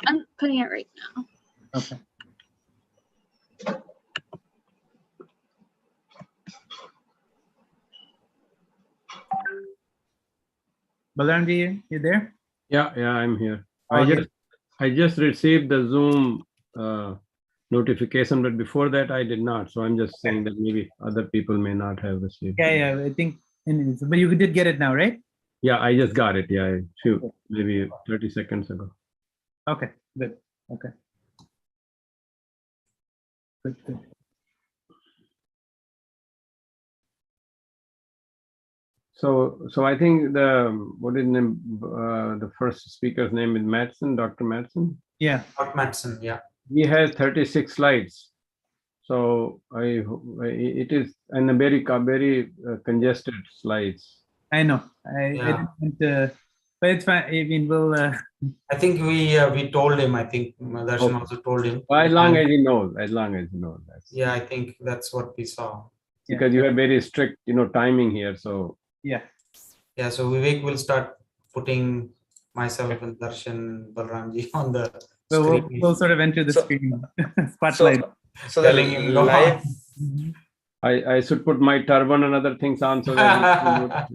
I'm putting it right now. Okay. Balaramji, you there? Yeah, I'm here. Okay. I just received the Zoom notification, but before that I did not. So I'm just saying that maybe other people may not have received. Yeah, I think, but you did get it now, right? Yeah, I just got it. Yeah, maybe 30 seconds ago. Okay, good. Okay. Good. So I think what is the name? The first speaker's name is Madsen, Dr. Madsen. Yeah. Dr. Madsen, yeah. He has 36 slides. So it is in a very congested slides. I know. I didn't want to, but it's fine. I mean, we'll. I think we told him. I think Darshan also told him. As long as he knows. That's, yeah, I think that's what we saw. because you have very strict, timing here. So Yeah. Yeah. So Vivek will start putting myself and Darshan and Balramji on the screen. We'll sort of enter the screen spotlight. So the Telling him, go live. I should put my turban and other things on so that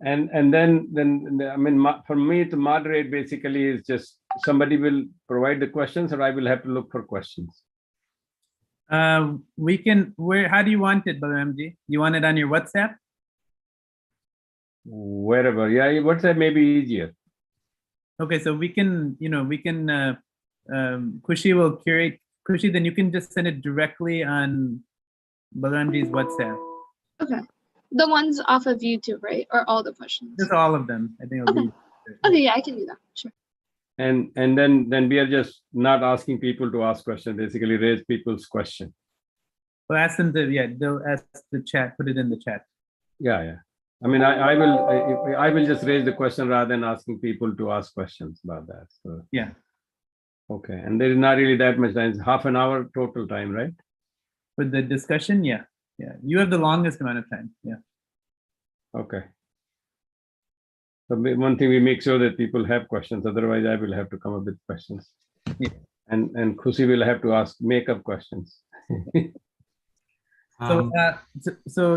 and then I mean, for me to moderate basically is just somebody will provide the questions or I will have to look for questions. We can. How do you want it, Balaramji? You want it on your WhatsApp? Wherever, yeah, WhatsApp may be easier. Okay, so we can, Kushi will curate. Kushi, then you can just send it directly on Balaramji's WhatsApp. Okay. The ones off of YouTube, right? Or all the questions? Just all of them. I think it'll be. Okay, yeah, I can do that. Sure. And then we are just not asking people to ask questions, basically raise people's question. Well, ask them to, they'll ask the chat, put it in the chat. Yeah. I mean, I will just raise the question rather than asking people to ask questions about that. So Yeah. okay, and there is not really that much time. It's half an hour total time, right? For the discussion, yeah. You have the longest amount of time. Yeah. Okay. So one thing, we make sure that people have questions. Otherwise, I will have to come up with questions. Yeah. And Khushi will have to make up questions. So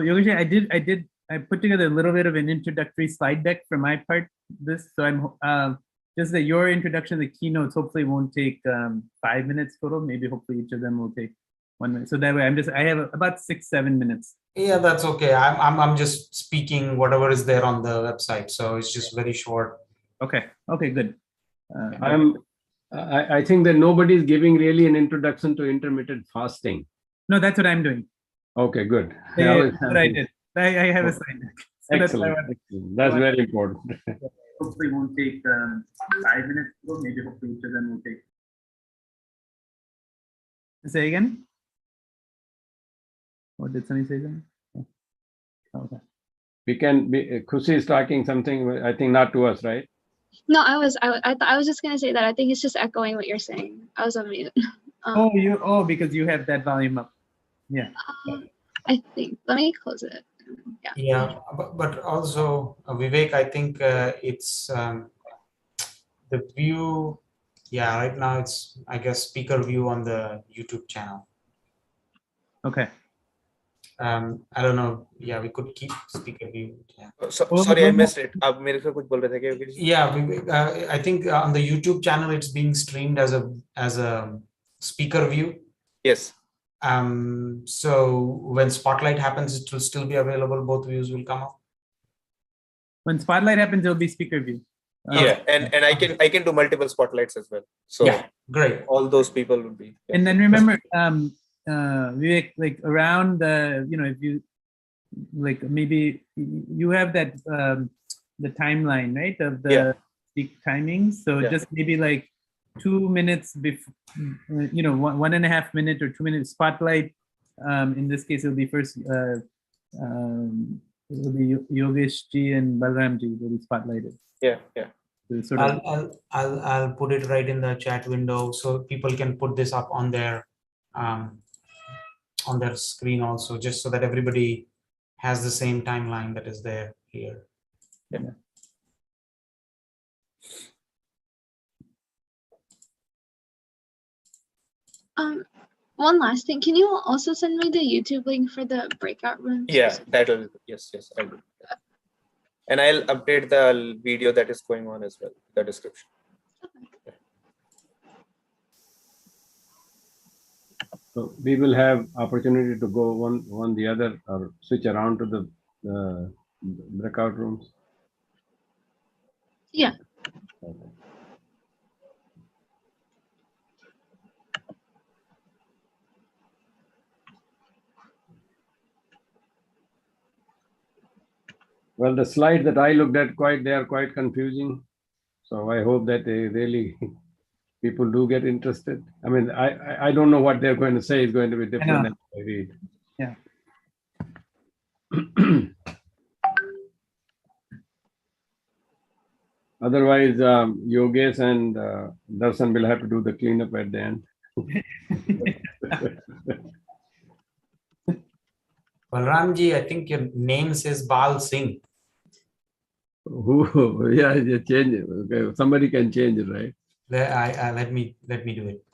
Yogesh, I put together a little bit of an introductory slide deck for my part. So I'm just that your introduction, the keynotes, hopefully won't take 5 minutes total. Maybe hopefully each of them will take 1 minute. So that way I have about 6-7 minutes. Yeah, that's okay. I'm just speaking whatever is there on the website. So it's just very short. Okay, good. I think that nobody is giving really an introduction to intermittent fasting. No, that's what I'm doing. Okay, good. That's what I did. I have a slide deck. So Excellent. That's very important. Hopefully won't take 5 minutes. Well, maybe hopefully each of them will take. Say again? Or did somebody say something? Oh, okay. We can be, Khushi is talking something, I think not to us, right? No, I was just gonna say that I think it's just echoing what you're saying. I was on mute. Because you have that volume up. Yeah. I think. Let me close it. Yeah. Yeah, but also Vivek, I think it's the view. Yeah, right now it's, I guess, speaker view on the YouTube channel. Okay. I don't know. Yeah, we could keep speaker view. Yeah. Sorry, I missed it. आप मेरे से कुछ बोल रहे थे क्या? Yeah, I think on the YouTube channel it's being streamed as a speaker view. Yes. So when Spotlight happens, it will still be available. Both views will come up. When Spotlight happens, it'll be speaker view. Yeah, and I can do multiple spotlights as well. So yeah, great. All those people would be. Yeah. And then remember, Vivek, like around the, if you like, maybe you have that the timeline, right, of the peak timings. So just maybe like 2 minutes before, 1.5 minute or 2 minutes Spotlight. In this case, it'll be first. It'll be Yogesh Ji and Balram Ji will be spotlighted. Yeah. So sort of, I'll put it right in the chat window so people can put this up on their screen also, just so that everybody has the same timeline that is there here. One last thing. Can you also send me the YouTube link for the breakout rooms? Yeah, that'll, yes, I'll do. And I'll update the video that is going on as well, the description. So we will have opportunity to go one the other or switch around to the breakout rooms. Yeah. Okay. Well, the slides that I looked at, they are quite confusing. So I hope that they really people do get interested. I mean, I don't know what they're going to say is going to be different than I read. Yeah. Otherwise, Yogesh and Darshan will have to do the cleanup at the end. Balramji, I think your name says Bal Singh. Who? Yeah, you change it. Okay, somebody can change it, right? Let me do it.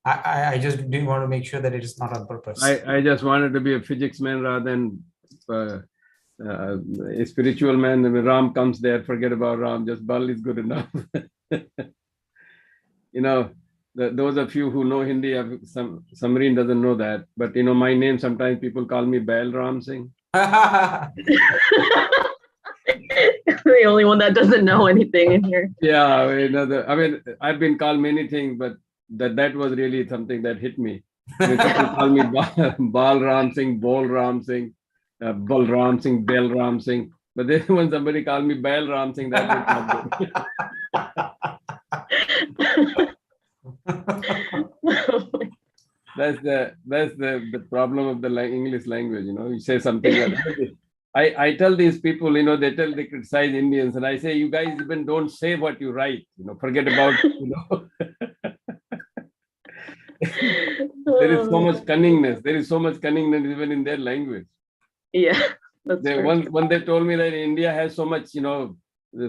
I just didn't want to make sure that it is not on purpose. I just wanted to be a physics man rather than a spiritual man. When Ram comes there, forget about Ram. Just Bal is good enough. You know, those of you who know Hindi, Samreen doesn't know that. But you know, my name, sometimes people call me Bail Ram Singh. The only one that doesn't know anything in here. Yeah, I mean, I've been called many things, but that was really something that hit me. When people call me Bal Ram Singh, Bol Ram Singh, Bal Ram Singh, Bel Ram Singh. But then when somebody called me Bail Ram Singh, that was not good. That's the problem of the English language. You know, you say something like that. I tell these people, you know, they criticize Indians, and I say, you guys even don't say what you write. You know, forget about, you know. There is so much cunningness. There is so much cunningness even in their language. Yeah. That's when they told me that India has so much, you know,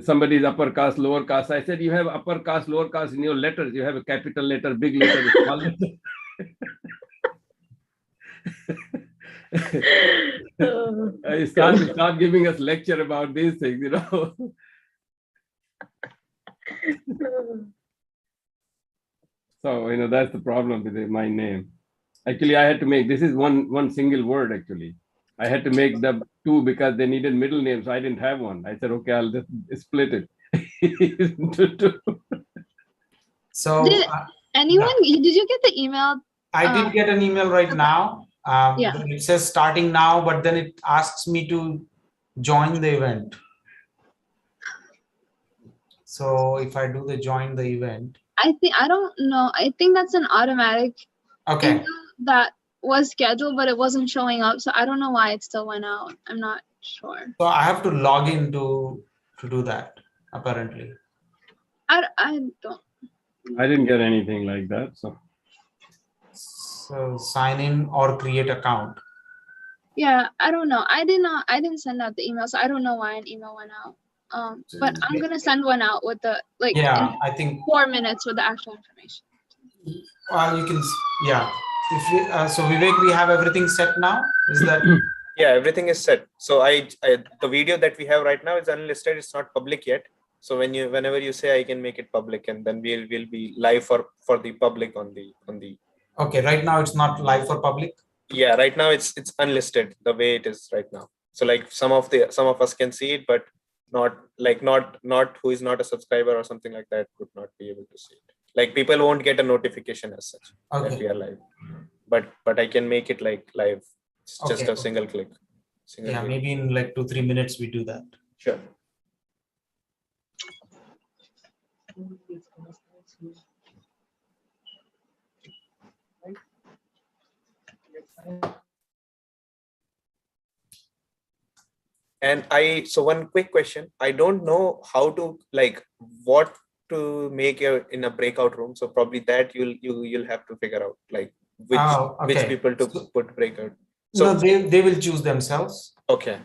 somebody is upper caste, lower caste. I said, you have upper caste, lower caste in your letters. You have a capital letter, big letter, small letter. Start giving us lecture about these things, you know. So, you know, that's the problem with my name. Actually, I had to make, this is one single word, actually. I had to make the two because they needed middle names. So I didn't have one. I said, okay, I'll just split it into two. So Did you get the email? I did get an email right now. Yeah. It says starting now, but then it asks me to join the event. So if I do the join the event. I don't know. I think that's an automatic email that was scheduled, but it wasn't showing up. So I don't know why it still went out. I'm not sure. So I have to log in to do that, apparently. I don't. I didn't get anything like that. So sign in or create account. Yeah, I don't know. I didn't send out the email, so I don't know why an email went out. But I'm gonna send one out with the in I think 4 minutes with the actual information. Well, you can, yeah. If we, so Vivek, we have everything set now. Is that? Yeah, everything is set. So the video that we have right now is unlisted. It's not public yet. So whenever you say, I can make it public, and then we'll be live for the public on the. Okay, right now it's not live for public. Yeah, right now it's unlisted the way it is right now. So like some of us can see it, but not who is not a subscriber or something like that could not be able to see it. Like people won't get a notification as such that we are live. But I can make it like live. It's just a single click. Yeah, maybe in like 2-3 minutes we do that. Sure. And so one quick question. I don't know how to what to make in a breakout room. So probably that you'll have to figure out which people to put breakout. So no, they will choose themselves. Okay.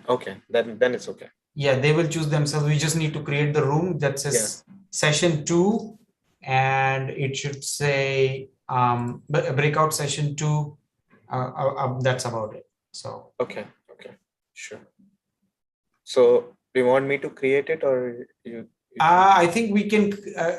Then it's okay. Yeah, they will choose themselves. We just need to create the room that says session 2, and it should say breakout session 2. That's about it. So okay, sure. So do you want me to create it, or you? I think we can.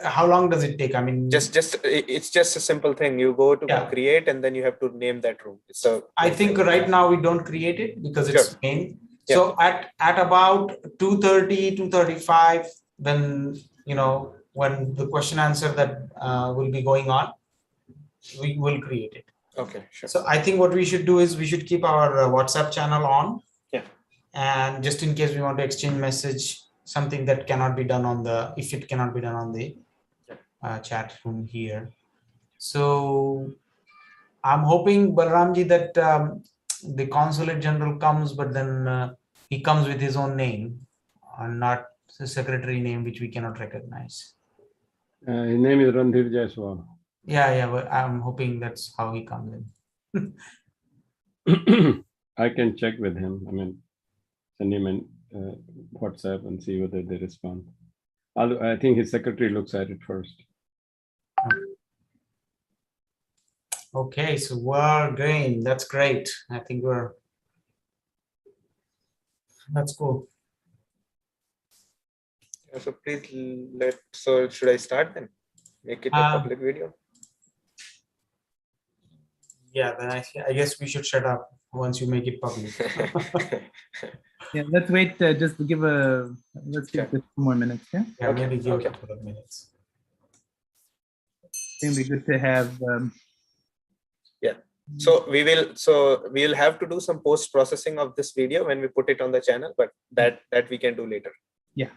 How long does it take? I mean, it's just a simple thing. You go to create, and then you have to name that room. So I think right now we don't create it because it's main. So at about 2:30, 2:35, when when the question answer that will be going on, we will create it. Okay, sure. So I think what we should do is we should keep our WhatsApp channel on. Yeah. And just in case we want to exchange message, something that cannot be done on the, if it cannot be done on the chat room here. So I'm hoping, Balramji, that the Consulate General comes, but then he comes with his own name and not the secretary name, which we cannot recognize. His name is Randhir Jaiswal. Yeah, but I'm hoping that's how he comes in. I can check with him. I mean, send him an WhatsApp and see whether they respond. I think his secretary looks at it first. Okay, so we're going. That's great. I think that's cool. Yeah, so please so should I start then? Make it a public video? Yeah, then I guess we should shut up once you make it public. Yeah, let's wait. Just give let's give it 2 more minutes. Yeah. Yeah, maybe give it a couple of minutes. It'll be good to have. So we will have to do some post processing of this video when we put it on the channel, but that we can do later. Yeah.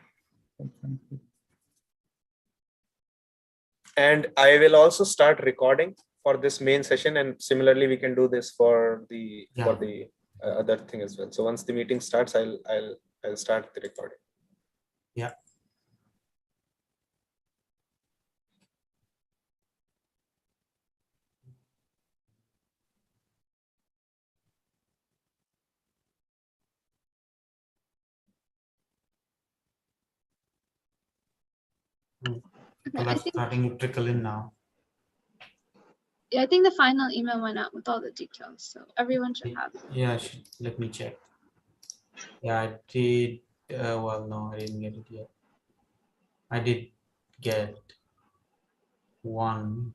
And I will also start recording for this main session, and similarly we can do this for the other thing as well. So once the meeting starts, I'll start the recording. Yeah. People are starting to trickle in now. Yeah, I think the final email went out with all the details, so everyone should have it. Yeah, let me check. Yeah, I did. Well, no, I didn't get it yet. I did get one.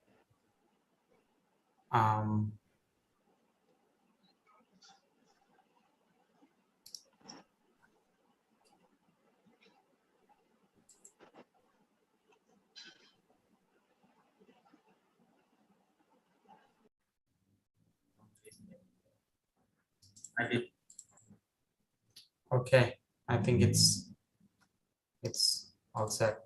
I did. Okay, I think it's all set.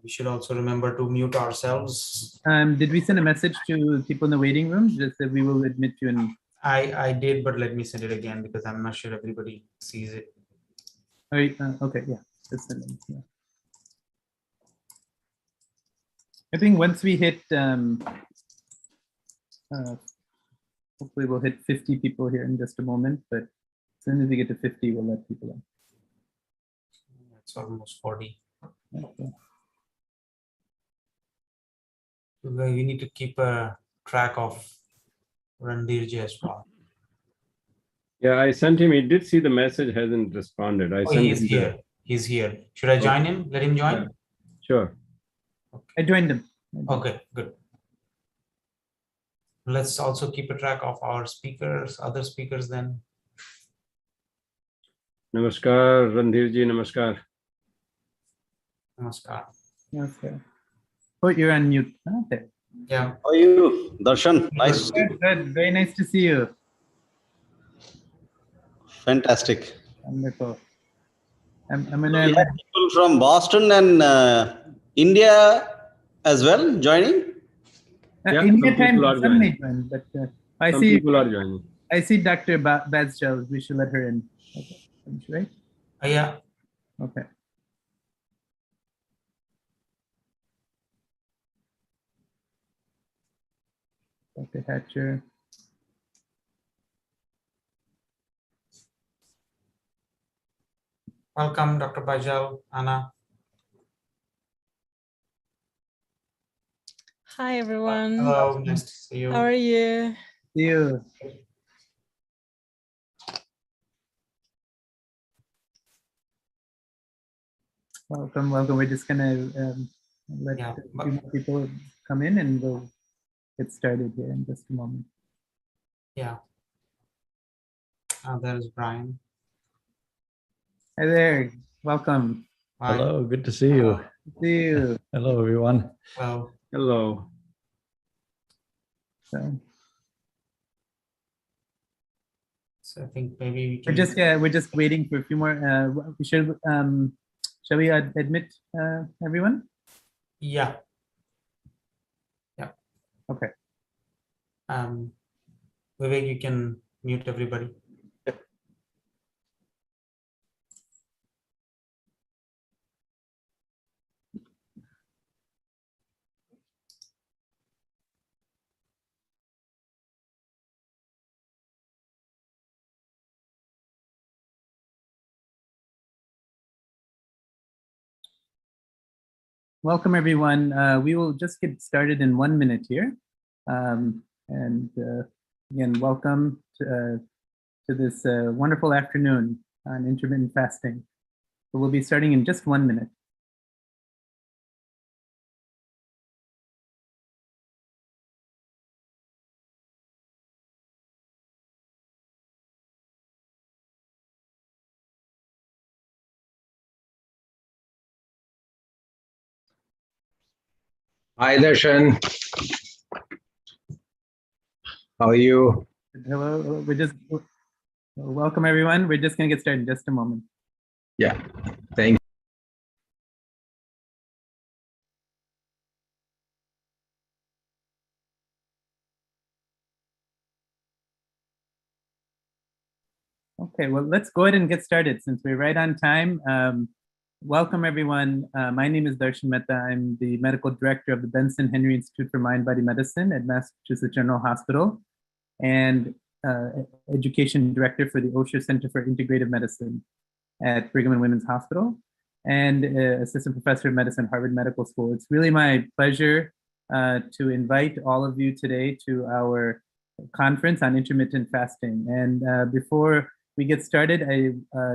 We should also remember to mute ourselves. Did we send a message to people in the waiting room? Just that we will admit you in. I did, but let me send it again because I'm not sure everybody sees it. All right, okay, yeah. Just send it, yeah. I think once we hit, hopefully we'll hit 50 people here in just a moment, but as soon as we get to 50, we'll let people in. It's almost 40. Okay. We need to keep a track of Randhirji as well. Yeah, I sent him. He did see the message, hasn't responded. He's here. He's here. Should I join him? Let him join? Yeah. Sure. Okay. I joined him. Okay, good. Let's also keep a track of our speakers, other speakers then. Namaskar, Randhirji, namaskar. Namaskar. Namaskar. Oh, you're on mute. Okay. Yeah. How are you, Darshan? Nice. Good. Very nice to see you. Fantastic. Wonderful. I'm We have people from Boston and India as well joining. Yeah, India time, some may join, but I some see people are joining. I see Dr. Bazjal. We should let her in. Okay. Right? Yeah. Okay. Dr. Hatcher. Welcome, Dr. Bajal, Anna. Hi, everyone. Hello, nice to see you. How are you? See you. Welcome, welcome. We're just gonna let a few more people come in and we'll get started here in just a moment. Yeah. There's Brian. Hi there, welcome. Hi. Hello, good to see you. See you. Hello, everyone. Hello. Hello. So I think maybe we can. We're just waiting for a few more. Shall we admit everyone? Yeah. Yeah. Okay. Vivek, you can mute everybody. Welcome, everyone. We will just get started in 1 minute here. Again, welcome to this wonderful afternoon on intermittent fasting. So we'll be starting in just 1 minute. Hi, Darshan. How are you? Hello, welcome everyone. We're just gonna get started in just a moment. Yeah, thank you. Okay, well, let's go ahead and get started since we're right on time. Welcome everyone. My name is Darshan Mehta. I'm the medical director of the Benson Henry Institute for Mind-Body Medicine at Massachusetts General Hospital and education director for the Osher Center for Integrative Medicine at Brigham and Women's Hospital and assistant professor of medicine at Harvard Medical School. It's really my pleasure to invite all of you today to our conference on intermittent fasting. And before we get started, I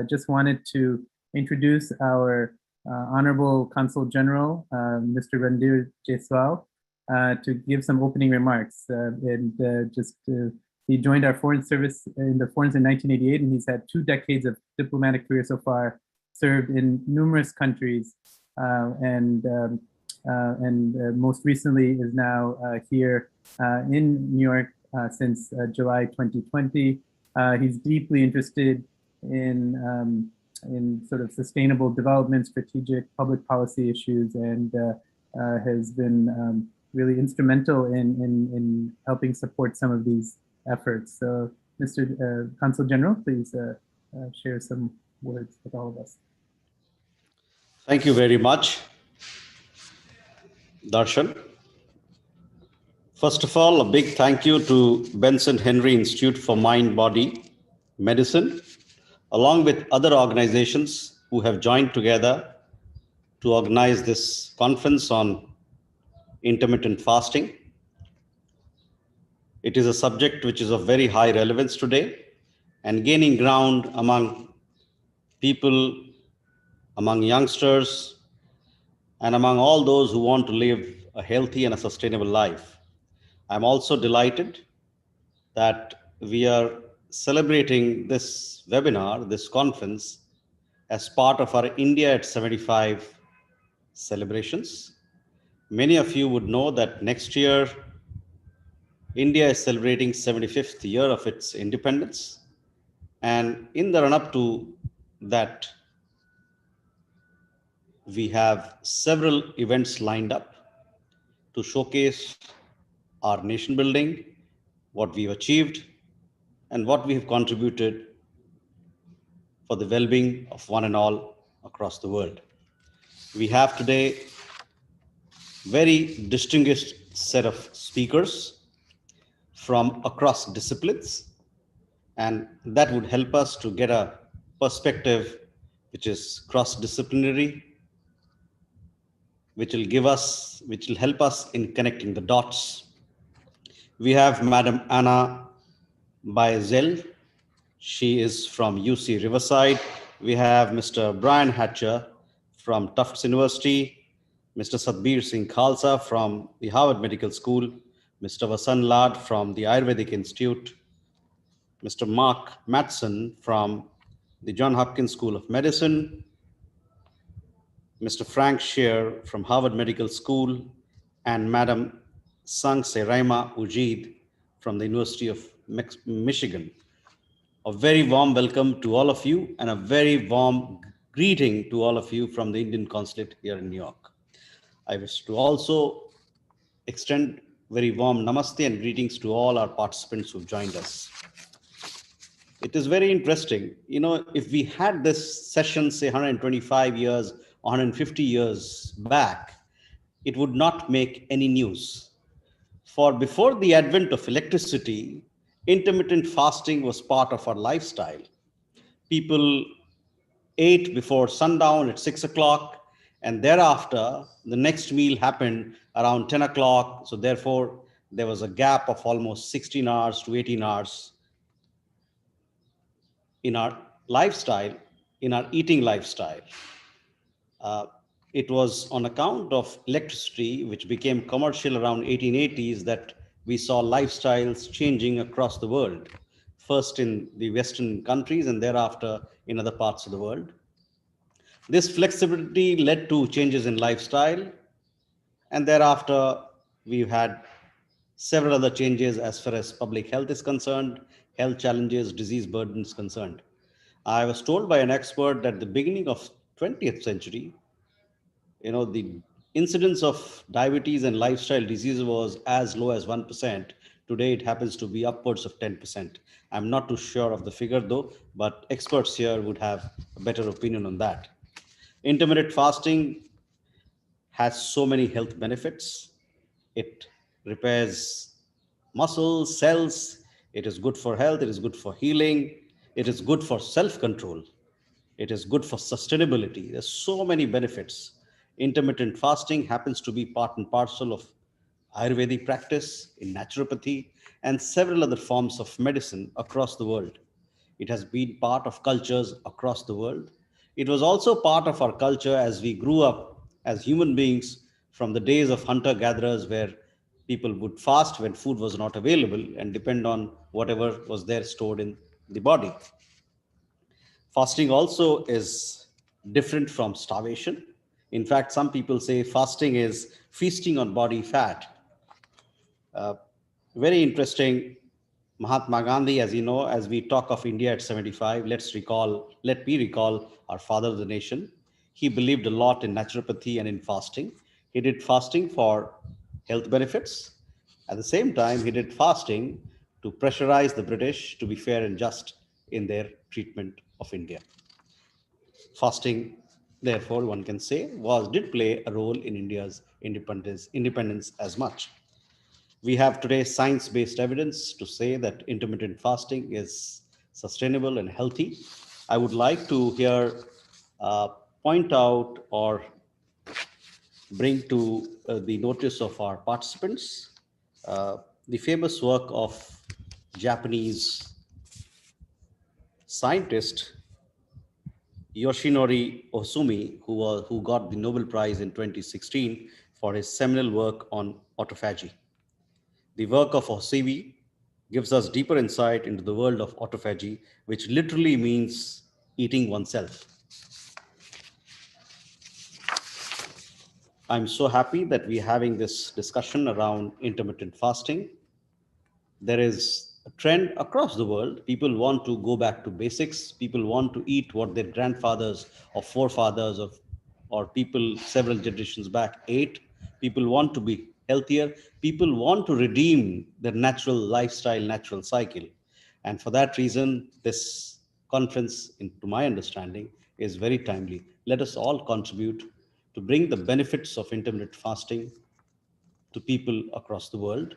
just wanted to introduce our Honorable Consul General, Mr. Randir Jaiswal, to give some opening remarks. He joined our foreign service in the Foreign in 1988, and he's had 2 decades of diplomatic career so far, served in numerous countries, and most recently is now here in New York since July 2020. He's deeply interested in sort of sustainable development, strategic public policy issues, and has been really instrumental in helping support some of these efforts. So, Mr. Consul General, please share some words with all of us. Thank you very much, Darshan. First of all, a big thank you to Benson Henry Institute for Mind-Body Medicine, along with other organizations who have joined together to organize this conference on intermittent fasting. It is a subject which is of very high relevance today and gaining ground among people, among youngsters, and among all those who want to live a healthy and a sustainable life. I'm also delighted that we are celebrating this webinar, this conference, as part of our India at 75 celebrations. Many of you would know that next year, India is celebrating 75th year of its independence. And in the run-up to that, we have several events lined up to showcase our nation building, what we've achieved, and what we have contributed for the well-being of one and all across the world. We have today very distinguished set of speakers. from across disciplines, and that would help us to get a perspective which is cross-disciplinary, which will help us in connecting the dots. We have Madam Anna Baezel. She is from UC Riverside. We have Mr. Brian Hatcher from Tufts University, Mr. Satbir Singh Khalsa from the Harvard Medical School, Mr. Vasan Lad from the Ayurvedic Institute, Mr. Mark Matson from the Johns Hopkins School of Medicine, Mr. Frank Scheer from Harvard Medical School, and Madam Sangse Raima Ujid from the University of Michigan. A very warm welcome to all of you and a very warm greeting to all of you from the Indian Consulate here in New York. I wish to also extend very warm namaste and greetings to all our participants who've joined us. It is very interesting. You know, if we had this session, say 125 years, 150 years back, it would not make any news. For before the advent of electricity, intermittent fasting was part of our lifestyle. People ate before sundown at 6 o'clock, and thereafter, the next meal happened around 10 o'clock. So therefore, there was a gap of almost 16 hours to 18 hours in our lifestyle, in our eating lifestyle. It was on account of electricity, which became commercial around 1880s, that we saw lifestyles changing across the world, first in the Western countries and thereafter in other parts of the world. This flexibility led to changes in lifestyle, and thereafter we've had several other changes as far as public health is concerned, health challenges, disease burdens concerned. I was told by an expert that the beginning of 20th century, the incidence of diabetes and lifestyle disease was as low as 1%. Today, it happens to be upwards of 10%. I'm not too sure of the figure though, but experts here would have a better opinion on that. Intermittent fasting has so many health benefits. It repairs muscles, cells. It is good for health. It is good for healing. It is good for self-control. It is good for sustainability. There's so many benefits. Intermittent fasting happens to be part and parcel of Ayurvedic practice, in naturopathy, and several other forms of medicine across the world. It has been part of cultures across the world. It was also part of our culture as we grew up as human beings from the days of hunter-gatherers, where people would fast when food was not available and depend on whatever was there stored in the body. Fasting also is different from starvation. In fact, some people say fasting is feasting on body fat. Very interesting. Mahatma Gandhi, as you know, as we talk of India at 75, let me recall our father of the nation. He believed a lot in naturopathy and in fasting. He did fasting for health benefits. At the same time, he did fasting to pressurize the British to be fair and just in their treatment of India. Fasting, therefore, one can say, did play a role in India's independence as much. We have today science-based evidence to say that intermittent fasting is sustainable and healthy. I would like to here point out or bring to the notice of our participants the famous work of Japanese scientist Yoshinori Ohsumi, who got the Nobel Prize in 2016 for his seminal work on autophagy. The work of Ohsumi gives us deeper insight into the world of autophagy, which literally means eating oneself. I'm so happy that we're having this discussion around intermittent fasting. There is a trend across the world. People want to go back to basics. People want to eat what their grandfathers or forefathers or people several generations back ate. People want to be healthier. People want to redeem their natural lifestyle, natural cycle. And for that reason, this conference, to my understanding, is very timely. Let us all contribute to bring the benefits of intermittent fasting to people across the world.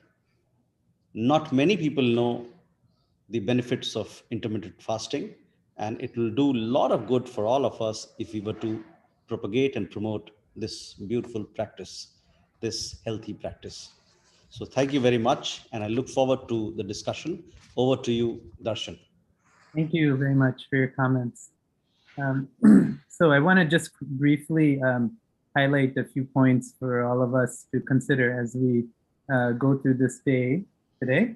not many people know the benefits of intermittent fasting, and it will do a lot of good for all of us if we were to propagate and promote this beautiful practice, this healthy practice. So thank you very much, and I look forward to the discussion. Over to you, Darshan. Thank you very much for your comments. So I want to just briefly highlight a few points for all of us to consider as we go through this day today.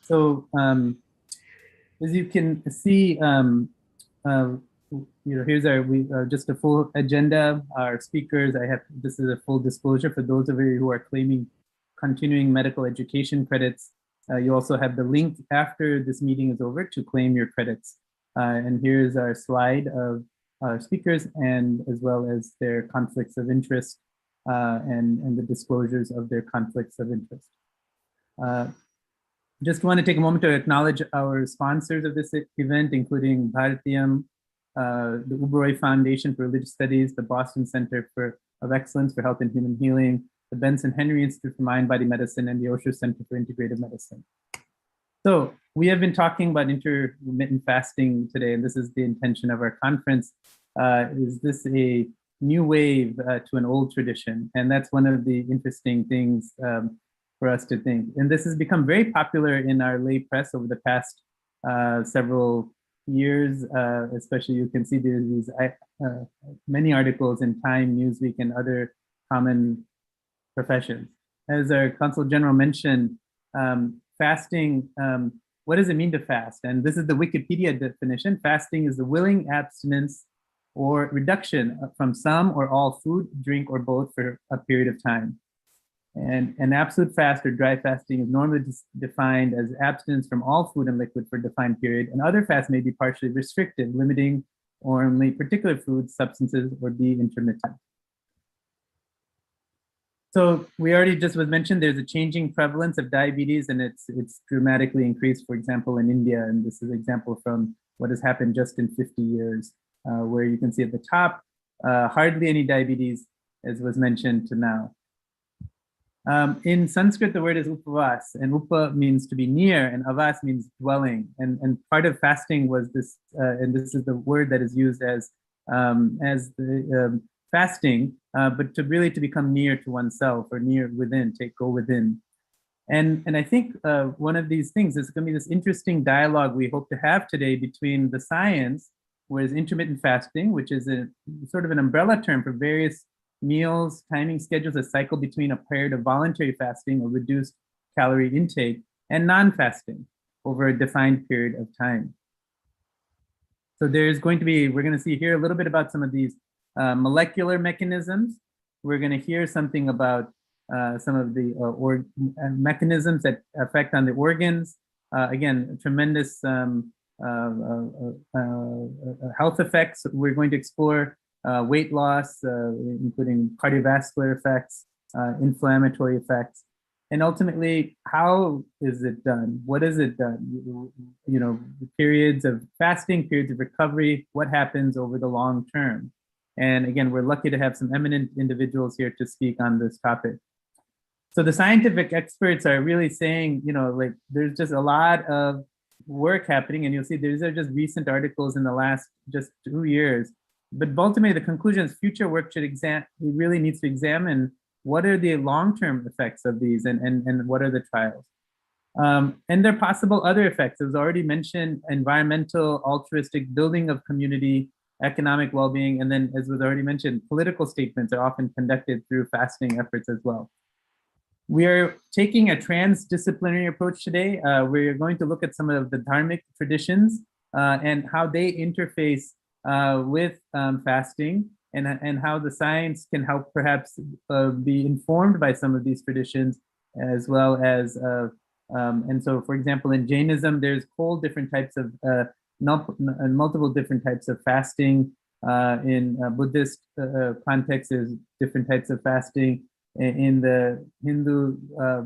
So as you can see, here's our just a full agenda. Our speakers, this is a full disclosure for those of you who are claiming continuing medical education credits. You also have the link after this meeting is over to claim your credits. And here's our slide of our speakers, and as well as their conflicts of interest and the disclosures of their conflicts of interest. Just want to take a moment to acknowledge our sponsors of this event, including Bharatiyam, the Uberoi Foundation for Religious Studies, the Boston Center of Excellence for Health and Human Healing, the Benson Henry Institute for Mind-Body Medicine, and the Osher Center for Integrative Medicine. So we have been talking about intermittent fasting today, and this is the intention of our conference. Is this a new wave to an old tradition? And that's one of the interesting things for us to think. And this has become very popular in our lay press over the past several years, especially you can see there's these many articles in Time, Newsweek, and other common professions. As our Consul General mentioned, fasting, what does it mean to fast? And this is the Wikipedia definition. Fasting is the willing abstinence or reduction from some or all food, drink, or both for a period of time. And an absolute fast or dry fasting is normally defined as abstinence from all food and liquid for a defined period, and other fasts may be partially restricted, limiting or only particular foods, substances, or be intermittent. So we already just was mentioned, there's a changing prevalence of diabetes, and it's dramatically increased, for example, in India. And this is an example from what has happened just in 50 years, where you can see at the top, hardly any diabetes, as was mentioned to now. In Sanskrit, the word is upavas, and upa means to be near, and avas means dwelling. And part of fasting was this, and this is the word that is used as the fasting, but to become near to oneself, or near within, go within. And I think one of these things is going to be this interesting dialogue we hope to have today between the science, whereas intermittent fasting, which is a sort of an umbrella term for various meals, timing schedules, a cycle between a period of voluntary fasting or reduced calorie intake, and non-fasting over a defined period of time. So there's going to be, we're going to see here a little bit about some of these molecular mechanisms. We're going to hear something about some of the mechanisms that affect on the organs. Again, tremendous health effects. We're going to explore weight loss, including cardiovascular effects, inflammatory effects, and ultimately, how is it done? What is it done? You know, periods of fasting, periods of recovery, what happens over the long term? And again, we're lucky to have some eminent individuals here to speak on this topic. So the scientific experts are really saying, you know, like there's just a lot of work happening, and you'll see these are just recent articles in the last just 2 years. But ultimately, the conclusion is future work really needs to examine what are the long-term effects of these, and what are the trials. And there are possible other effects. As already mentioned, environmental, altruistic, building of community, economic well-being, and then, as was already mentioned, political statements are often conducted through fasting efforts as well. We are taking a transdisciplinary approach today. We're going to look at some of the dharmic traditions and how they interface with fasting, and how the science can help perhaps be informed by some of these traditions, as well as, and so for example, in Jainism, there's multiple different types of fasting. In Buddhist context, there's different types of fasting. In the Hindu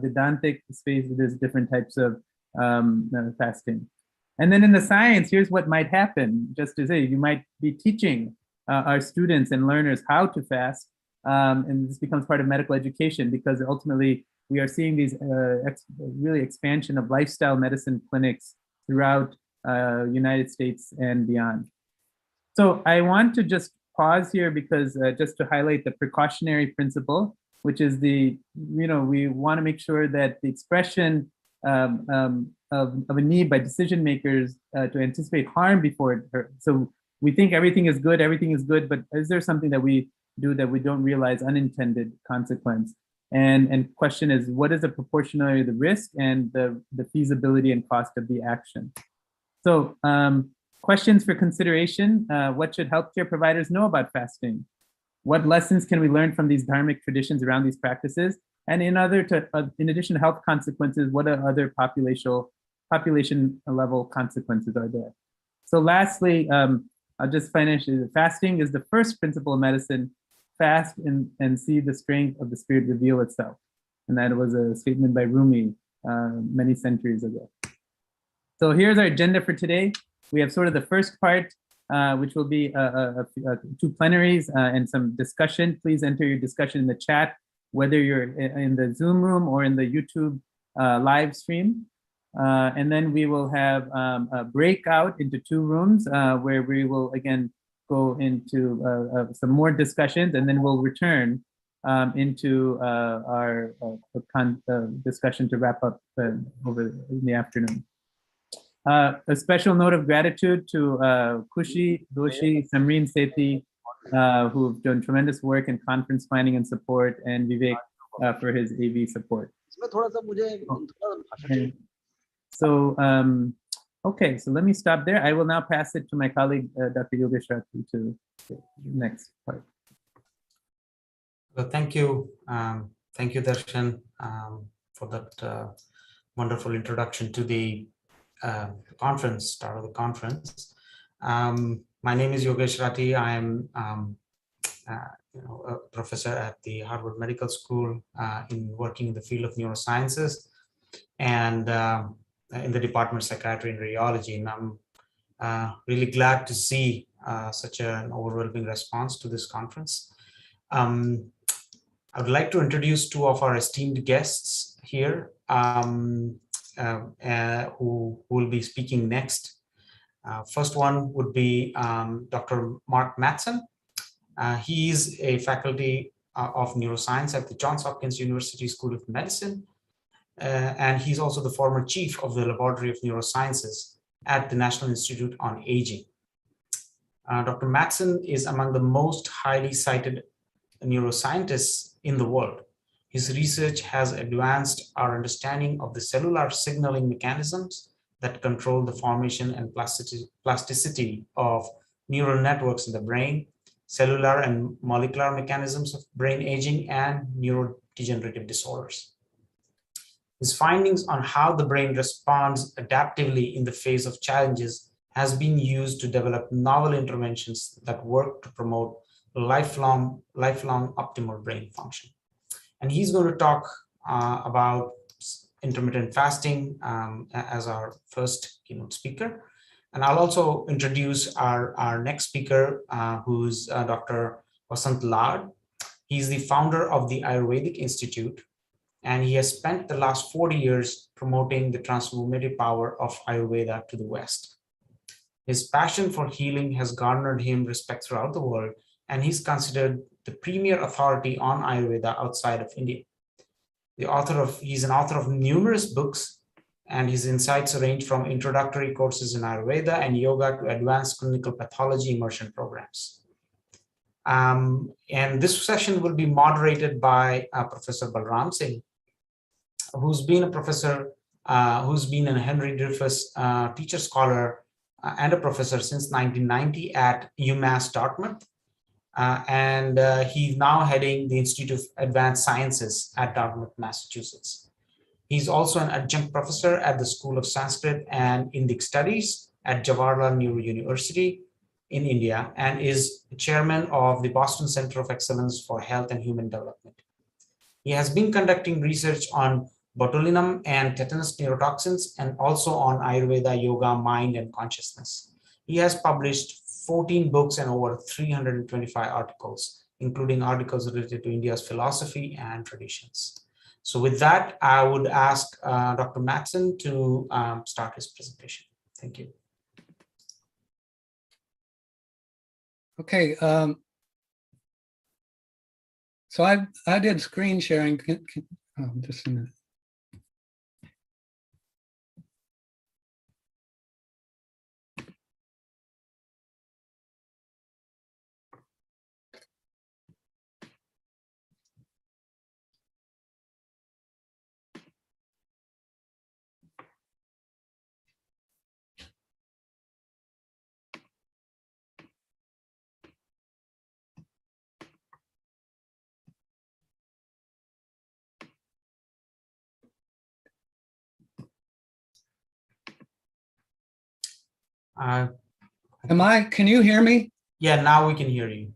Vedantic space, there's different types of fasting. And then in the science, here's what might happen. Just to say, you might be teaching our students and learners how to fast, and this becomes part of medical education, because ultimately we are seeing these really expansion of lifestyle medicine clinics throughout United States and beyond. So I want to just pause here because just to highlight the precautionary principle, which is we want to make sure that the expression of a need by decision makers to anticipate harm before it hurts. So we think everything is good, but is there something that we do that we don't realize unintended consequence? And question is, what is the proportionality of the risk and the feasibility and cost of the action? So questions for consideration. What should healthcare providers know about fasting? What lessons can we learn from these dharmic traditions around these practices? And in addition to health consequences, what are other population level consequences are there? So lastly, I'll just finish. Fasting is the first principle of medicine. Fast and see the strength of the spirit reveal itself. And that was a statement by Rumi many centuries ago. So here's our agenda for today. We have sort of the first part, which will be 2 plenaries and some discussion. Please enter your discussion in the chat, whether you're in the Zoom room or in the YouTube live stream. And then we will have a breakout into 2 rooms where we will again go into some more discussions, and then we'll return into our discussion to wrap up over in the afternoon. A special note of gratitude to Kushi, Doshi, Samreen Sethi, who've done tremendous work in conference planning and support, and Vivek for his AV support. Okay, so let me stop there. I will now pass it to my colleague, Dr. Yogesh Rathi, to the next part. Well, thank you. Thank you, Darshan, for that wonderful introduction to the conference, start of the conference. My name is Yogesh Rathi. I am a professor at the Harvard Medical School working in the field of neurosciences and in the Department of Psychiatry and Radiology. And I'm really glad to see such an overwhelming response to this conference. I would like to introduce 2 of our esteemed guests here who will be speaking next. First one would be Dr. Mark Mattson. He is a faculty of neuroscience at the Johns Hopkins University School of Medicine. And he's also the former chief of the Laboratory of Neurosciences at the National Institute on Aging. Dr. Mattson is among the most highly cited neuroscientists in the world. His research has advanced our understanding of the cellular signaling mechanisms that control the formation and plasticity of neural networks in the brain, cellular and molecular mechanisms of brain aging, and neurodegenerative disorders. His findings on how the brain responds adaptively in the face of challenges has been used to develop novel interventions that work to promote lifelong optimal brain function. And he's going to talk about intermittent fasting as our first keynote speaker. And I'll also introduce our next speaker, who's Dr. Vasant Lad. He's the founder of the Ayurvedic Institute, and he has spent the last 40 years promoting the transformative power of Ayurveda to the West. His passion for healing has garnered him respect throughout the world, and he's considered the premier authority on Ayurveda outside of India. He's an author of numerous books, and his insights range from introductory courses in Ayurveda and yoga to advanced clinical pathology immersion programs. And this session will be moderated by Professor Balram Singh, who's been a professor, who's been a Henry Dreyfus teacher scholar and a professor since 1990 at UMass Dartmouth. And he's now heading the Institute of Advanced Sciences at Dartmouth, Massachusetts. He's also an adjunct professor at the School of Sanskrit and Indic Studies at Jawaharlal Nehru University in India, and is chairman of the Boston Center of Excellence for Health and Human Development. He has been conducting research on botulinum and tetanus neurotoxins, and also on Ayurveda, yoga, mind, and consciousness. He has published 14 books and over 325 articles, including articles related to India's philosophy and traditions. So with that, I would ask Dr. Matson to start his presentation. Thank you. Okay. So I did screen sharing. Just a minute. Can you hear me? Yeah, now we can hear you.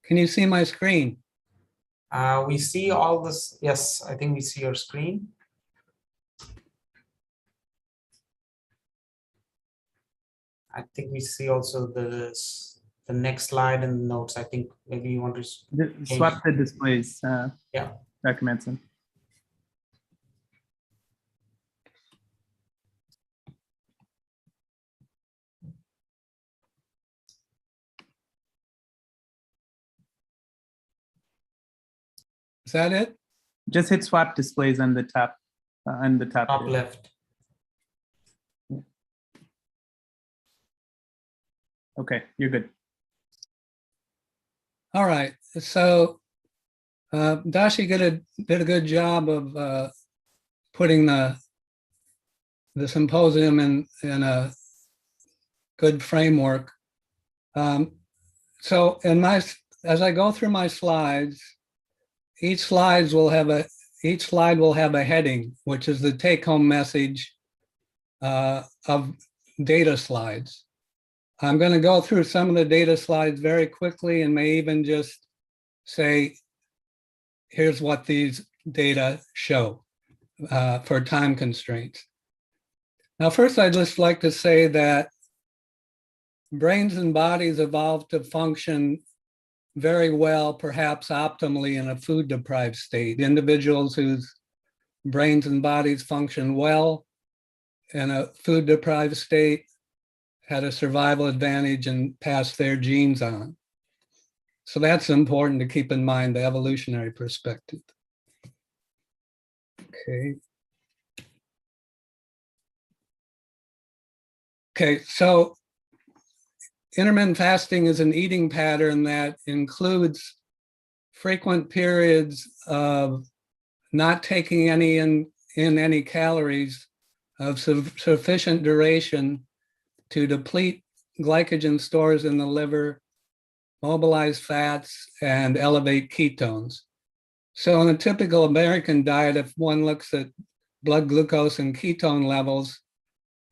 Can you see my screen? We see all this. Yes, I think we see your screen. I think we see also the next slide and notes. I think maybe you want to swap the displays. Yeah. Dr. Manson. Is that it? Just hit swap displays on the top top left. Okay, you're good. All right. So Dashi did a good job of putting the symposium in a good framework. So as I go through my slides, each slide will have a heading, which is the take-home message of data slides. I'm going to go through some of the data slides very quickly and may even just say, here's what these data show for time constraints. Now, first, I'd just like to say that brains and bodies evolved to function very well, perhaps optimally, in a food-deprived state. Individuals whose brains and bodies function well in a food-deprived state had a survival advantage and passed their genes on. So that's important to keep in mind, the evolutionary perspective. Okay. Okay, so intermittent fasting is an eating pattern that includes frequent periods of not taking any in any calories of sufficient duration to deplete glycogen stores in the liver, mobilize fats, and elevate ketones. So in a typical American diet, if one looks at blood glucose and ketone levels,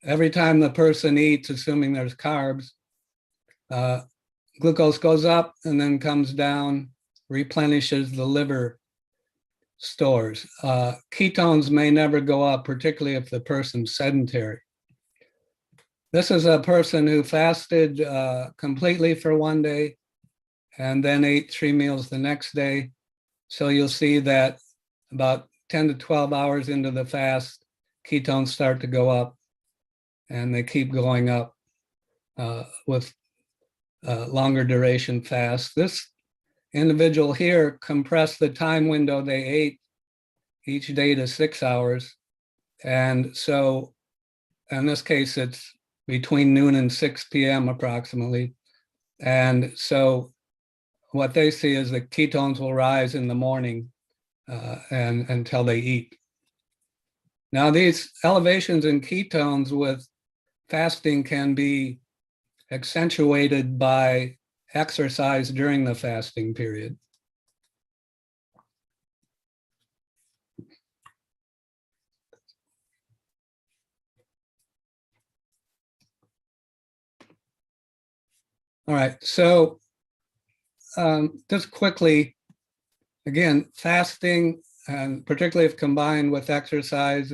every time the person eats, assuming there's carbs, glucose goes up and then comes down, replenishes the liver stores. Ketones may never go up, particularly if the person's sedentary. This is a person who fasted completely for one day and then ate 3 meals the next day. So you'll see that about 10 to 12 hours into the fast, ketones start to go up and they keep going up with longer duration fast. This individual here compressed the time window they ate each day to 6 hours. And so in this case, it's between noon and 6 p.m. approximately. And so what they see is the ketones will rise in the morning and until they eat. Now, these elevations in ketones with fasting can be accentuated by exercise during the fasting period. All right, so just quickly, again, fasting, and particularly if combined with exercise,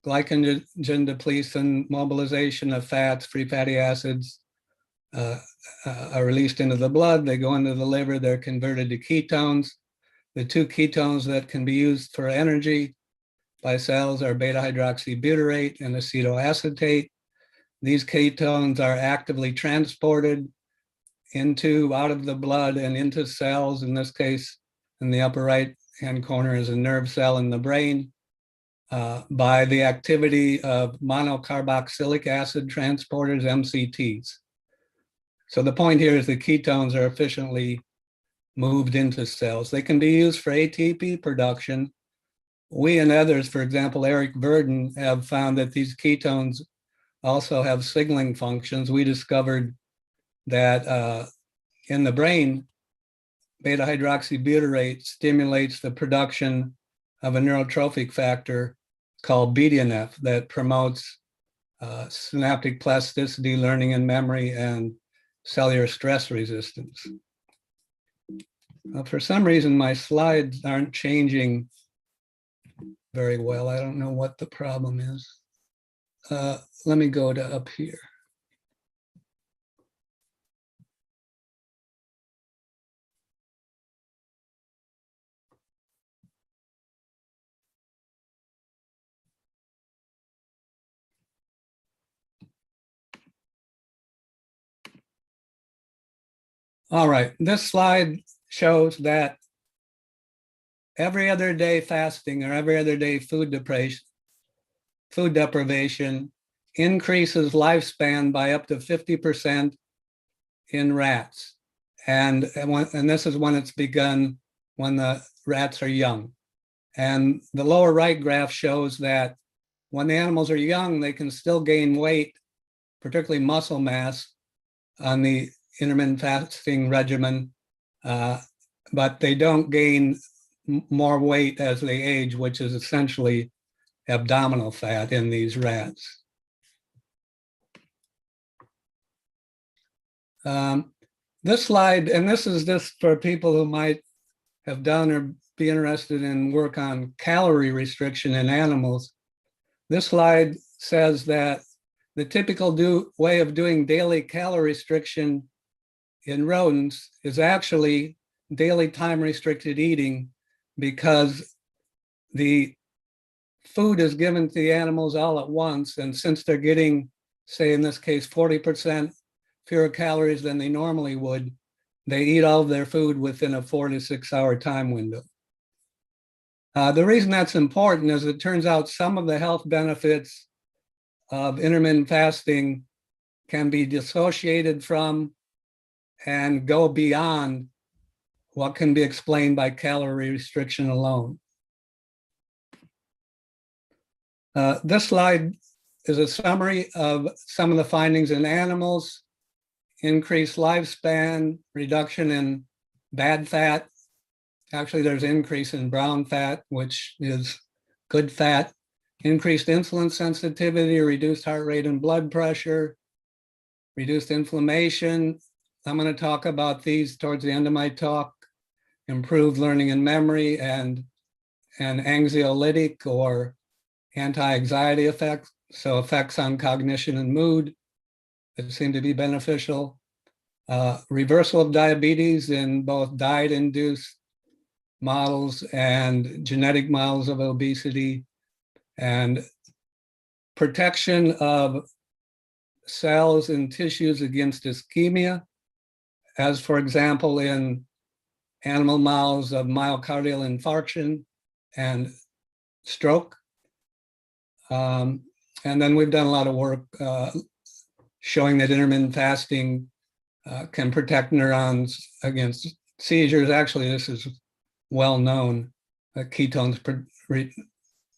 glycogen depletion, mobilization of fats, free fatty acids are released into the blood. They go into the liver, they're converted to ketones. The two ketones that can be used for energy by cells are beta hydroxybutyrate and acetoacetate. These ketones are actively transported out of the blood and into cells. In this case, in the upper right hand corner is a nerve cell in the brain by the activity of monocarboxylic acid transporters, MCTs. So the point here is the ketones are efficiently moved into cells. They can be used for ATP production. We and others, for example, Eric Verdin, have found that these ketones also have signaling functions. We discovered that in the brain, beta hydroxybutyrate stimulates the production of a neurotrophic factor called BDNF that promotes synaptic plasticity, learning and memory, and cellular stress resistance. For some reason, my slides aren't changing very well. I don't know what the problem is. Let me go to up here. All right, this slide shows that every other day fasting or every other day food deprivation increases lifespan by up to 50% in rats. And this is when it's begun, when the rats are young. And the lower right graph shows that when the animals are young, they can still gain weight, particularly muscle mass, on the intermittent fasting regimen, but they don't gain more weight as they age, which is essentially abdominal fat in these rats. This slide, and this is just for people who might have done or be interested in work on calorie restriction in animals. This slide says that the typical way of doing daily calorie restriction in rodents is actually daily time restricted eating, because the food is given to the animals all at once. And since they're getting, say in this case, 40% fewer calories than they normally would, they eat all of their food within a 4 to 6 hour time window. The reason that's important is it turns out some of the health benefits of intermittent fasting can be dissociated from and go beyond what can be explained by calorie restriction alone. This slide is a summary of some of the findings in animals: increased lifespan, reduction in bad fat. Actually, there's increase in brown fat, which is good fat, increased insulin sensitivity, reduced heart rate and blood pressure, reduced inflammation. I'm going to talk about these towards the end of my talk. Improved learning and memory, and anxiolytic or anti-anxiety effects, so effects on cognition and mood that seem to be beneficial. Reversal of diabetes in both diet-induced models and genetic models of obesity, and protection of cells and tissues against ischemia, as for example in animal models of myocardial infarction and stroke. And then we've done a lot of work showing that intermittent fasting can protect neurons against seizures. Actually, this is well known. Ketones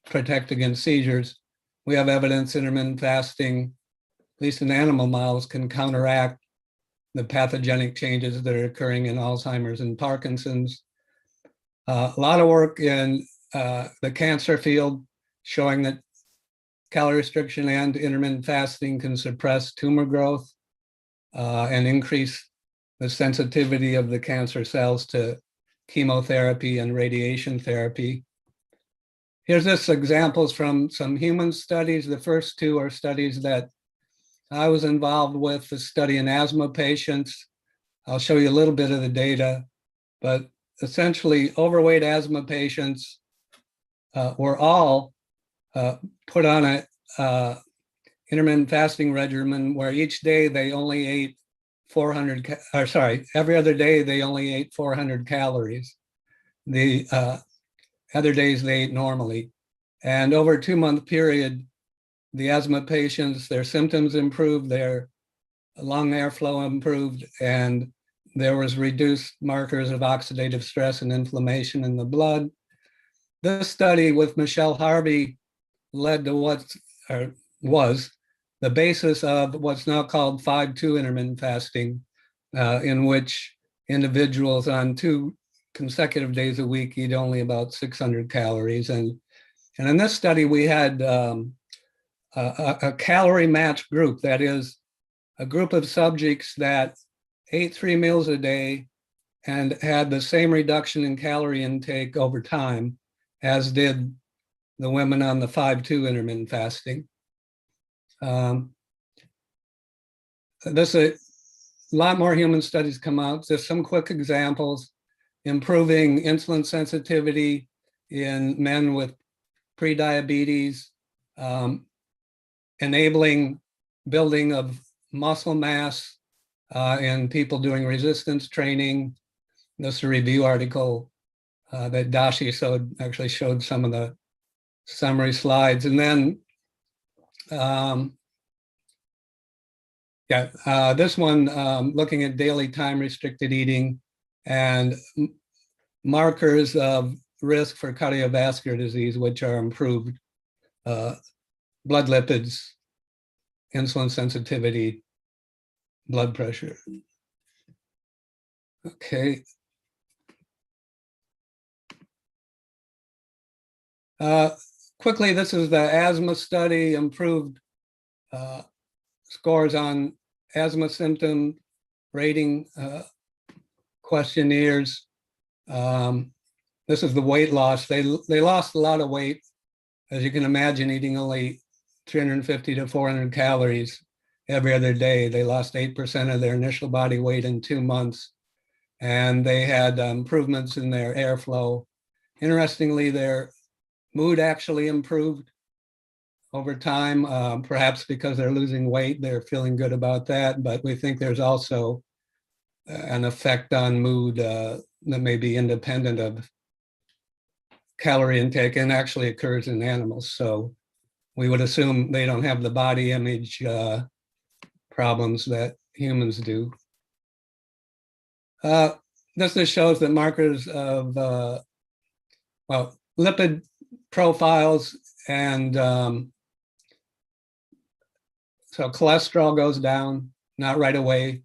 protect against seizures. We have evidence intermittent fasting, at least in animal models, can counteract the pathogenic changes that are occurring in Alzheimer's and Parkinson's. A lot of work in the cancer field showing that calorie restriction and intermittent fasting can suppress tumor growth and increase the sensitivity of the cancer cells to chemotherapy and radiation therapy. Here's just examples from some human studies. The first two are studies that I was involved with, the study in asthma patients. I'll show you a little bit of the data, but essentially overweight asthma patients were all put on a intermittent fasting regimen where each day they only ate 400, or sorry, every other day they only ate 400 calories. The other days they ate normally. And over a 2-month period, the asthma patients, their symptoms improved, their lung airflow improved, and there was reduced markers of oxidative stress and inflammation in the blood. This study with Michelle Harvey led to was the basis of what's now called 5-2 intermittent fasting, in which individuals on 2 consecutive days a week eat only about 600 calories. And in this study, we had a calorie match group, that is, a group of subjects that ate 3 meals a day and had the same reduction in calorie intake over time as did the women on the 5-2 intermittent fasting. There's a lot more human studies come out. There's some quick examples: improving insulin sensitivity in men with prediabetes, enabling building of muscle mass in people doing resistance training. This is a review article that Dashi actually showed some of the summary slides. And then, this one looking at daily time restricted eating and markers of risk for cardiovascular disease, which are improved blood lipids, insulin sensitivity, blood pressure. Okay. Quickly, this is the asthma study, improved scores on asthma symptom rating questionnaires. This is the weight loss. They lost a lot of weight, as you can imagine, eating only 350 to 400 calories every other day. They lost 8% of their initial body weight in 2 months, and they had improvements in their airflow. Interestingly, their mood actually improved over time, perhaps because they're losing weight, they're feeling good about that, but we think there's also an effect on mood that may be independent of calorie intake and actually occurs in animals. So we would assume they don't have the body image problems that humans do. This just shows that markers of, lipid profiles, and so cholesterol goes down, not right away,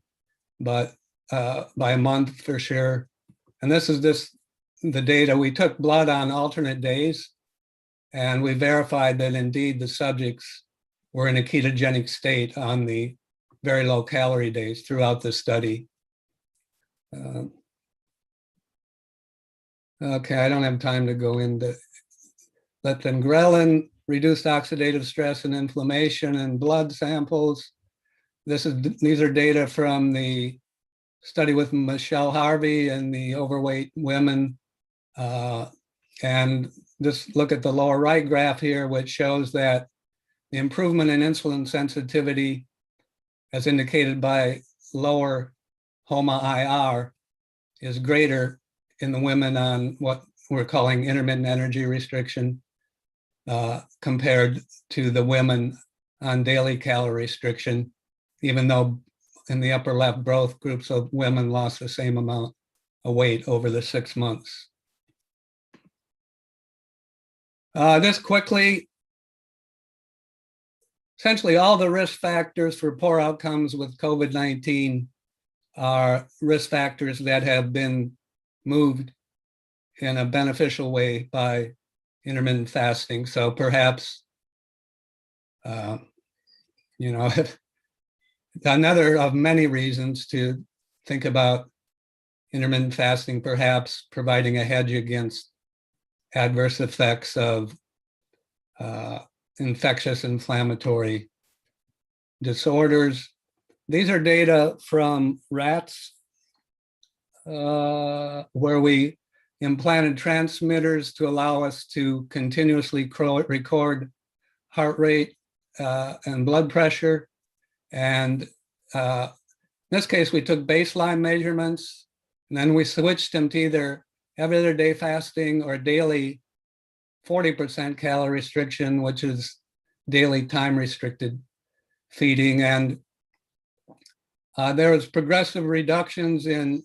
but by a month for sure. And this is the data. We took blood on alternate days, and we verified that indeed the subjects were in a ketogenic state on the very low calorie days throughout the study. Okay, I don't have time to go into leptin ghrelin, reduced oxidative stress and inflammation in blood samples. These are data from the study with Michelle Harvey and the overweight women. And just look at the lower right graph here, which shows that the improvement in insulin sensitivity, as indicated by lower HOMA-IR, is greater in the women on what we're calling intermittent energy restriction compared to the women on daily calorie restriction, even though in the upper left, both groups of women lost the same amount of weight over the 6 months. This quickly, essentially all the risk factors for poor outcomes with COVID-19 are risk factors that have been moved in a beneficial way by intermittent fasting. So perhaps, another of many reasons to think about intermittent fasting, perhaps providing a hedge against adverse effects of infectious inflammatory disorders. These are data from rats where we implanted transmitters to allow us to continuously record heart rate and blood pressure. And in this case, we took baseline measurements, and then we switched them to either every other day fasting or daily 40% calorie restriction, which is daily time restricted feeding. And there was progressive reductions in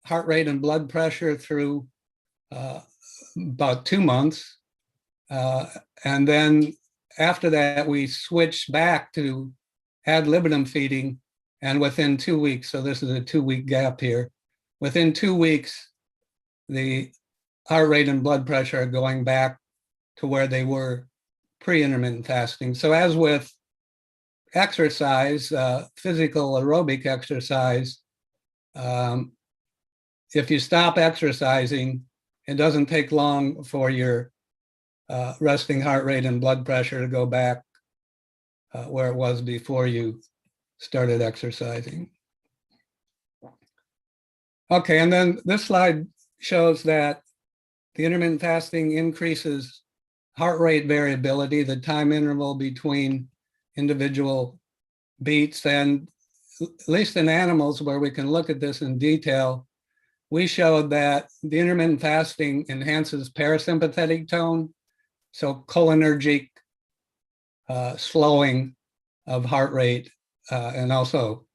heart rate and blood pressure through about 2 months. And then after that, we switched back to ad libitum feeding, and within 2 weeks, so this is a 2-week gap here, within 2 weeks, the heart rate and blood pressure are going back to where they were pre-intermittent fasting. So as with exercise, physical aerobic exercise, if you stop exercising, it doesn't take long for your resting heart rate and blood pressure to go back where it was before you started exercising. Okay, and then this slide shows that the intermittent fasting increases heart rate variability, the time interval between individual beats, and at least in animals where we can look at this in detail, we showed that the intermittent fasting enhances parasympathetic tone, so cholinergic slowing of heart rate and also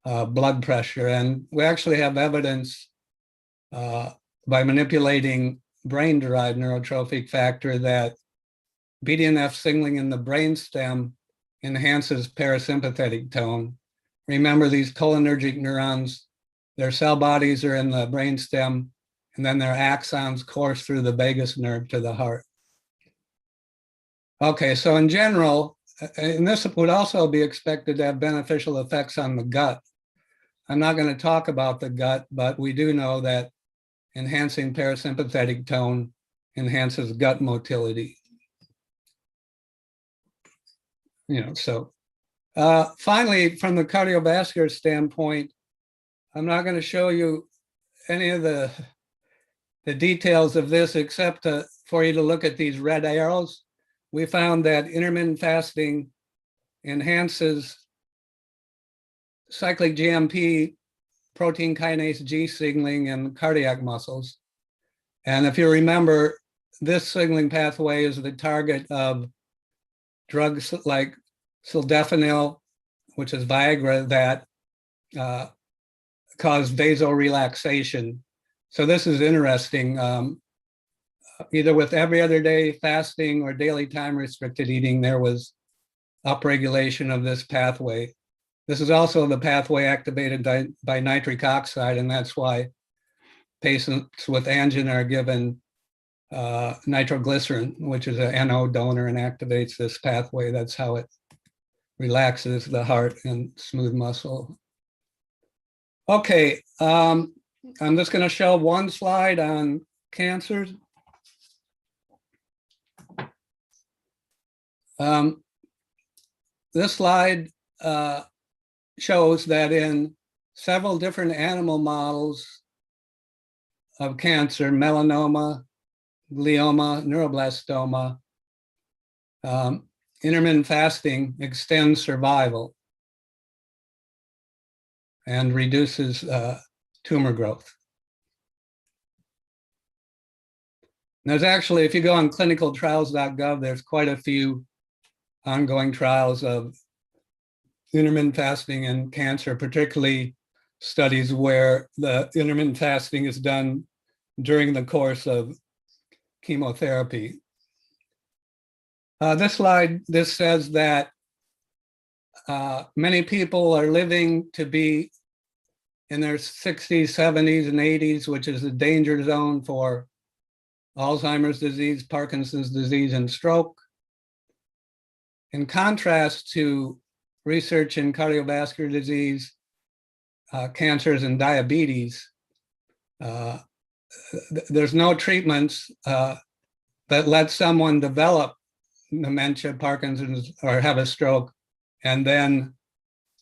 blood pressure. And we actually have evidence by manipulating brain-derived neurotrophic factor that BDNF signaling in the brainstem enhances parasympathetic tone. Remember, these cholinergic neurons, their cell bodies are in the brainstem, and then their axons course through the vagus nerve to the heart. Okay, so in general, and this would also be expected to have beneficial effects on the gut. I'm not going to talk about the gut, but we do know that enhancing parasympathetic tone enhances gut motility. So finally, from the cardiovascular standpoint, I'm not going to show you any of the details of this except for you to look at these red arrows. We found that intermittent fasting enhances cyclic GMP protein kinase G signaling in cardiac muscles. And if you remember, this signaling pathway is the target of drugs like sildenafil, which is Viagra, that cause vasorelaxation. So this is interesting. Either with every other day fasting or daily time restricted eating, there was upregulation of this pathway. This is also the pathway activated by nitric oxide, and that's why patients with angina are given nitroglycerin, which is an NO donor and activates this pathway. That's how it relaxes the heart and smooth muscle. Okay, I'm just going to show one slide on cancers. This slide shows that in several different animal models of cancer, melanoma, glioma, neuroblastoma, intermittent fasting extends survival and reduces tumor growth. There's actually, if you go on clinicaltrials.gov, there's quite a few ongoing trials of intermittent fasting and cancer, particularly studies where the intermittent fasting is done during the course of chemotherapy. This slide, this says that many people are living to be in their 60s, 70s, and 80s, which is a danger zone for Alzheimer's disease, Parkinson's disease, and stroke. In contrast to research in cardiovascular disease, cancers, and diabetes, there's no treatments that let someone develop dementia, Parkinson's, or have a stroke, and then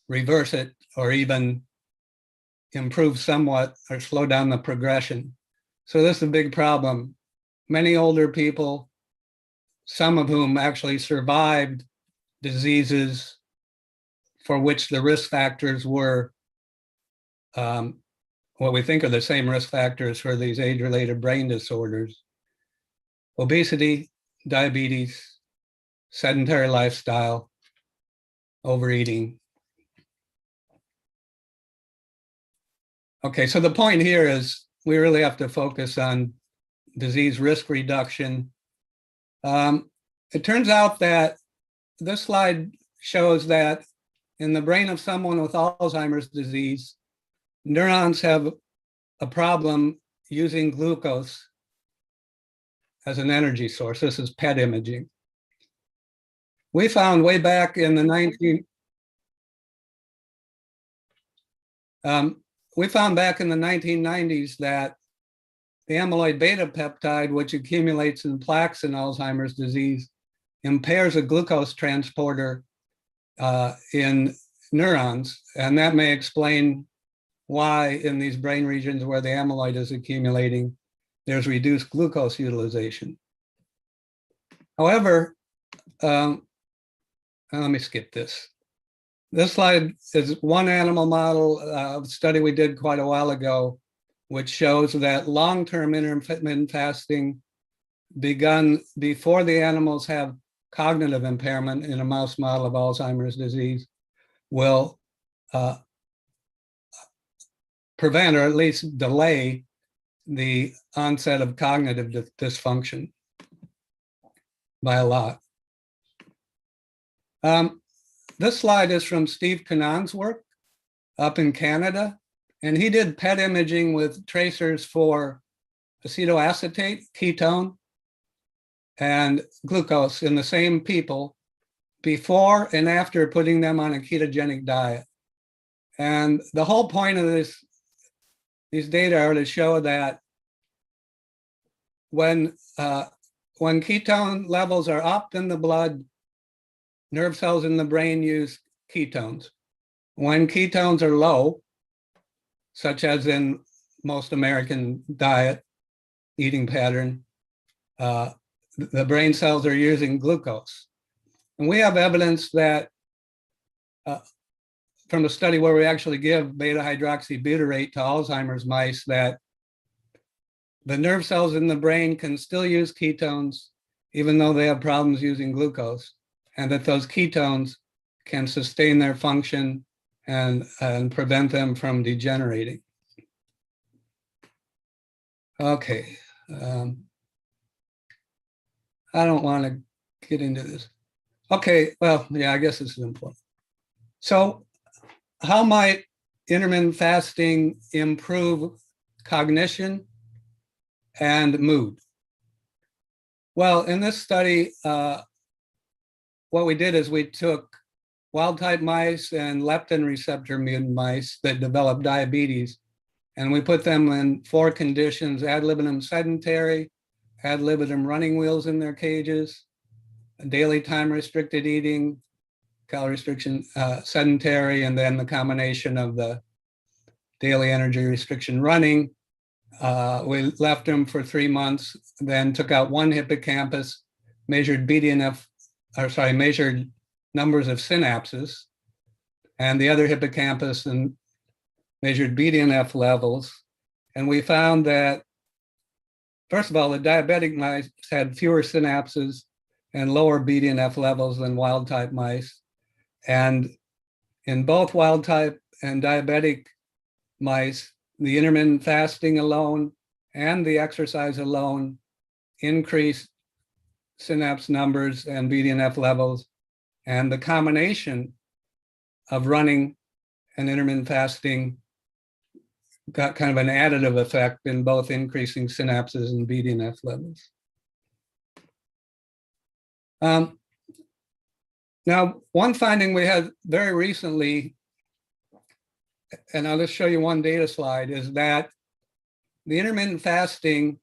reverse it or even improve somewhat or slow down the progression. So this is a big problem. Many older people, some of whom actually survived diseases for which the risk factors were what we think are the same risk factors for these age-related brain disorders: obesity, diabetes, sedentary lifestyle, overeating. Okay, so the point here is we really have to focus on disease risk reduction. It turns out that this slide shows that in the brain of someone with Alzheimer's disease, neurons have a problem using glucose as an energy source. This is PET imaging. We found way back in the 1990s that the amyloid beta peptide, which accumulates in plaques in Alzheimer's disease, impairs a glucose transporter in neurons, and that may explain why in these brain regions where the amyloid is accumulating, there's reduced glucose utilization. However, let me skip this. This slide is one animal model study we did quite a while ago, which shows that long-term intermittent fasting begun before the animals have cognitive impairment in a mouse model of Alzheimer's disease will prevent or at least delay the onset of cognitive dysfunction by a lot. This slide is from Steve Cannon's work up in Canada, and he did PET imaging with tracers for acetoacetate, ketone, and glucose in the same people before and after putting them on a ketogenic diet. And the whole point of these data are to show that when ketone levels are up in the blood, nerve cells in the brain use ketones. When ketones are low, such as in most American diet, eating pattern, the brain cells are using glucose. And we have evidence that from a study where we actually give beta-hydroxybutyrate to Alzheimer's mice, that the nerve cells in the brain can still use ketones even though they have problems using glucose, and that those ketones can sustain their function and prevent them from degenerating. Okay. I don't want to get into this. Okay, well, yeah, I guess this is important. So how might intermittent fasting improve cognition and mood? Well, in this study, what we did is we took wild-type mice and leptin receptor mutant mice that developed diabetes, and we put them in 4 conditions: ad libitum sedentary, ad libitum running wheels in their cages, daily time restricted eating, calorie restriction, sedentary, and then the combination of the daily energy restriction running. We left them for 3 months, then took out one hippocampus, measured measured numbers of synapses, and the other hippocampus and measured BDNF levels. And we found that, first of all, the diabetic mice had fewer synapses and lower BDNF levels than wild-type mice. And in both wild-type and diabetic mice, the intermittent fasting alone and the exercise alone increased synapse numbers and BDNF levels. And the combination of running and intermittent fasting got kind of an additive effect in both increasing synapses and BDNF levels. Now, one finding we had very recently, and I'll just show you one data slide, is that the intermittent fasting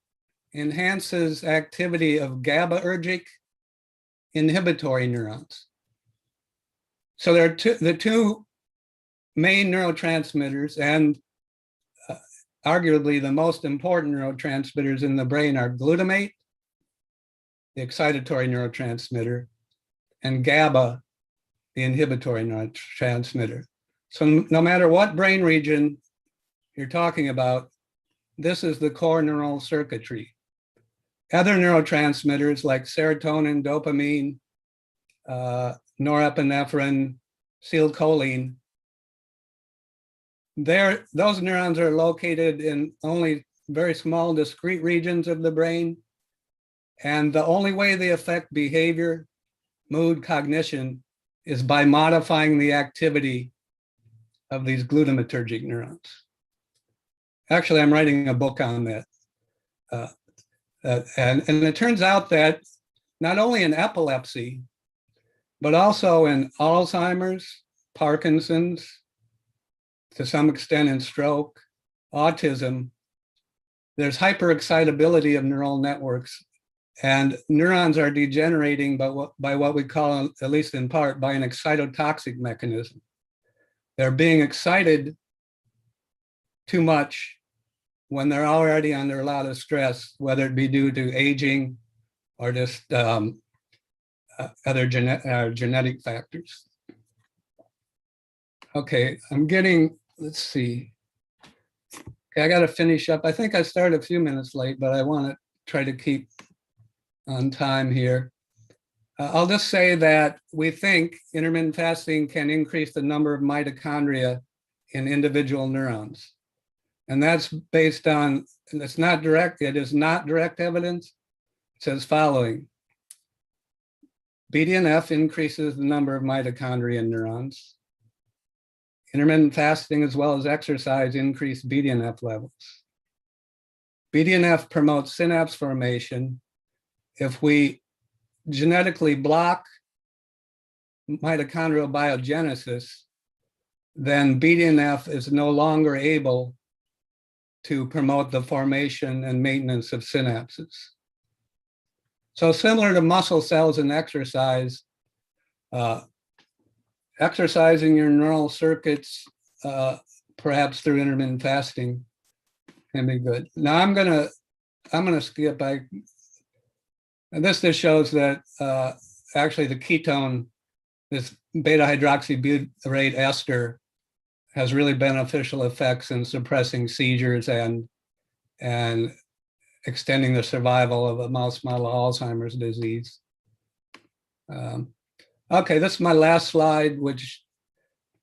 enhances activity of GABAergic inhibitory neurons. So there are the two main neurotransmitters, and arguably the most important neurotransmitters in the brain are glutamate, the excitatory neurotransmitter, and GABA, the inhibitory neurotransmitter. So no matter what brain region you're talking about, this is the core neural circuitry. Other neurotransmitters like serotonin, dopamine, norepinephrine, acetylcholine, those neurons are located in only very small discrete regions of the brain. And the only way they affect behavior, mood, cognition is by modifying the activity of these glutamatergic neurons. Actually, I'm writing a book on that. And it turns out that not only in epilepsy, but also in Alzheimer's, Parkinson's, to some extent in stroke, autism, there's hyperexcitability of neural networks, and neurons are degenerating by what we call, at least in part, by an excitotoxic mechanism. They're being excited too much when they're already under a lot of stress, whether it be due to aging or just other genetic factors. Okay, I'm getting, let's see. Okay, I got to finish up. I think I started a few minutes late, but I want to try to keep on time here. I'll just say that we think intermittent fasting can increase the number of mitochondria in individual neurons. And that's based on, and it's not direct, it is not direct evidence. It says following. BDNF increases the number of mitochondria in neurons. Intermittent fasting as well as exercise increase BDNF levels. BDNF promotes synapse formation. If we genetically block mitochondrial biogenesis, then BDNF is no longer able to promote the formation and maintenance of synapses. So similar to muscle cells and exercise, exercising your neural circuits, perhaps through intermittent fasting, can be good. Now I'm gonna skip by, and this just shows that actually the ketone, this beta hydroxybutyrate ester, has really beneficial effects in suppressing seizures and extending the survival of a mouse model of Alzheimer's disease. Okay, this is my last slide, which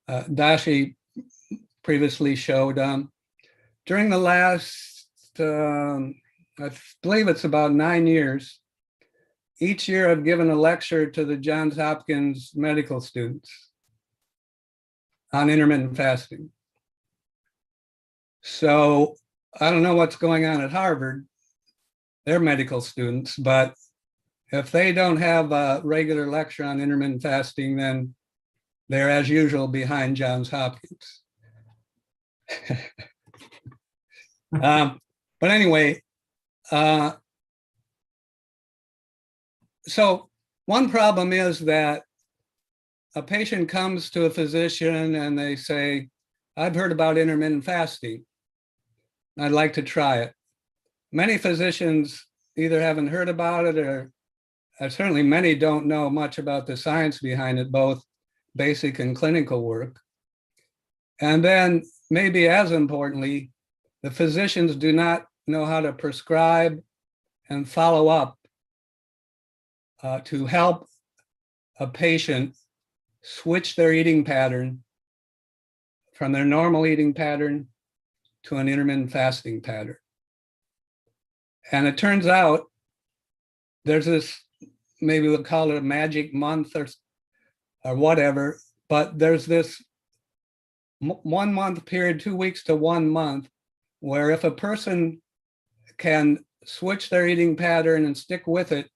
Dashi previously showed. During the last, I believe it's about 9 years, each year I've given a lecture to the Johns Hopkins medical students on intermittent fasting. So I don't know what's going on at Harvard, they're medical students, but if they don't have a regular lecture on intermittent fasting, then they're as usual behind Johns Hopkins. But anyway, so one problem is that a patient comes to a physician and they say, I've heard about intermittent fasting. I'd like to try it. Many physicians either haven't heard about it or certainly many don't know much about the science behind it, both basic and clinical work. And then maybe as importantly, the physicians do not know how to prescribe and follow up to help a patient switch their eating pattern from their normal eating pattern to an intermittent fasting pattern. And it turns out there's this, maybe we'll call it a magic month or whatever, but there's this 1 month period, 2 weeks to 1 month, where if a person can switch their eating pattern and stick with it,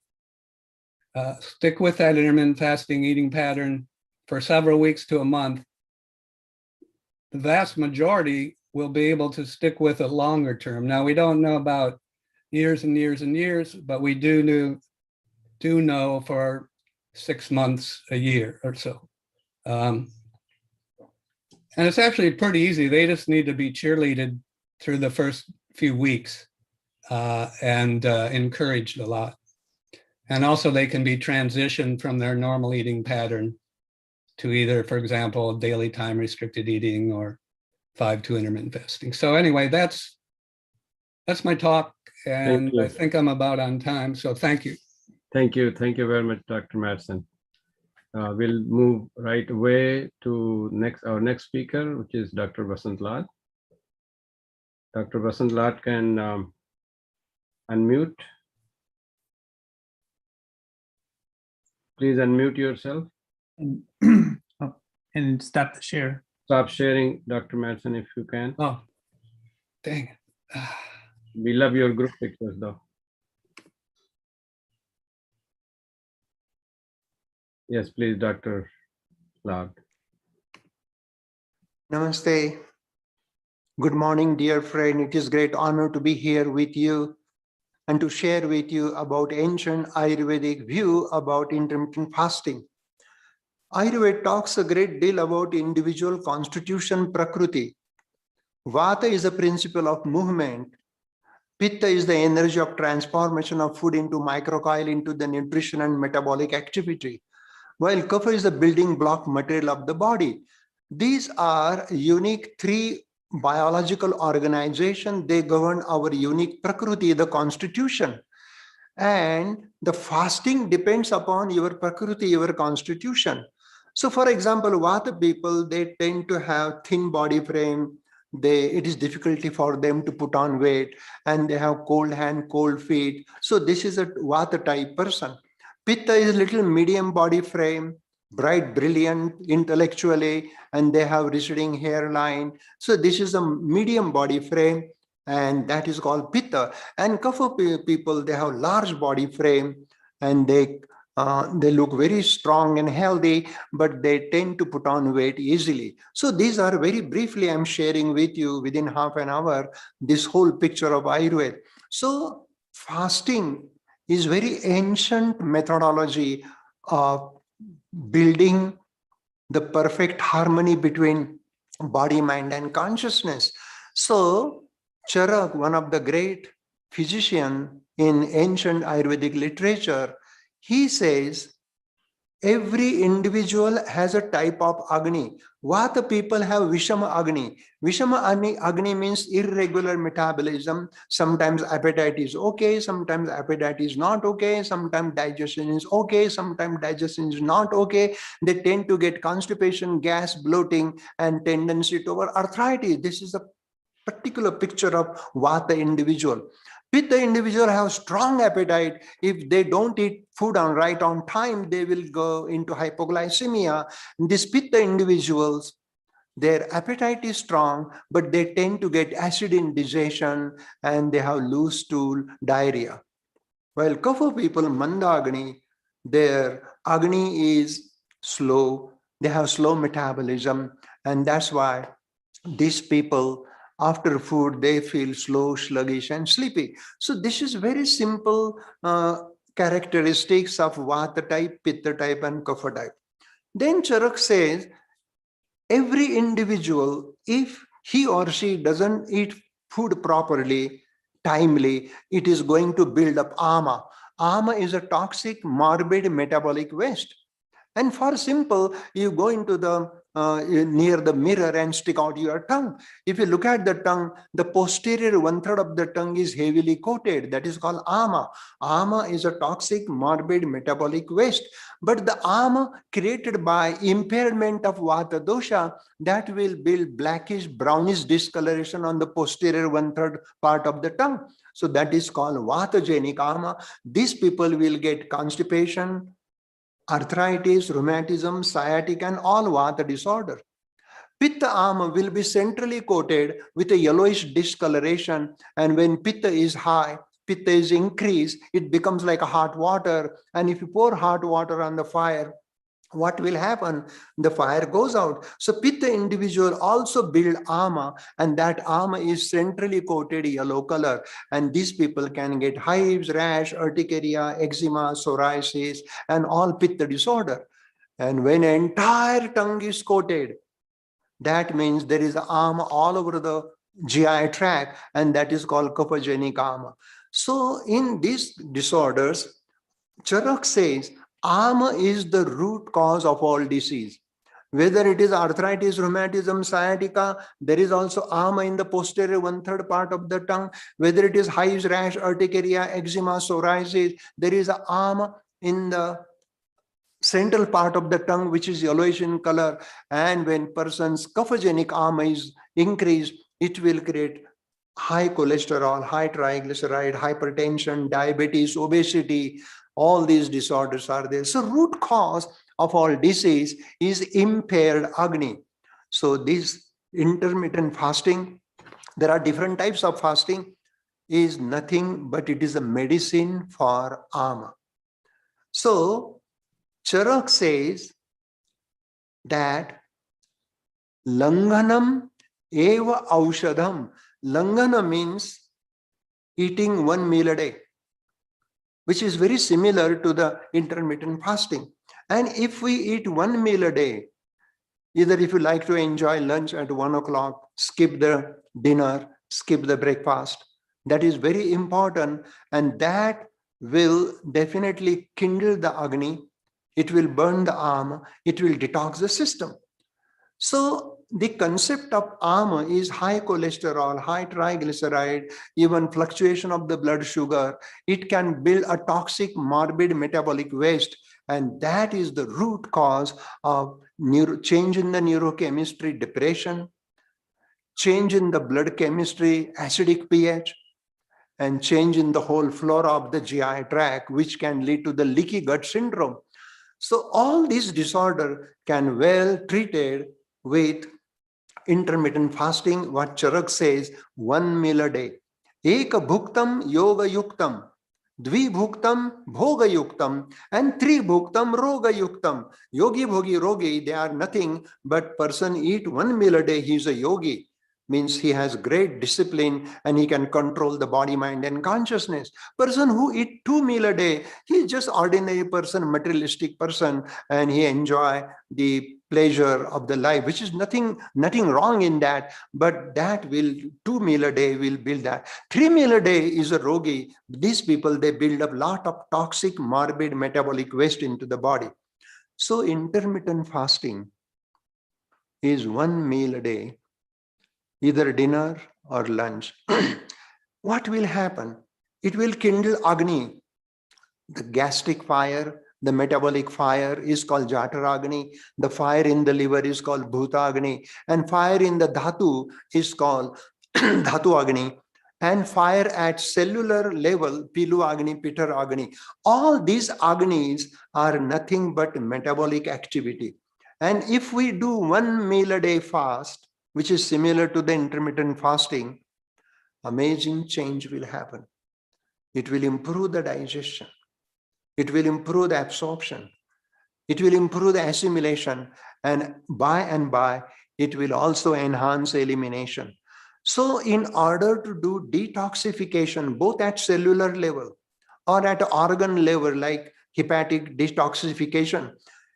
stick with that intermittent fasting eating pattern for several weeks to a month, the vast majority will be able to stick with it longer term. Now, we don't know about years and years and years, but we do know for 6 months, a year or so. And it's actually pretty easy. They just need to be cheerleaded through the first few weeks and encouraged a lot. And also they can be transitioned from their normal eating pattern to either, for example, daily time restricted eating or 5-2 intermittent fasting. So anyway, that's my talk, and I think I'm about on time. So thank you. Thank you. Thank you very much, Dr. Madsen. We'll move right away to our next speaker, which is Dr. Vasant Lal. Dr. Vasant Lal can unmute. Please unmute yourself. And stop the share. Stop sharing, Dr. Madsen, if you can. Oh, dang it. We love your group pictures, though. Yes, please, Dr. Lal. Namaste. Good morning, dear friend. It is great honor to be here with you and to share with you about ancient Ayurvedic view about intermittent fasting. Ayurveda talks a great deal about individual constitution, Prakriti. Vata is the principle of movement. Pitta is the energy of transformation of food into microcoil into the nutrition and metabolic activity, while Kapha is the building block material of the body. These are unique three biological organizations. They govern our unique Prakriti, the constitution. And the fasting depends upon your Prakriti, your constitution. So for example, Vata people, they tend to have thin body frame. It is difficulty for them to put on weight, and they have cold hand, cold feet. So this is a Vata type person. Pitta is little medium body frame, bright, brilliant intellectually, and they have receding hairline. So this is a medium body frame, and that is called Pitta. And Kapha people, they have large body frame, and they look very strong and healthy, but they tend to put on weight easily. So these are very briefly, I'm sharing with you within half an hour, this whole picture of Ayurveda. So fasting is very ancient methodology of building the perfect harmony between body, mind, and consciousness. So Charak, one of the great physicians in ancient Ayurvedic literature, he says every individual has a type of Agni. Vata people have Vishama Agni. Vishama Agni means irregular metabolism. Sometimes appetite is okay, sometimes appetite is not okay, sometimes digestion is okay, sometimes digestion is not okay. They tend to get constipation, gas, bloating, and tendency toward arthritis. This is a particular picture of Vata individual. Pitta individual have strong appetite. If they don't eat food on time, they will go into hypoglycemia. These Pitta individuals, their appetite is strong, but they tend to get acid indigestion and they have loose stool, diarrhea. While Kapha people, Manda Agni, their Agni is slow. They have slow metabolism, and that's why these people, after food, they feel slow, sluggish, and sleepy. So this is very simple characteristics of Vata type, Pitta type, and Kapha type. Then Charak says, every individual, if he or she doesn't eat food properly, timely, it is going to build up ama. Ama is a toxic, morbid metabolic waste. And for simple, you go into the near the mirror and stick out your tongue. If you look at the tongue, the posterior 1/3 of the tongue is heavily coated. That is called ama. Ama is a toxic, morbid metabolic waste. But the ama created by impairment of Vata dosha, that will build blackish, brownish discoloration on the posterior 1/3 part of the tongue. So that is called Vatagenic ama. These people will get constipation, arthritis, rheumatism, sciatica, and all Vata disorder. Pitta ama will be centrally coated with a yellowish discoloration, and when Pitta is high, Pitta is increased, it becomes like a hot water, and if you pour hot water on the fire, what will happen? The fire goes out. So Pitta individual also build ama, and that ama is centrally coated yellow color. And these people can get hives, rash, urticaria, eczema, psoriasis, and all Pitta disorder. And when entire tongue is coated, that means there is ama all over the GI tract, and that is called Kaphogenic ama. So in these disorders, Charak says ama is the root cause of all disease. Whether it is arthritis, rheumatism, sciatica, there is also ama in the posterior 1/3 part of the tongue. Whether it is hives, rash, urticaria, eczema, psoriasis, there is a ama in the central part of the tongue, which is yellowish in color. And when person's Kaphogenic ama is increased, it will create high cholesterol, high triglyceride, hypertension, diabetes, obesity. All these disorders are there. So root cause of all disease is impaired Agni. So this intermittent fasting, there are different types of fasting, is nothing but it is a medicine for ama. So Charak says that Langhanam eva aushadham. Langana means eating 1 meal a day, which is very similar to the intermittent fasting. And if we eat 1 meal a day, either if you like to enjoy lunch at 1 o'clock, skip the dinner, skip the breakfast, that is very important, and that will definitely kindle the Agni. It will burn the ama, it will detox the system. So the concept of ama is high cholesterol, high triglyceride, even fluctuation of the blood sugar. It can build a toxic, morbid metabolic waste, and that is the root cause of change in the neurochemistry, depression, change in the blood chemistry, acidic pH, and change in the whole flora of the GI tract, which can lead to the leaky gut syndrome. So all these disorders can well treated with intermittent fasting, what Charak says, 1 meal a day. Eka bhuktam yoga yuktam, dvi bhuktam bhoga yuktam, and 3 bhuktam roga yuktam. Yogi bhogi rogi, they are nothing but person eat 1 meal a day, he is a yogi. Means he has great discipline and he can control the body, mind, and consciousness. Person who eat 2 meal a day, he is just ordinary person, materialistic person, and he enjoy the pleasure of the life, which is nothing wrong in that, but that will 2 meal a day will build that. 3 meal a day is a rogi. These people, they build up lot of toxic, morbid metabolic waste into the body. So intermittent fasting is 1 meal a day, either dinner or lunch. What will happen? It will kindle Agni. The gastric fire, the metabolic fire is called Jataragni. The fire in the liver is called Bhutagni. And fire in the Dhatu is called Dhatu Agni. And fire at cellular level, Pilu Agni, Pitar Agni. All these Agnis are nothing but metabolic activity. And if we do 1 meal a day fast, which is similar to the intermittent fasting, amazing change will happen. It will improve the digestion. It will improve the absorption. It will improve the assimilation. And by, it will also enhance elimination. So in order to do detoxification, both at cellular level or at organ level, like hepatic detoxification,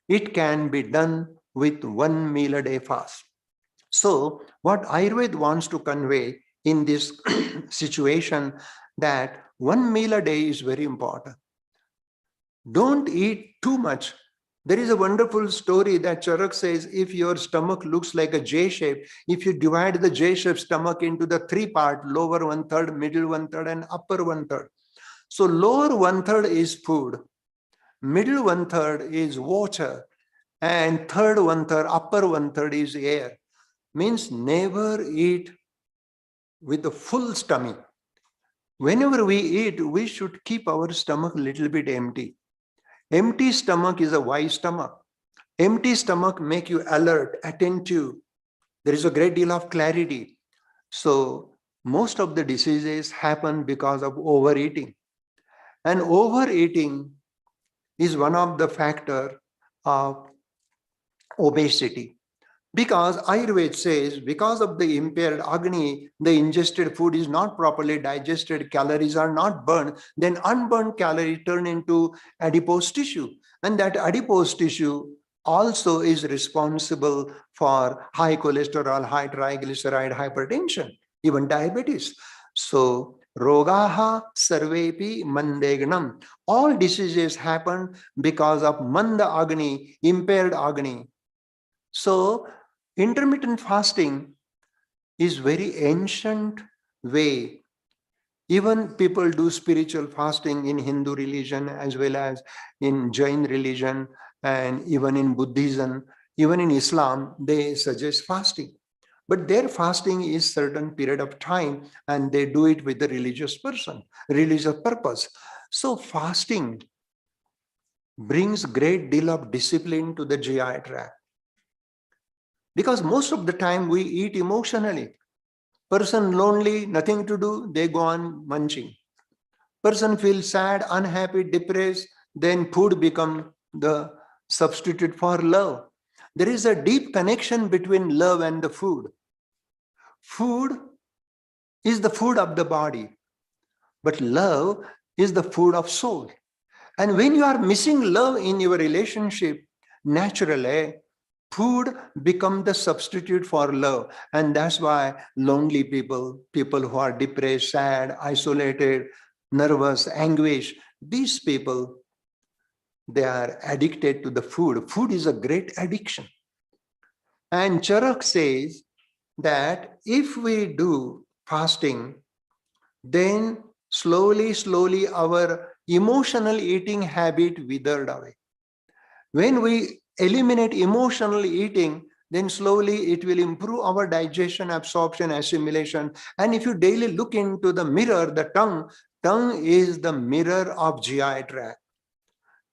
it can be done with 1 meal a day fast. So what Ayurveda wants to convey in this situation, that 1 meal a day is very important. Don't eat too much. There is a wonderful story that Charak says, if your stomach looks like a J shape, if you divide the J shape stomach into the 3 parts, lower 1/3, middle 1/3, and upper 1/3. So lower 1/3 is food, middle 1/3 is water, and third 1/3, upper 1/3 is air. Means never eat with a full stomach. Whenever we eat, we should keep our stomach a little bit empty. Empty stomach is a wise stomach. Empty stomach make you alert, attentive. There is a great deal of clarity. So most of the diseases happen because of overeating. And overeating is one of the factor of obesity. Because Ayurveda says, because of the impaired Agni, the ingested food is not properly digested, calories are not burned, then unburned calories turn into adipose tissue. And that adipose tissue also is responsible for high cholesterol, high triglyceride, hypertension. even diabetes. So, rogaha sarvepi mandegnam. All diseases happen because of manda agni, impaired agni. So, intermittent fasting is very ancient way. Even people do spiritual fasting in Hindu religion as well as in Jain religion and even in Buddhism, even in Islam, they suggest fasting. But their fasting is certain period of time and they do it with the religious purpose. So fasting brings great deal of discipline to the GI tract. Because most of the time we eat emotionally. Person lonely, nothing to do, they go on munching. Person feels sad, unhappy, depressed, then food become the substitute for love. There is a deep connection between love and the food. Food is the food of the body, but love is the food of soul. And when you are missing love in your relationship, naturally, food become the substitute for love. And that's why lonely people who are depressed, sad, isolated, nervous, anguish, these people, they are addicted to the food. Food is a great addiction. And Charak says that if we do fasting, then slowly our emotional eating habit withered away. When we eliminate emotional eating, then slowly it will improve our digestion, absorption, assimilation. And if you daily look into the mirror, the tongue is the mirror of GI tract.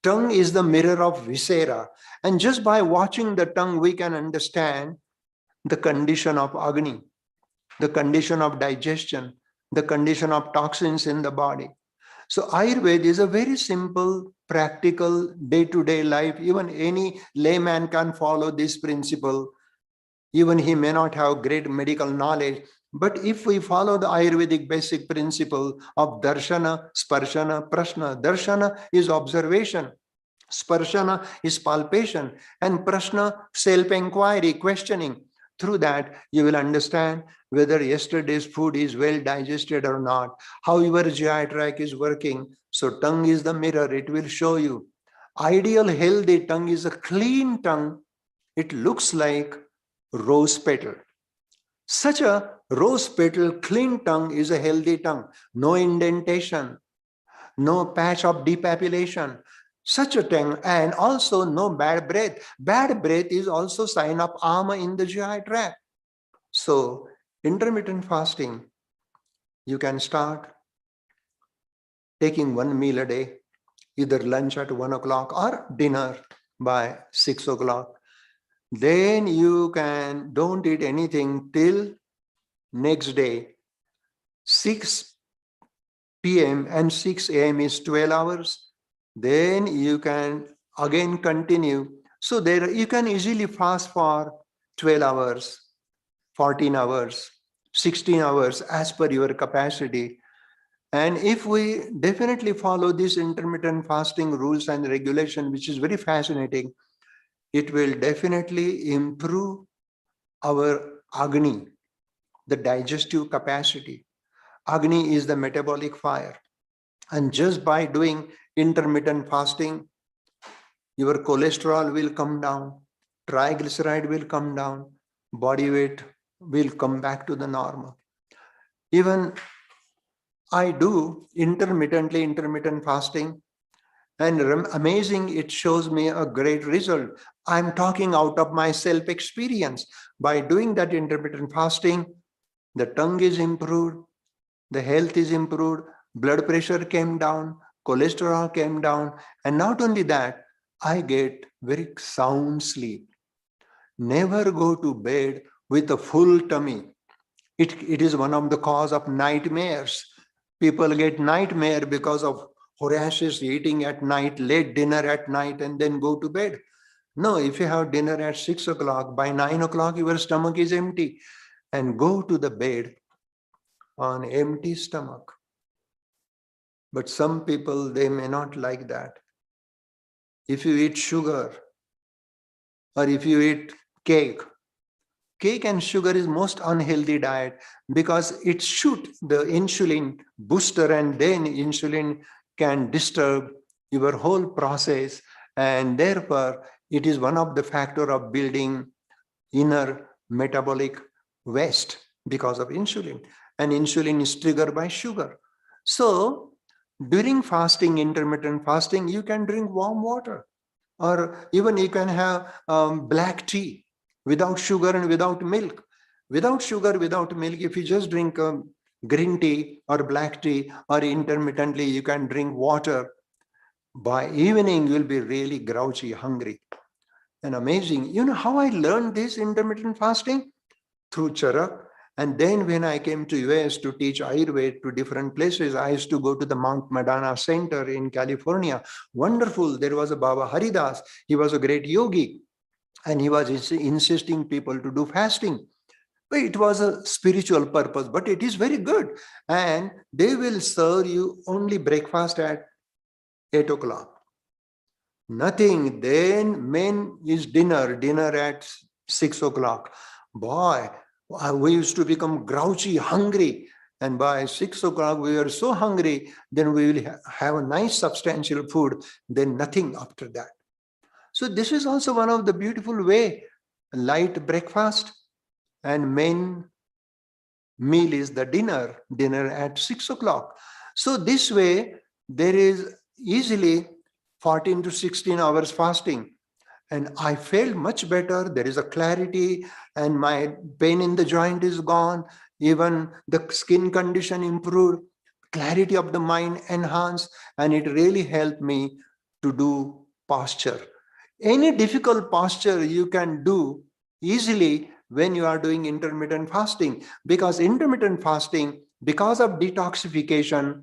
Tongue is the mirror of viscera. And just by watching the tongue, we can understand the condition of Agni, the condition of digestion, the condition of toxins in the body. So Ayurveda is a very simple, practical, day-to-day life. Even any layman can follow this principle. Even he may not have great medical knowledge. But if we follow the Ayurvedic basic principle of darshana, sparshana, prashna, darshana is observation, sparshana is palpation, and prashna, self-inquiry, questioning. Through that, you will understand whether yesterday's food is well digested or not, how your GI tract is working. So tongue is the mirror, it will show you. Ideal healthy tongue is a clean tongue. It looks like rose petal. Such a rose petal clean tongue is a healthy tongue. No indentation, no patch of depapillation. Such a tongue, and also no bad breath. Bad breath is also sign of ama in the GI tract. So intermittent fasting, you can start taking one meal a day, either lunch at 1 o'clock or dinner by 6 o'clock. Then you don't eat anything till next day, 6 p.m. and 6 a.m. is 12 hours. Then you can again continue. So there you can easily fast for 12 hours, 14 hours, 16 hours as per your capacity. And if we definitely follow this intermittent fasting rules and regulation, which is very fascinating, it will definitely improve our Agni, the digestive capacity. Agni is the metabolic fire. And just by doing intermittent fasting, your cholesterol will come down, triglyceride will come down, body weight will come back to the normal. Even I do intermittent fasting, and amazing, it shows me a great result. I'm talking out of my self-experience. By doing that intermittent fasting, the tongue is improved, the health is improved, blood pressure came down, cholesterol came down, and not only that, I get very sound sleep. Never go to bed with a full tummy. It is one of the cause of nightmares. People get nightmare because of horrendous eating at night, late dinner at night, and then go to bed. No, if you have dinner at 6 o'clock, by 9 o'clock, your stomach is empty, and go to the bed on empty stomach. But some people, they may not like that. If you eat sugar or if you eat cake, Cake and sugar is most unhealthy diet because it shoots the insulin booster, and then insulin can disturb your whole process, and therefore it is one of the factor of building inner metabolic waste because of insulin, and insulin is triggered by sugar. So during fasting, intermittent fasting, you can drink warm water, or even you can have black tea without sugar and without milk. Without sugar, without milk, if you just drink green tea or black tea, or intermittently you can drink water, by evening you'll be really grouchy, hungry, and amazing. You know how I learned this intermittent fasting? Through Charak. And then when I came to US to teach Ayurveda to different places, I used to go to the Mount Madonna Center in California. Wonderful. There was a Baba Haridas. He was a great yogi, and he was insisting people to do fasting. But it was a spiritual purpose, but it is very good. And they will serve you only breakfast at 8 o'clock. Nothing. Then main is dinner at 6 o'clock. Boy, we used to become grouchy, hungry. And by 6 o'clock, we were so hungry, then we will have a nice substantial food, then nothing after that. So this is also one of the beautiful way, light breakfast, and main meal is the dinner at 6 o'clock. So this way, there is easily 14 to 16 hours fasting. And I felt much better. There is a clarity, and my pain in the joint is gone. Even the skin condition improved, clarity of the mind enhanced, and it really helped me to do posture. Any difficult posture you can do easily when you are doing intermittent fasting, because intermittent fasting, because of detoxification,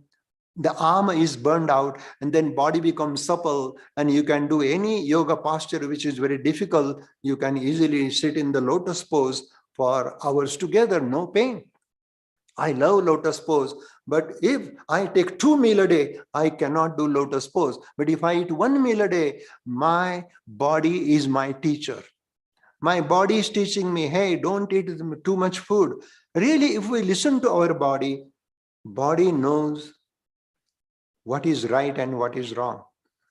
the arm is burned out, and then body becomes supple, and you can do any yoga posture which is very difficult. You can easily sit in the lotus pose for hours together, no pain. I love lotus pose, but if I take 2 meals a day, I cannot do lotus pose. But if I eat 1 meal a day, my body is my teacher. My body is teaching me, hey, don't eat too much food. Really, if we listen to our body, body knows what is right and what is wrong.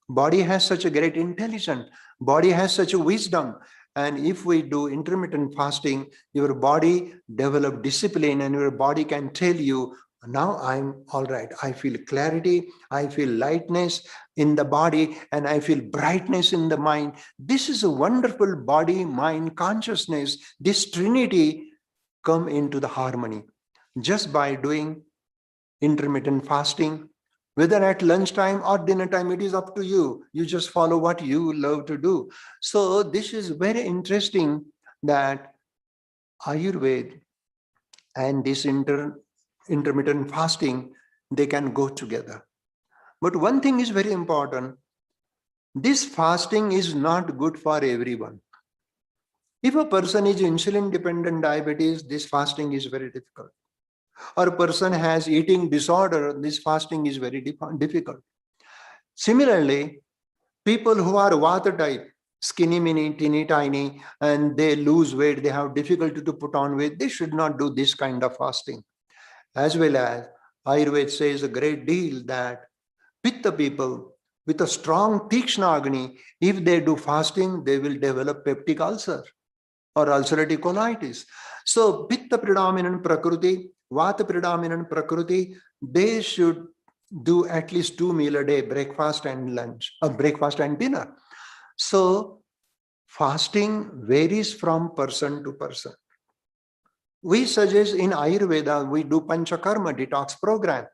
Body has such a great intelligence. Body has such a wisdom. And if we do intermittent fasting, your body develop discipline, and your body can tell you, now I'm all right. I feel clarity. I feel lightness in the body, and I feel brightness in the mind. This is a wonderful body, mind, consciousness. This trinity come into the harmony just by doing intermittent fasting. Whether at lunchtime or dinner time, it is up to you. You just follow what you love to do. So this is very interesting that Ayurveda and this intermittent fasting, they can go together. But one thing is very important. This fasting is not good for everyone. If a person is insulin dependent diabetes, this fasting is very difficult. Or a person has eating disorder, this fasting is very difficult. Similarly, people who are Vata type, skinny, mini, teeny, tiny, and they lose weight, they have difficulty to put on weight, they should not do this kind of fasting. As well as Ayurveda says a great deal that Pitta people with a strong Tikshna Agni, if they do fasting, they will develop peptic ulcer or ulcerative colitis. So Pitta predominant Prakriti, Vata predominant Prakriti, they should do at least 2 meals a day, breakfast and lunch, or breakfast and dinner. So fasting varies from person to person. We suggest in Ayurveda, we do Panchakarma detox program.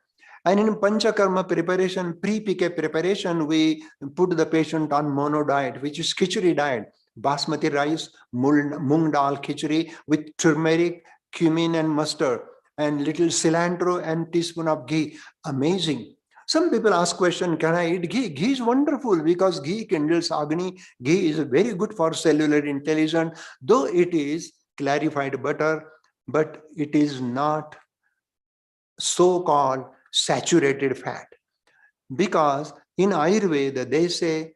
And in Panchakarma preparation, pre-PK preparation, we put the patient on mono diet, which is khichdi diet. Basmati rice, mung dal khichdi with turmeric, cumin and mustard, and little cilantro and teaspoon of ghee. Amazing. Some people ask question, can I eat ghee? Ghee is wonderful because ghee kindles Agni. Ghee is very good for cellular intelligence, though it is clarified butter, but it is not so-called saturated fat. Because in Ayurveda, they say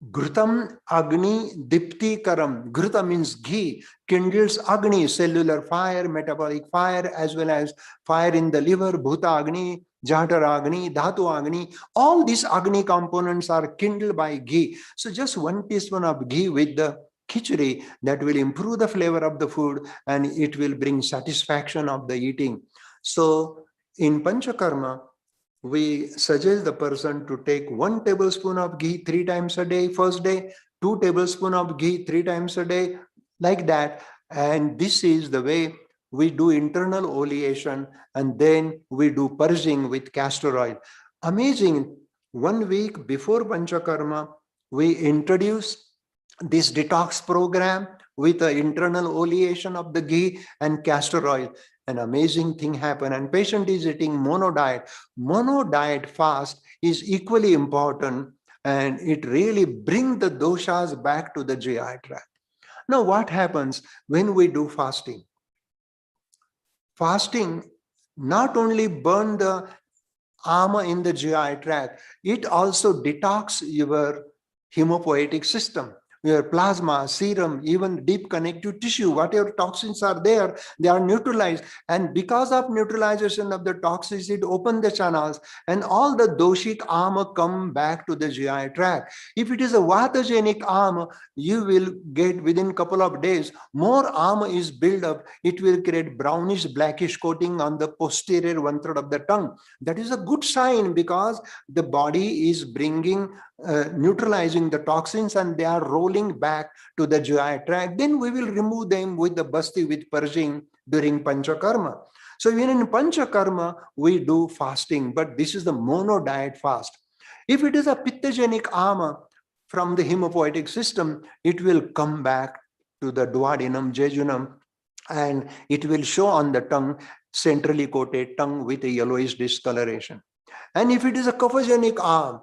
Ghrutam Agni Dipti Karam. Ghruta means ghee, kindles Agni, cellular fire, metabolic fire, as well as fire in the liver, Bhuta Agni, Jatar Agni, Dhatu Agni. All these Agni components are kindled by ghee. So just 1 teaspoon of ghee with the khichdi, that will improve the flavor of the food and it will bring satisfaction of the eating. So in Panchakarma, we suggest the person to take 1 tablespoon of ghee 3 times a day, first day, 2 tablespoons of ghee 3 times a day, like that. And this is the way we do internal oleation, and then we do purging with castor oil. Amazing. 1 week before Panchakarma, we introduce this detox program with the internal oleation of the ghee and castor oil. An amazing thing happened, and patient is eating mono diet. Mono diet fast is equally important, and it really brings the doshas back to the GI tract. Now, what happens when we do fasting? Fasting not only burn the ama in the GI tract, it also detox your hemopoietic system, your plasma, serum, even deep connective tissue, whatever toxins are there, they are neutralized. And because of neutralization of the toxins, it opens the channels and all the doshic ama come back to the GI tract. If it is a vatagenic ama, you will get within a couple of days, more ama is built up. It will create brownish, blackish coating on the posterior 1/3 of the tongue. That is a good sign because the body is bringing neutralizing the toxins and they are rolling back to the GI tract. Then we will remove them with the basti, with purging during Panchakarma. So even in Panchakarma, we do fasting, but this is the mono diet fast. If it is a pittagenic ama from the hemopoietic system, it will come back to the duodenum, jejunum, and it will show on the tongue, centrally coated tongue with a yellowish discoloration. And if it is a kaphagenic ama,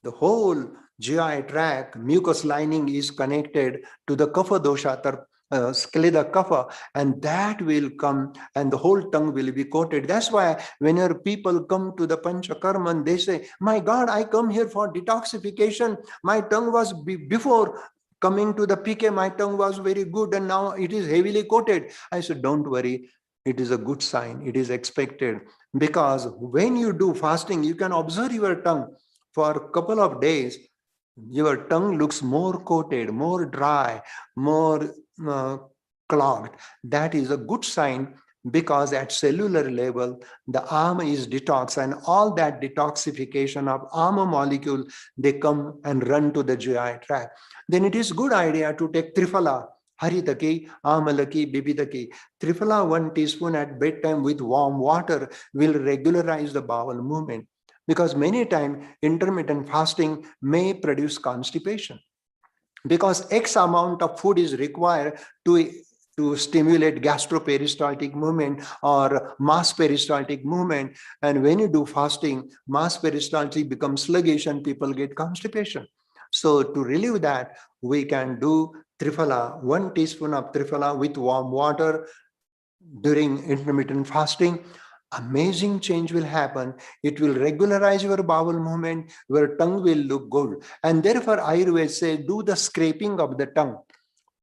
the whole GI tract, mucous lining is connected to the kapha dosha, skleda kapha, and that will come and the whole tongue will be coated. That's why whenever people come to the Panchakarma, they say, my God, I come here for detoxification. My tongue was before coming to the PK, my tongue was very good and now it is heavily coated. I said, don't worry. It is a good sign. It is expected because when you do fasting, you can observe your tongue. For a couple of days, your tongue looks more coated, more dry, more clogged. That is a good sign because at cellular level, the ama is detox and all that detoxification of ama molecule, they come and run to the GI tract. Then it is good idea to take Triphala, Haritaki, Amalaki, Bibidaki. Triphala 1 teaspoon at bedtime with warm water will regularize the bowel movement. Because many times intermittent fasting may produce constipation because X amount of food is required to stimulate gastroperistaltic movement or mass peristaltic movement. And when you do fasting, mass peristaltic becomes sluggish and people get constipation. So to relieve that, we can do Triphala, 1 teaspoon of Triphala with warm water during intermittent fasting. Amazing change will happen. It will regularize your bowel movement. Your tongue will look good. And therefore, Ayurveda says, do the scraping of the tongue.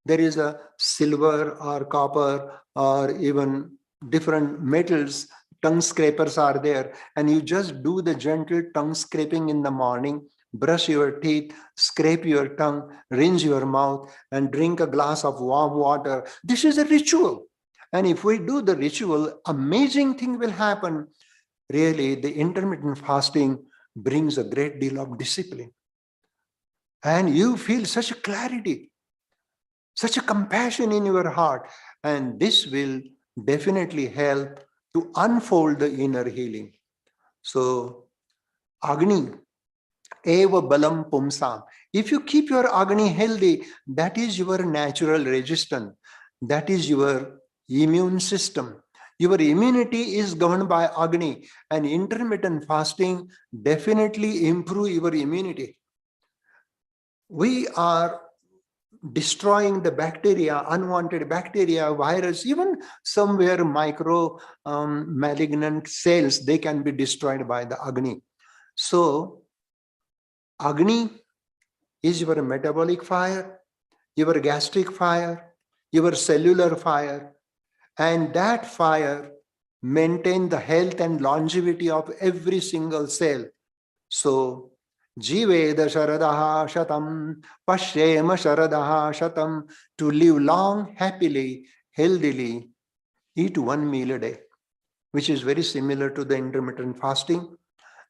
There is a silver or copper or even different metals, tongue scrapers are there. And you just do the gentle tongue scraping in the morning, brush your teeth, scrape your tongue, rinse your mouth, and drink a glass of warm water. This is a ritual. And if we do the ritual, amazing thing will happen. Really, the intermittent fasting brings a great deal of discipline. And you feel such a clarity, such a compassion in your heart. And this will definitely help to unfold the inner healing. So, Agni, Eva Balam Pumsam. If you keep your Agni healthy, that is your natural resistance. That is your immune system. Your immunity is governed by Agni, and intermittent fasting definitely improve your immunity. We are destroying the bacteria, unwanted bacteria, virus, even somewhere micro malignant cells, they can be destroyed by the Agni. So Agni is your metabolic fire, your gastric fire, your cellular fire, and that fire maintain the health and longevity of every single cell. So, Jiveda Sharadaha Shatam, Pashyema Sharadaha Shatam, to live long, happily, healthily, eat 1 meal a day, which is very similar to the intermittent fasting.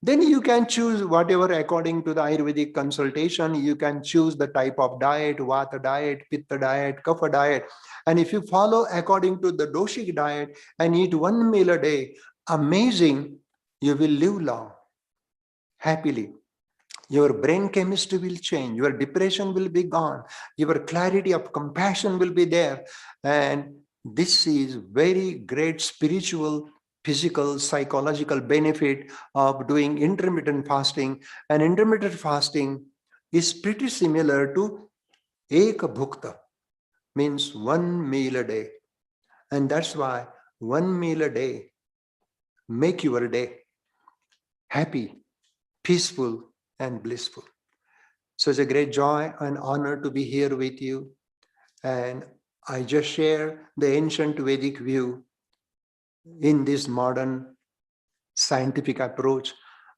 Then you can choose whatever according to the Ayurvedic consultation. You can choose the type of diet, Vata diet, Pitta diet, Kapha diet. And if you follow according to the doshic diet and eat 1 meal a day, amazing, you will live long, happily. Your brain chemistry will change, your depression will be gone, your clarity of compassion will be there. And this is very great spiritual, physical, psychological benefit of doing intermittent fasting. And intermittent fasting is pretty similar to Eka Bhukta, means 1 meal a day. And that's why 1 meal a day make your day happy, peaceful, and blissful. So it's a great joy and honor to be here with you. And I just share the ancient Vedic view in this modern scientific approach.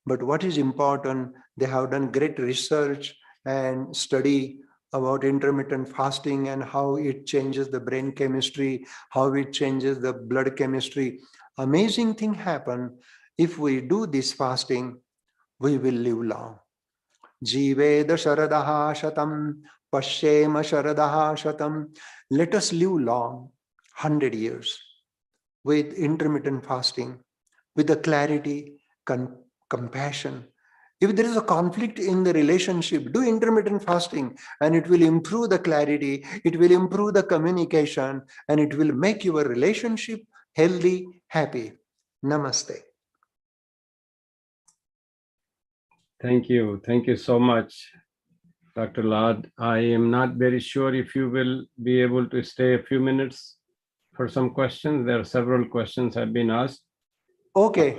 But what is important, they have done great research and study about intermittent fasting and how it changes the brain chemistry, how it changes the blood chemistry. Amazing thing happen. If we do this fasting, we will live long. Jiveda Sharadaha Shatam, Pashyema Sharadaha Shatam. Let us live long, 100 years, with intermittent fasting, with the clarity, compassion. If there is a conflict in the relationship, do intermittent fasting and it will improve the clarity, it will improve the communication, and it will make your relationship healthy, happy. Namaste. Thank you. Thank you so much, Dr. Lad. I am not very sure if you will be able to stay a few minutes for some questions. There are several questions have been asked. Okay.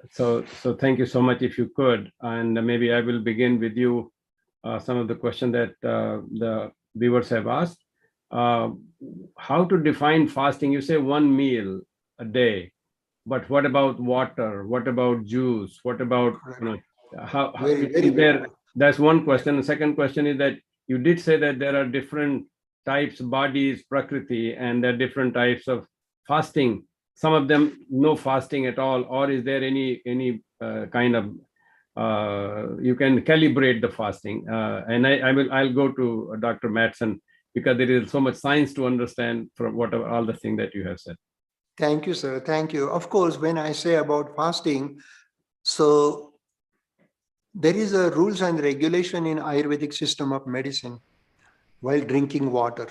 So thank you so much if you could. And maybe I will begin with you, some of the questions that the viewers have asked. How to define fasting? You say 1 meal a day, but what about water? What about juice? What about, how very there? That's one question. The second question is that you did say that there are different types, bodies, prakriti, and there are different types of fasting. Some of them no fasting at all, or is there any kind of you can calibrate the fasting? And I'll go to Dr. Madsen, because there is so much science to understand from whatever all the things that you have said. Thank you, sir. Thank you. Of course, when I say about fasting, so there is a rules and regulation in Ayurvedic system of medicine while drinking water.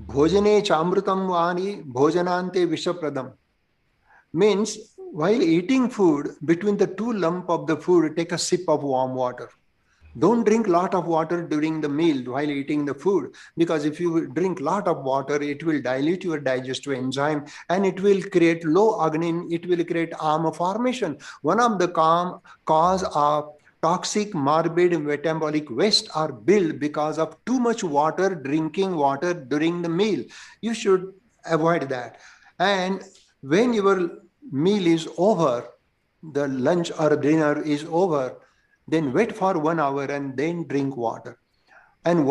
Bhojane chamrutam vani bhojanante vishapradam. Means while eating food, between the two lump of the food, take a sip of warm water. Don't drink lot of water during the meal while eating the food, because if you drink lot of water, it will dilute your digestive enzyme and it will create low agnin, it will create ama formation. One of the cause of toxic morbid metabolic waste are built because of too much water, drinking water during the meal. You should avoid that. And when your meal is over, the lunch or dinner is over, then wait for 1 hour and then drink water. And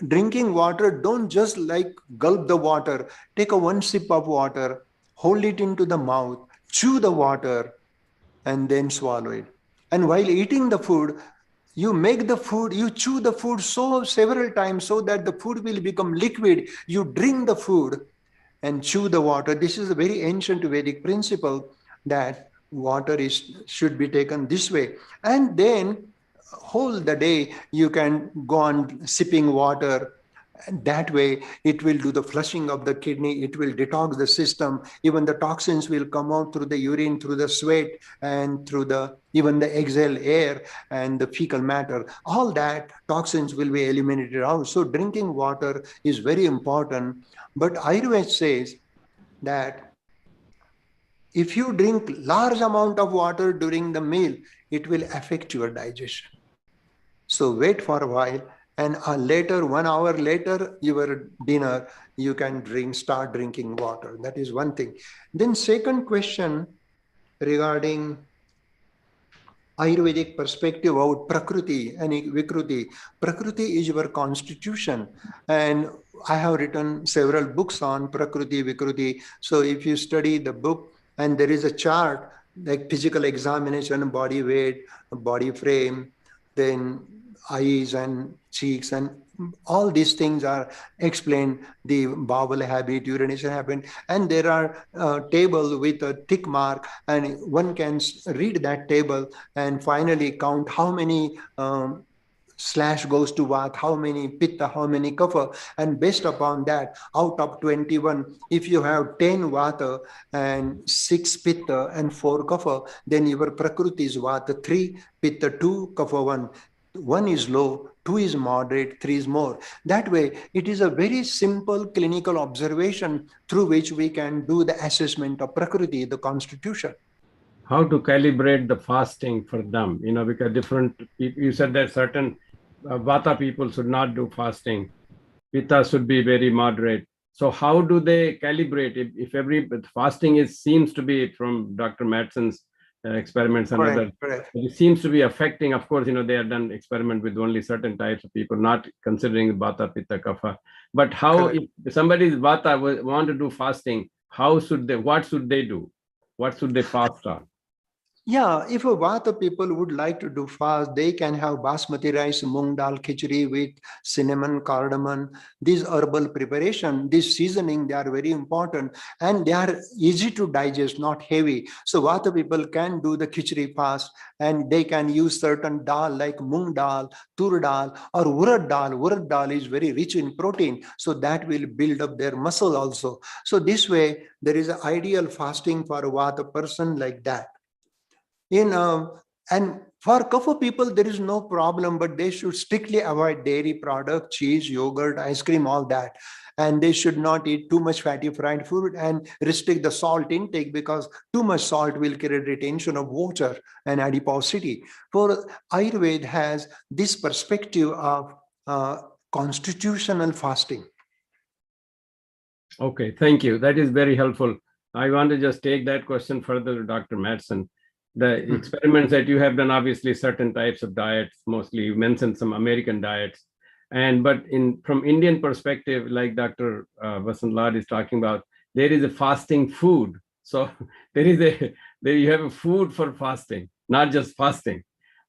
drinking water, don't just like gulp the water. Take a 1 sip of water, hold it into the mouth, chew the water, and then swallow it. And while eating the food, you chew the food so several times so that the food will become liquid. You drink the food and chew the water. This is a very ancient Vedic principle that water should be taken this way. And then whole the day you can go on sipping water. And that way it will do the flushing of the kidney, it will detox the system. Even the toxins will come out through the urine, through the sweat, and through even the exhale air and the fecal matter. All that toxins will be eliminated out. So drinking water is very important. But Ayurveda says that if you drink large amount of water during the meal, it will affect your digestion. So wait for a while, and later, 1 hour later, your dinner, you can start drinking water. That is one thing. Then second question regarding Ayurvedic perspective about Prakriti and Vikruti. Prakriti is your constitution, and I have written several books on Prakriti, Vikruti. So if you study the book and there is a chart like physical examination, body weight, body frame, then eyes and cheeks, and all these things are explained, the bowel habit, urination habit, and there are table with a tick mark, and one can read that table and finally count how many slash goes to Vata, how many Pitta, how many Kapha, and based upon that, out of 21, if you have 10 Vata and 6 Pitta and 4 Kapha, then your Prakriti is Vata 3, Pitta 2, Kapha 1. 1 is low, 2 is moderate, 3 is more. That way, it is a very simple clinical observation through which we can do the assessment of Prakriti, the constitution. How to calibrate the fasting for them, because different, you said that certain Vata people should not do fasting. Pitta should be very moderate. So how do they calibrate if every fasting seems to be, from Dr. Madsen's experiments and others, it seems to be affecting, of course, they have done experiment with only certain types of people, not considering Vata, Pitta, Kapha. But how, if somebody is Vata want to do fasting, what should they do? What should they fast on? Yeah, if a Vata people would like to do fast, they can have basmati rice, mung dal khichdi with cinnamon, cardamom. These herbal preparation, this seasoning, they are very important and they are easy to digest, not heavy. So Vata people can do the khichdi fast, and they can use certain dal like mung dal, tur dal, or urad dal. Urad dal is very rich in protein, so that will build up their muscle also. So this way, there is an ideal fasting for a Vata person like that. And for Kapha people, there is no problem, but they should strictly avoid dairy product, cheese, yogurt, ice cream, all that. And they should not eat too much fatty fried food and restrict the salt intake, because too much salt will create retention of water and adiposity. For Ayurveda has this perspective of constitutional fasting. Okay, thank you. That is very helpful. I want to just take that question further to Dr. Madsen. The experiments that you have done, obviously certain types of diets, mostly you mentioned some American diets, but from Indian perspective, like Dr. Vasant Lad is talking about, there is a fasting food. So there you have a food for fasting, not just fasting.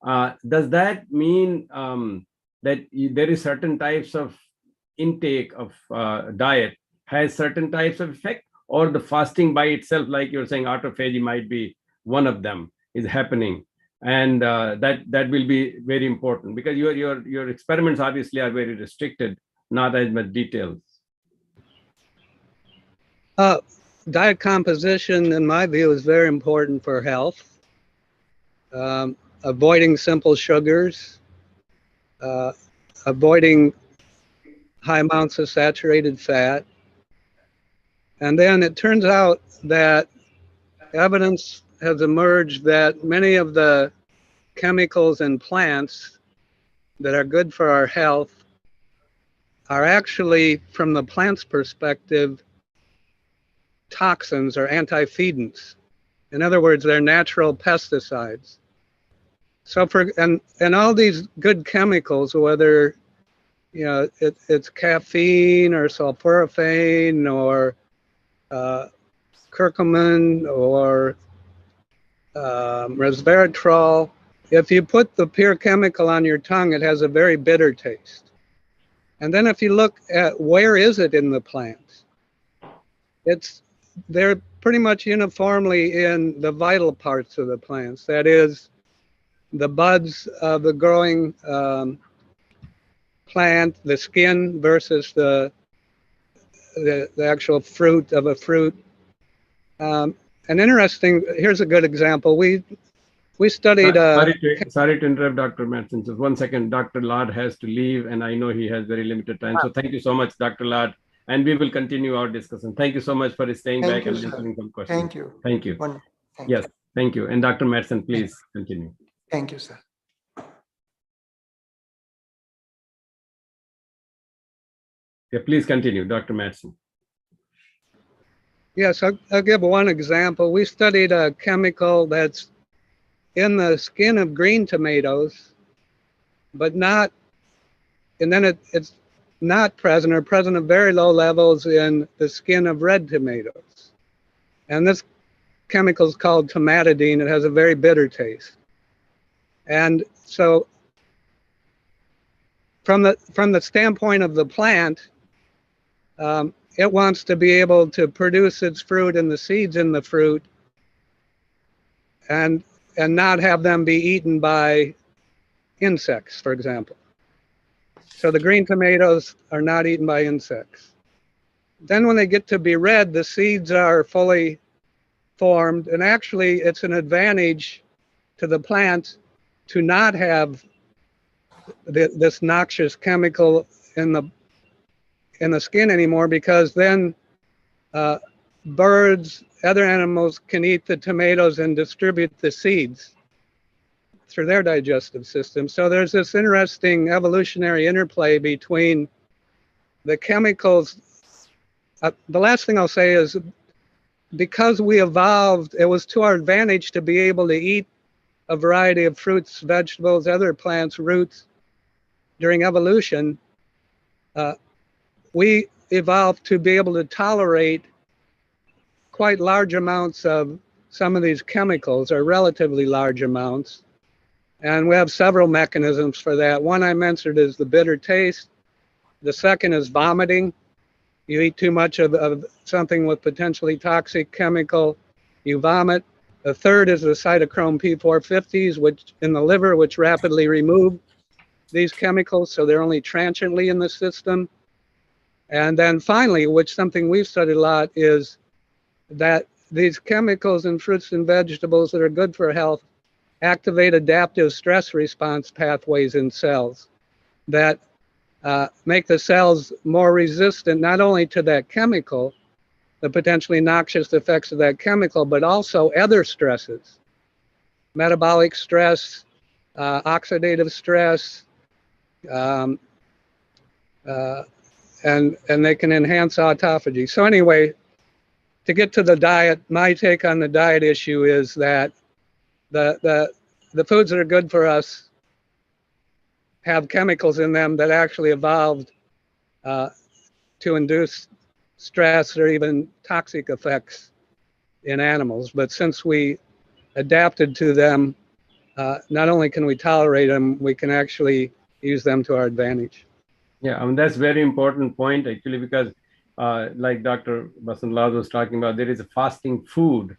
Does that mean that there is certain types of intake of diet has certain types of effect, or the fasting by itself, like you're saying, autophagy might be one of them is happening, and that will be very important, because your experiments obviously are very restricted, not as much details. Diet composition, in my view, is very important for health. Avoiding simple sugars, avoiding high amounts of saturated fat. And then it turns out that evidence has emerged that many of the chemicals in plants that are good for our health are actually, from the plant's perspective, toxins or anti-fedants. In other words, they're natural pesticides. So and all these good chemicals, whether it's caffeine or sulforaphane or curcumin or resveratrol, if you put the pure chemical on your tongue, it has a very bitter taste. And then if you look at where is it in the plant, they're pretty much uniformly in the vital parts of the plants. That is, the buds of the growing plant, the skin versus the actual fruit of a fruit. And interesting, here's a good example. We studied. Sorry to interrupt, Dr. Madsen. Just 1 second. Dr. Lad has to leave, and I know he has very limited time. So thank you so much, Dr. Lad. And we will continue our discussion. Thank you so much for staying back and answering some questions. Thank you. Thank you. Thank you. Thank you. And Dr. Madsen, please continue. Thank you, sir. Yeah, please continue, Dr. Madsen. Yes, I'll give one example. We studied a chemical that's in the skin of green tomatoes, but not, and then it's not present or present at very low levels in the skin of red tomatoes. And this chemical is called tomatidine. It has a very bitter taste. And so from the standpoint of the plant, it wants to be able to produce its fruit and the seeds in the fruit and not have them be eaten by insects, for example. So the green tomatoes are not eaten by insects. Then when they get to be red, the seeds are fully formed, and actually it's an advantage to the plant to not have this noxious chemical in the skin anymore, because then birds, other animals can eat the tomatoes and distribute the seeds through their digestive system. So there's this interesting evolutionary interplay between the chemicals. The last thing I'll say is, because we evolved, it was to our advantage to be able to eat a variety of fruits, vegetables, other plants, roots during evolution. We evolved to be able to tolerate quite large amounts of some of these chemicals, or relatively large amounts. And we have several mechanisms for that. One I mentioned is the bitter taste. The second is vomiting. You eat too much of something with potentially toxic chemical, you vomit. The third is the cytochrome P450s, which in the liver, which rapidly remove these chemicals, so they're only transiently in the system. And then finally, which something we've studied a lot, is that these chemicals in fruits and vegetables that are good for health activate adaptive stress response pathways in cells that make the cells more resistant not only to that chemical, the potentially noxious effects of that chemical, but also other stresses, metabolic stress, oxidative stress, and they can enhance autophagy. So anyway, to get to the diet, my take on the diet issue is that the foods that are good for us have chemicals in them that actually evolved to induce stress or even toxic effects in animals. But since we adapted to them, not only can we tolerate them, we can actually use them to our advantage. Yeah, I mean, that's very important point actually, because like Dr. Basanlal was talking about, there is a fasting food.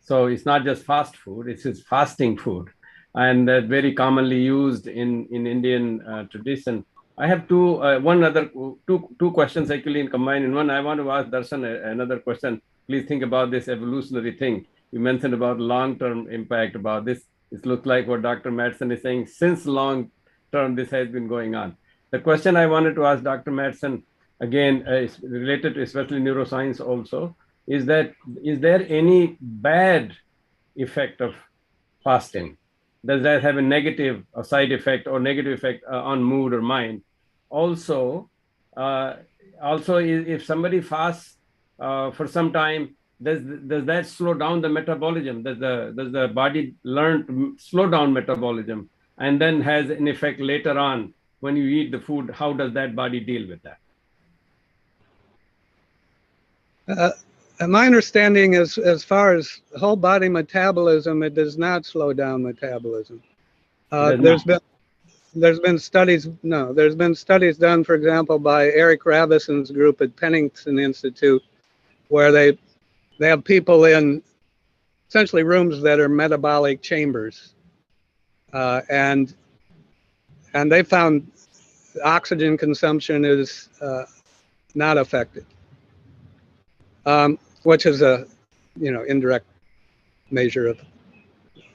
So it's not just fast food, it's fasting food. And that very commonly used in Indian tradition. I have two questions actually in combined in one. I want to ask Darshan another question. Please think about this evolutionary thing. You mentioned about long-term impact about this. It looks like what Dr. Madsen is saying, since long term, this has been going on. The question I wanted to ask Dr. Madsen, again, is related to especially neuroscience also, is there any bad effect of fasting? Does that have a negative side effect or negative effect on mood or mind? Also, if somebody fasts for some time, does that slow down the metabolism? Does the body learn to slow down metabolism and then has an effect later on when you eat the food? How does that body deal with that? My understanding is, as far as whole body metabolism, it does not slow down metabolism. There's been studies done, for example, by Eric Ravison's group at Pennington Institute, where they have people in essentially rooms that are metabolic chambers, and they found oxygen consumption is not affected, which is a indirect measure of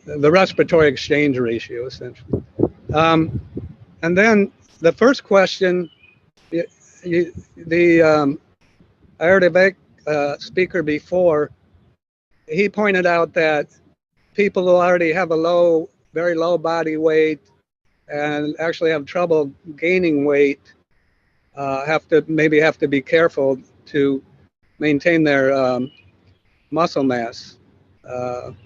the respiratory exchange ratio, essentially. And then the first question, I heard a speaker before, he pointed out that people who already have a very low body weight and actually have trouble gaining weight maybe have to be careful to maintain their muscle mass. And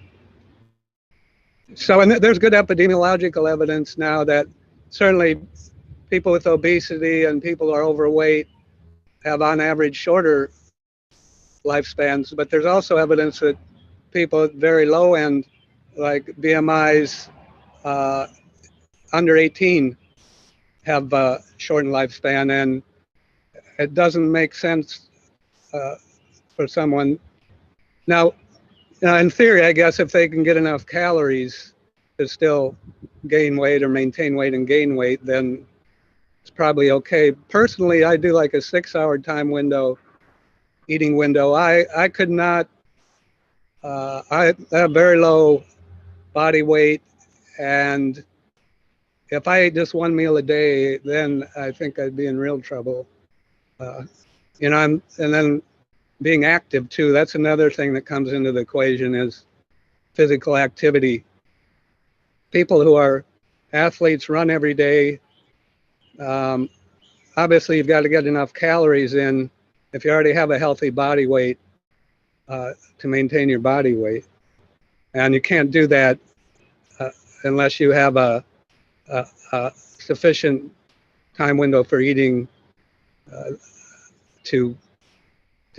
there's good epidemiological evidence now that certainly people with obesity and people who are overweight have on average shorter lifespans, but there's also evidence that people at very low end, like BMIs under 18, have a shortened lifespan, and it doesn't make sense for someone. Now, in theory, I guess if they can get enough calories to still gain weight or maintain weight and gain weight, then it's probably okay. Personally, I do like a 6-hour time window, eating window. I could not, I have very low body weight, and if I ate just one meal a day, then I think I'd be in real trouble. And then being active too, that's another thing that comes into the equation is physical activity. People who are athletes run every day. Obviously, you've got to get enough calories in if you already have a healthy body weight to maintain your body weight. And you can't do that unless you have a sufficient time window for eating to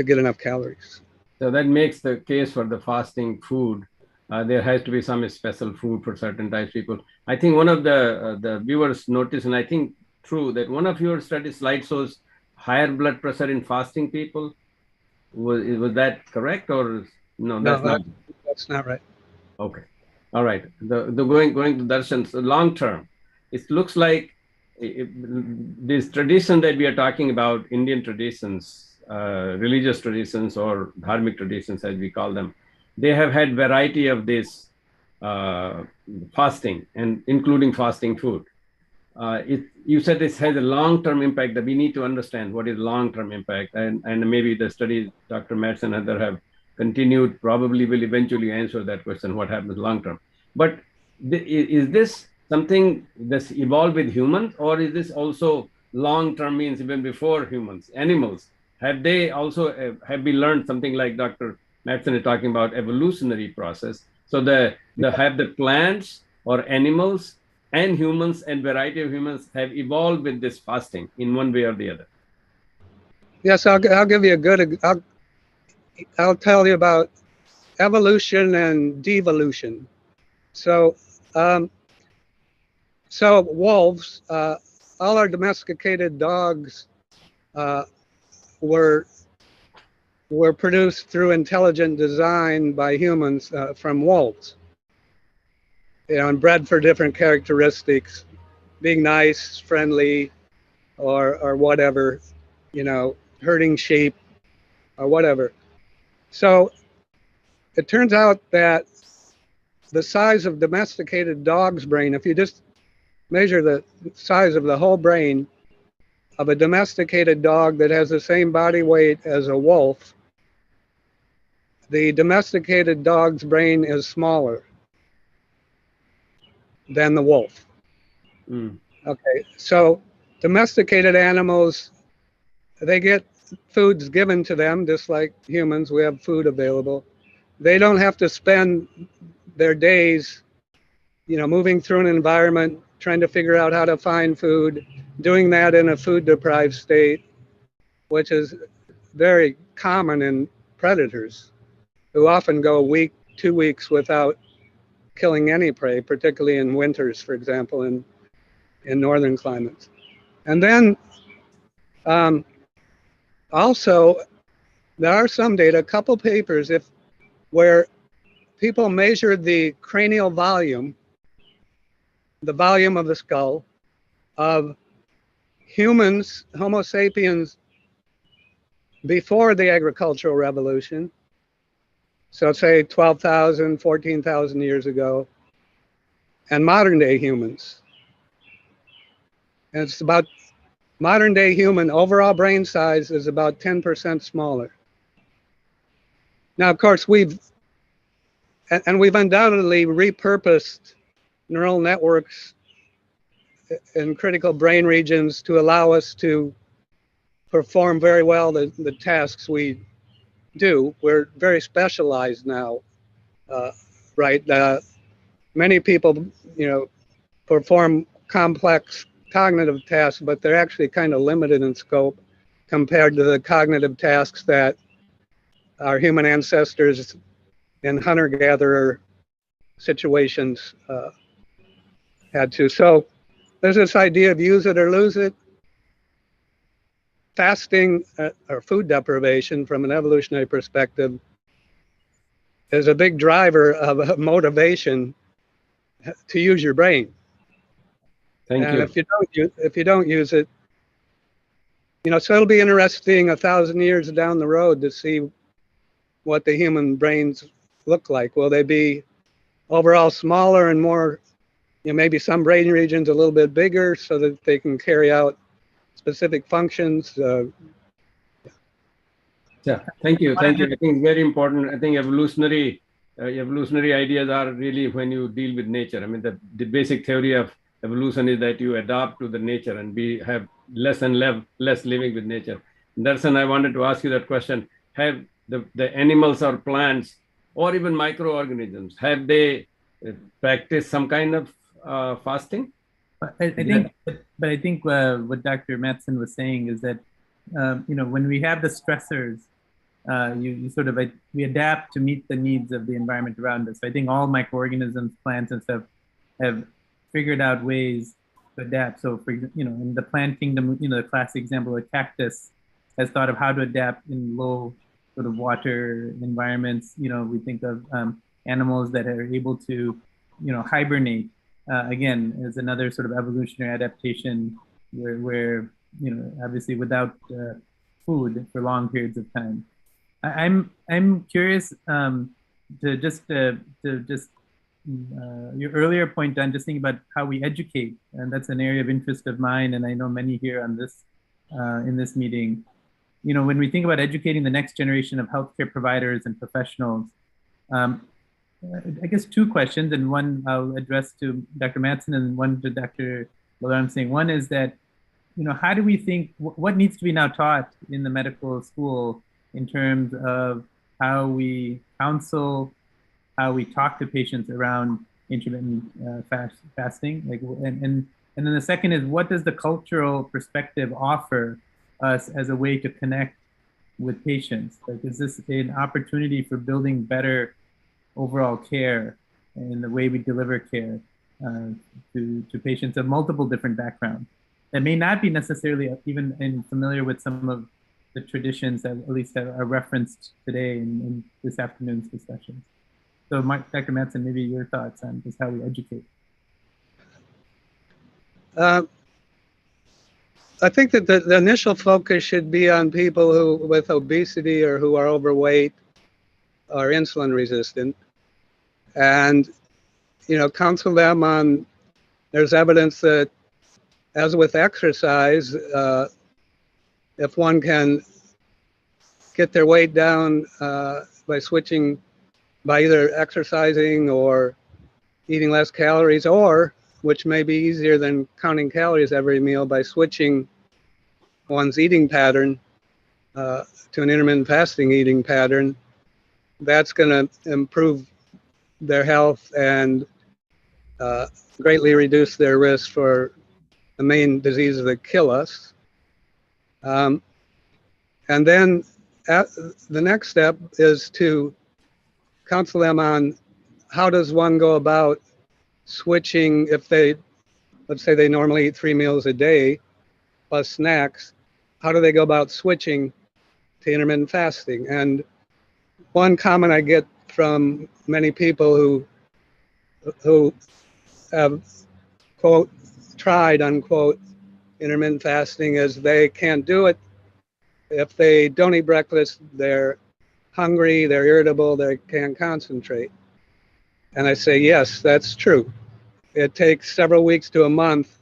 get enough calories. So that makes the case for the fasting food. There has to be some special food for certain types of people. I think one of the viewers noticed, and I think true, that one of your study slides shows higher blood pressure in fasting people. Was that correct, or no? That's not right. Okay, all right. The going to darshans long term, it looks like this tradition that we are talking about, Indian traditions, religious traditions or dharmic traditions as we call them, they have had variety of this fasting and including fasting food. You said this has a long-term impact, that we need to understand what is long-term impact, and maybe the studies Dr. Metz and others have continued probably will eventually answer that question, what happens long-term. But is this something that's evolved with humans, or is this also long-term, means even before humans, animals? Have they also have we learned something like Dr. Madsen is talking about evolutionary process? So have the plants or animals and humans and variety of humans have evolved with this fasting in one way or the other? Yes, I'll give you a good. I'll tell you about evolution and devolution. So wolves, all our domesticated dogs were produced through intelligent design by humans from wolves. And bred for different characteristics, being nice, friendly, or whatever, herding sheep or whatever. So it turns out that the size of domesticated dog's brain, if you just measure the size of the whole brain of a domesticated dog that has the same body weight as a wolf, the domesticated dog's brain is smaller than the wolf. Okay, so domesticated animals, they get foods given to them just like humans. We have food available. They don't have to spend their days, moving through an environment, trying to figure out how to find food, doing that in a food deprived state, which is very common in predators who often go a week, 2 weeks without killing any prey, particularly in winters, for example, in northern climates. And then also, there are some data, a couple papers, where people measured the cranial volume, the volume of the skull, of humans, Homo sapiens, before the agricultural revolution. So say 12,000, 14,000 years ago, and modern day humans. And it's about modern day human overall brain size is about 10% smaller. Now, of course, we've undoubtedly repurposed neural networks in critical brain regions to allow us to perform very well the tasks we do. We're very specialized now, right? Many people, perform complex cognitive tasks, but they're actually kind of limited in scope compared to the cognitive tasks that our human ancestors in hunter-gatherer situations had to. So there's this idea of use it or lose it. Fasting or food deprivation from an evolutionary perspective is a big driver of motivation to use your brain. Thank you. If you don't use it, so it'll be interesting 1,000 years down the road to see what the human brains look like. Will they be overall smaller and more, maybe some brain regions a little bit bigger so that they can carry out specific functions? Yeah, thank you. I think it's very important. I think evolutionary ideas are really when you deal with nature. I mean, the basic theory of evolution is that you adapt to the nature and have less and less living with nature. Darsan, I wanted to ask you that question. Have the animals or plants or even microorganisms, have they practiced some kind of fasting? I think what Dr. Mattson was saying is that when we have the stressors, you sort of we adapt to meet the needs of the environment around us. So I think all microorganisms, plants, and stuff have figured out ways to adapt. So for in the plant kingdom, the classic example, a cactus has thought of how to adapt in low sort of water environments. We think of animals that are able to hibernate. Again, as another sort of evolutionary adaptation where obviously without food for long periods of time. I'm curious to just your earlier point on just thinking about how we educate, and that's an area of interest of mine, and I know many here on this in this meeting. When we think about educating the next generation of healthcare providers and professionals, I guess two questions, and one I'll address to Dr. Mattson and one to Dr. Balramsingh. One is that, how do we think, what needs to be now taught in the medical school in terms of how we counsel, how we talk to patients around intermittent fasting? And then the second is, what does the cultural perspective offer us as a way to connect with patients? Is this an opportunity for building better overall care and the way we deliver care to patients of multiple different backgrounds that may not be necessarily even familiar with some of the traditions that at least are referenced today in this afternoon's discussions? So Dr. Mattson, maybe your thoughts on just how we educate. I think that the initial focus should be on people with obesity or who are overweight or insulin resistant, and counsel them on, there's evidence that, as with exercise, if one can get their weight down by switching, by either exercising or eating less calories, or, which may be easier than counting calories every meal, by switching one's eating pattern to an intermittent fasting eating pattern, that's going to improve their health and greatly reduce their risk for the main diseases that kill us. And then the next step is to counsel them on how does one go about switching, if they, let's say they normally eat 3 meals a day plus snacks, how do they go about switching to intermittent fasting? And one comment I get from many people who have, quote, tried, unquote, intermittent fasting is they can't do it. If they don't eat breakfast, they're hungry, they're irritable, they can't concentrate. And I say, yes, that's true. It takes several weeks to a month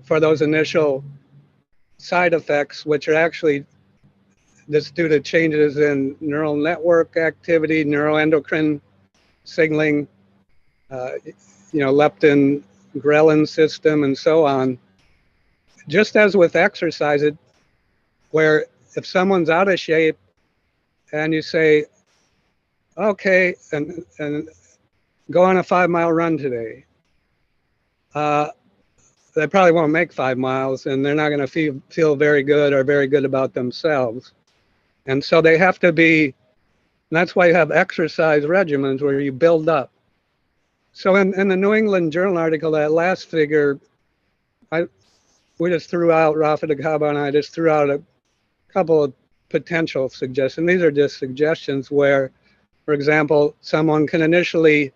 for those initial side effects, which are actually just due to changes in neural network activity, neuroendocrine signaling, leptin, ghrelin system, and so on. Just as with exercise, where if someone's out of shape and you say, okay, and go on a 5-mile run today, they probably won't make 5 miles and they're not going to feel very good or very good about themselves. And so they have to be, and that's why you have exercise regimens where you build up. So in the New England Journal article, that last figure, we just threw out, Rafa Dagaba and I just threw out a couple of potential suggestions. These are just suggestions where, for example, someone can initially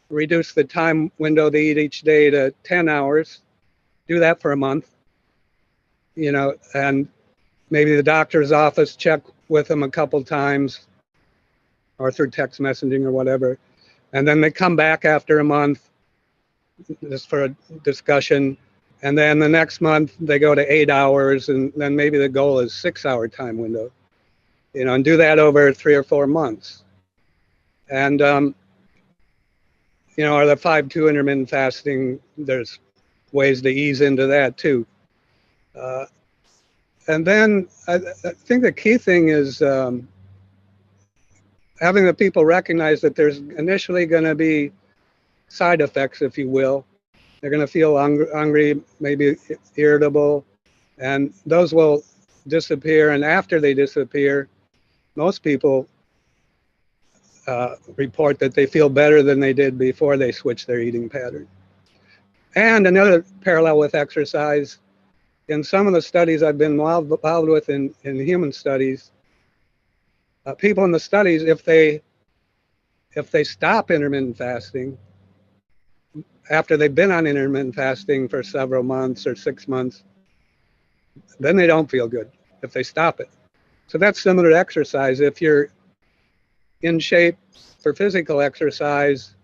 reduce the time window they eat each day to 10 hours, do that for a month, and maybe the doctor's office check with them a couple times or through text messaging or whatever. And then they come back after a month just for a discussion. And then the next month they go to 8 hours, and then maybe the goal is 6-hour time window, and do that over 3 or 4 months. And, or the 5-2 intermittent fasting, there's ways to ease into that too. And then I think the key thing is having the people recognize that there's initially going to be side effects, if you will. They're going to feel hungry, maybe irritable, and those will disappear. And after they disappear, most people report that they feel better than they did before they switched their eating pattern. And another parallel with exercise, in some of the studies I've been involved with in human studies, people in the studies, if they stop intermittent fasting, after they've been on intermittent fasting for several months or 6 months, then they don't feel good if they stop it. So that's similar to exercise. If you're in shape for physical exercise,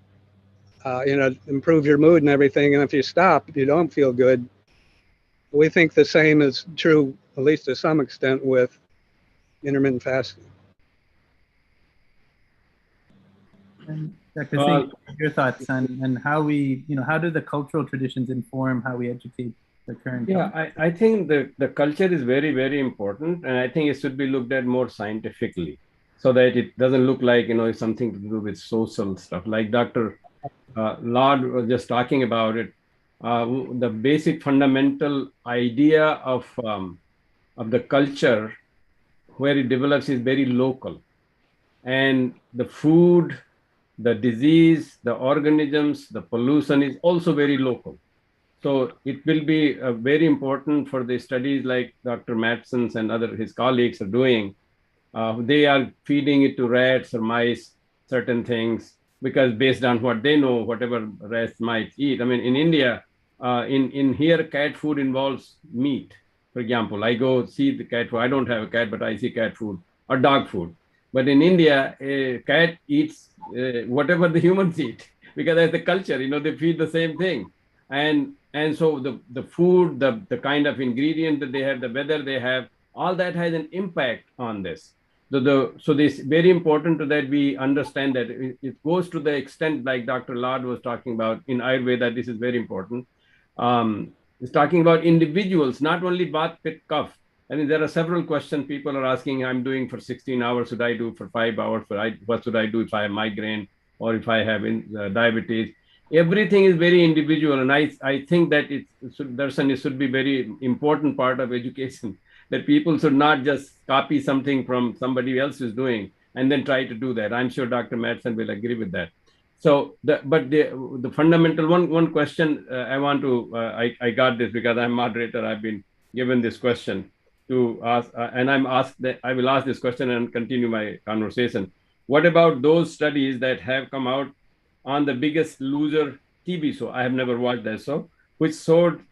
improve your mood and everything, and if you stop, you don't feel good. We think the same is true, at least to some extent, with intermittent fasting. And Dr. Singh, your thoughts on how we, how do the cultural traditions inform how we educate the current? Yeah, I think the culture is very, very important, and I think it should be looked at more scientifically, so that it doesn't look like it's something to do with social stuff. Like Dr. Lord was just talking about it. The basic fundamental idea of the culture where it develops is very local, and the food, the disease, the organisms, the pollution is also very local. So it will be very important for the studies like Dr. Matson's and his colleagues are doing. They are feeding it to rats or mice, certain things, because based on what they know, whatever rats might eat. I mean, in India, in here, cat food involves meat. For example, I go see the cat food. I don't have a cat, but I see cat food or dog food. But in India, a cat eats whatever the humans eat, because that's the culture, they feed the same thing. And so the food, the kind of ingredient that they have, the weather they have, all that has an impact on this. So this very important that we understand that it goes to the extent like Dr. Lard was talking about in Ayurveda. This is very important. It's talking about individuals, not only bath, pit, cough. I mean, there are several questions people are asking. I'm doing for 16 hours. Should I do for 5 hours? What should I do if I have migraine or if I have diabetes? Everything is very individual. And I think that it should be very important part of education, that people should not just copy something from somebody else is doing and then try to do that. I'm sure Dr. Madsen will agree with that. So, the fundamental one question I want to, I got this because I'm moderator. I've been given this question to ask, and I will ask this question and continue my conversation. What about those studies that have come out on the Biggest Loser TV show? I have never watched that show, which showed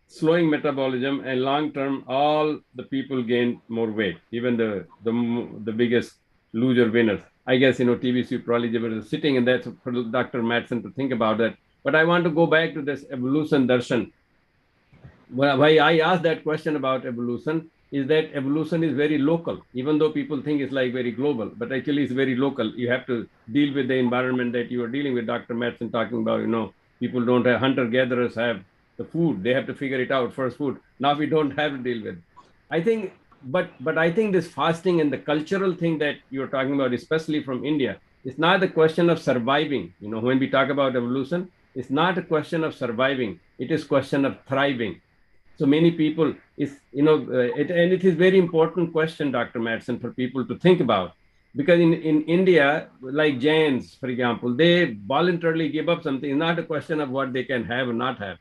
slowing metabolism and long-term, all the people gain more weight, even the biggest loser winners. I guess, TVC probably they were sitting, and that's for Dr. Madsen to think about that. But I want to go back to this evolution darshan. Why I asked that question about evolution is that evolution is very local, even though people think it's like very global, but actually it's very local. You have to deal with the environment that you are dealing with. Dr. Madsen talking about, people don't have, hunter-gatherers have the food. They have to figure it out, first food. Now we don't have to deal with. I think but I think this fasting and the cultural thing that you're talking about, especially from India, it's not a question of surviving. You know, when we talk about evolution, it's not a question of surviving. It is question of thriving. So many people is, you know, and it is very important question, Dr. Madsen, for people to think about. Because in India, like Jains, for example, they voluntarily give up something. It's not a question of what they can have or not have.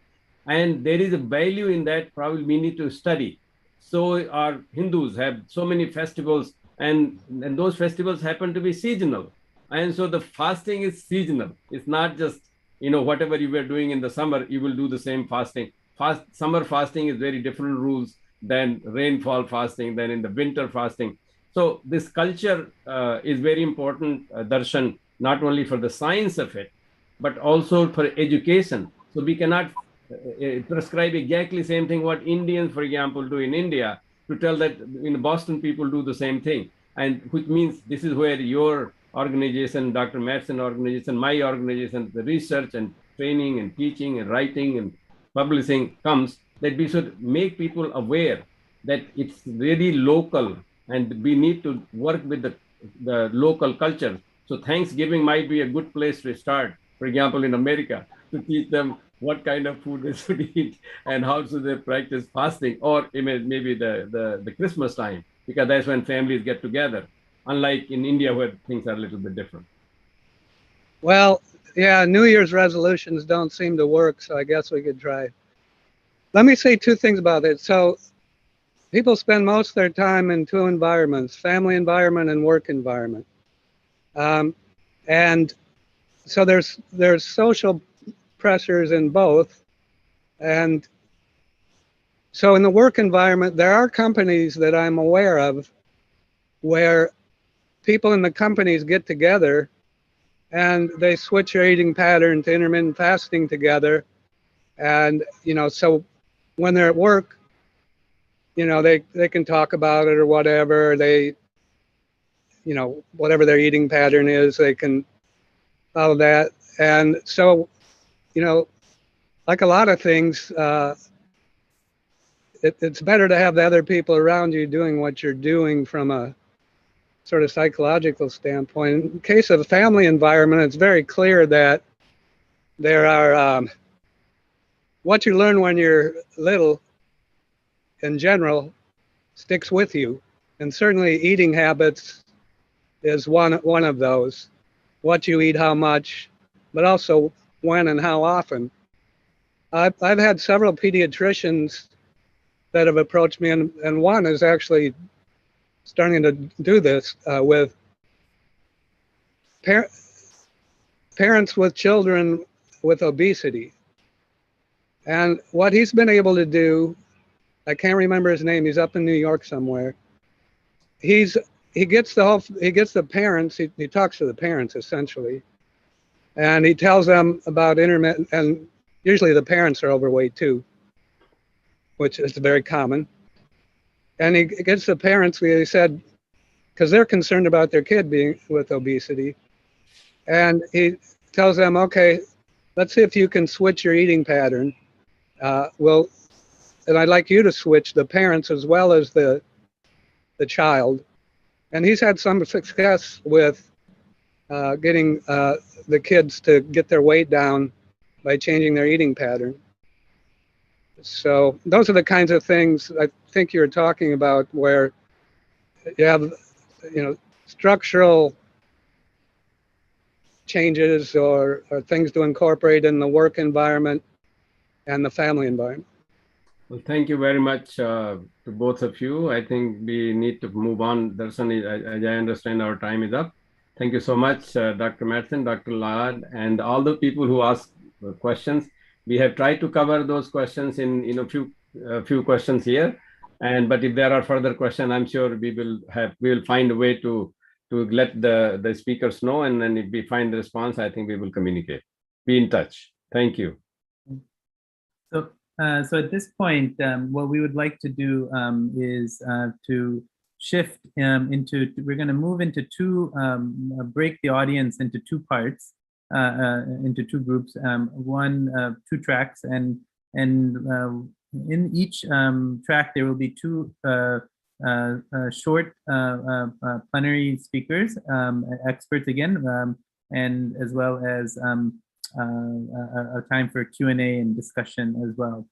And there is a value in that probably we need to study. So our Hindus have so many festivals, and those festivals happen to be seasonal. And so the fasting is seasonal. It's not just, you know, whatever you were doing in the summer, you will do the same fasting. Summer fasting is very different rules than rainfall fasting, than in the winter fasting. So this culture is very important, darshan, not only for the science of it, but also for education. So we cannot prescribe exactly same thing what Indians, for example, do in India, to tell that in Boston people do the same thing. And which means this is where your organization, Dr. Madsen organization, my organization, the research and training and teaching and writing and publishing comes, that we should make people aware that it's really local and we need to work with the local culture. So Thanksgiving might be a good place to start, for example, in America, to teach them what kind of food they should eat and how should they practice fasting, or maybe the Christmas time, because that's when families get together, unlike in India where things are a little bit different. Well, yeah, New Year's resolutions don't seem to work, so I guess we could try. Let me say two things about it. So people spend most of their time in two environments, family environment and work environment. And so there's social pressures in both. And so in the work environment, there are companies that I'm aware of where people in the companies get together and they switch their eating pattern to intermittent fasting together. And, you know, so when they're at work, you know, they can talk about it or whatever. They, you know, whatever their eating pattern is, they can follow that. And so, you know, like a lot of things, it's better to have the other people around you doing what you're doing from a sort of psychological standpoint. In case of the family environment, it's very clear that there are what you learn when you're little in general sticks with you, and certainly eating habits is one of those. What you eat, how much, but also when and how often. I've had several pediatricians that have approached me, and one is actually starting to do this with parents with children with obesity. And what he's been able to do, I can't remember his name, he's up in New York somewhere. He gets the parents, he talks to the parents essentially, and he tells them about intermittent, and usually the parents are overweight too, which is very common. And he gets the parents, he said, because they're concerned about their kid being with obesity. And he tells them, okay, let's see if you can switch your eating pattern. And I'd like you to switch, the parents as well as the child. And he's had some success with getting the kids to get their weight down by changing their eating pattern. So those are the kinds of things I think you're talking about, where you have, you know, structural changes or things to incorporate in the work environment and the family environment. Well, thank you very much to both of you. I think we need to move on. Darshan, as I understand, our time is up. Thank you so much, Dr. Madsen, Dr. Lad, and all the people who asked questions. We have tried to cover those questions in a few questions here. But if there are further questions, I'm sure we will find a way to let the speakers know. And then if we find the response, I think we will communicate. Be in touch. Thank you. So at this point, what we would like to do is to shift we're going to move into break the audience into two parts, into two groups, two tracks, and in each track there will be two short plenary speakers, experts again, and as well as a time for Q&A and discussion as well,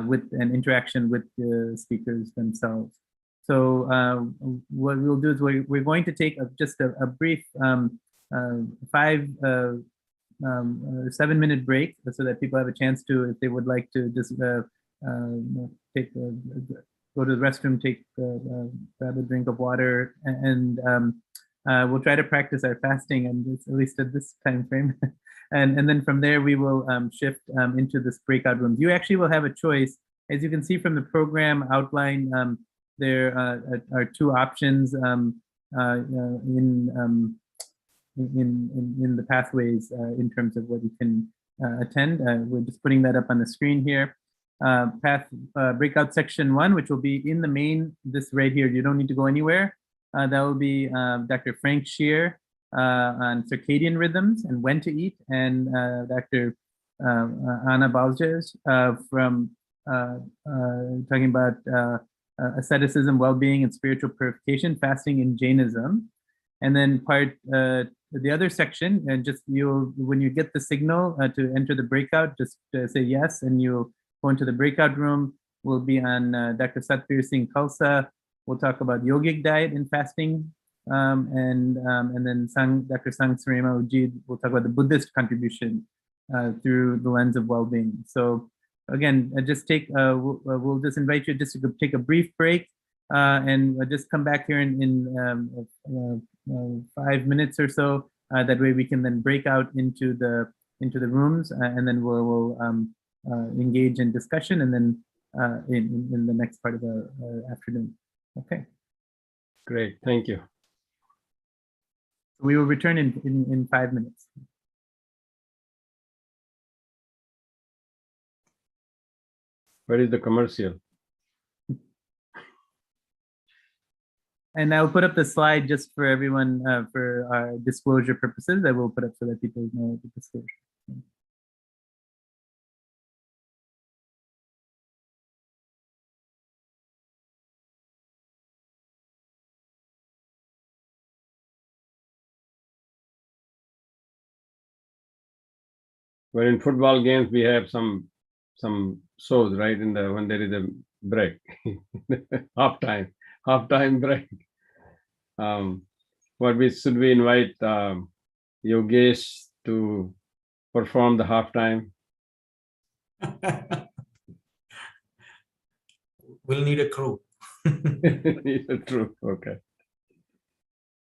with an interaction with the speakers themselves. So what we'll do is we're going to take just a brief 7-minute break so that people have a chance to, if they would like to just take go to the restroom, grab a drink of water, and we'll try to practice our fasting, and at least at this time frame. and then from there we will shift into this breakout room. You actually will have a choice, as you can see from the program outline. There are two options in the pathways in terms of what you can attend. We're just putting that up on the screen here. Breakout section 1, which will be in the main, this right here, you don't need to go anywhere. That will be Dr. Frank Shear on circadian rhythms and when to eat, and Dr. Anna Baljes from talking about asceticism, well-being, and spiritual purification, fasting in Jainism. And then the other section, and just when you get the signal to enter the breakout, just say yes, and you'll go into the breakout room. Will be on Dr. Satbir Singh Khalsa. We'll talk about yogic diet and fasting, and then Dr. Sang Sarema Ujid will talk about the Buddhist contribution through the lens of well-being. So again, just we'll just invite you just to take a brief break, and just come back here in 5 minutes or so. That way we can then break out into the rooms, and then we'll engage in discussion, and then in the next part of the afternoon. Okay. Great, thank you. We will return in 5 minutes. Where is the commercial? And I'll put up the slide just for everyone, for our disclosure purposes. I will put up so that people know the disclosure. Well, in football games, we have some shows, right? When there is a break, halftime break. Should we invite Yogesh to perform the halftime? We'll need a crew. True. Okay.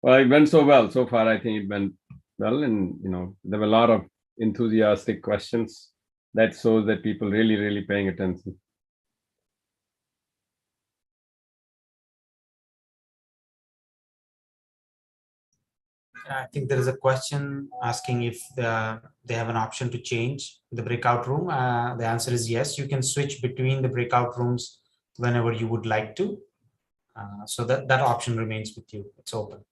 Well, it went so well so far. I think it went well, and there were a lot of enthusiastic questions. That shows that people really paying attention. I think there is a question asking if they have an option to change the breakout room. The answer is yes. You can switch between the breakout rooms whenever you would like to. So that option remains with you. It's open.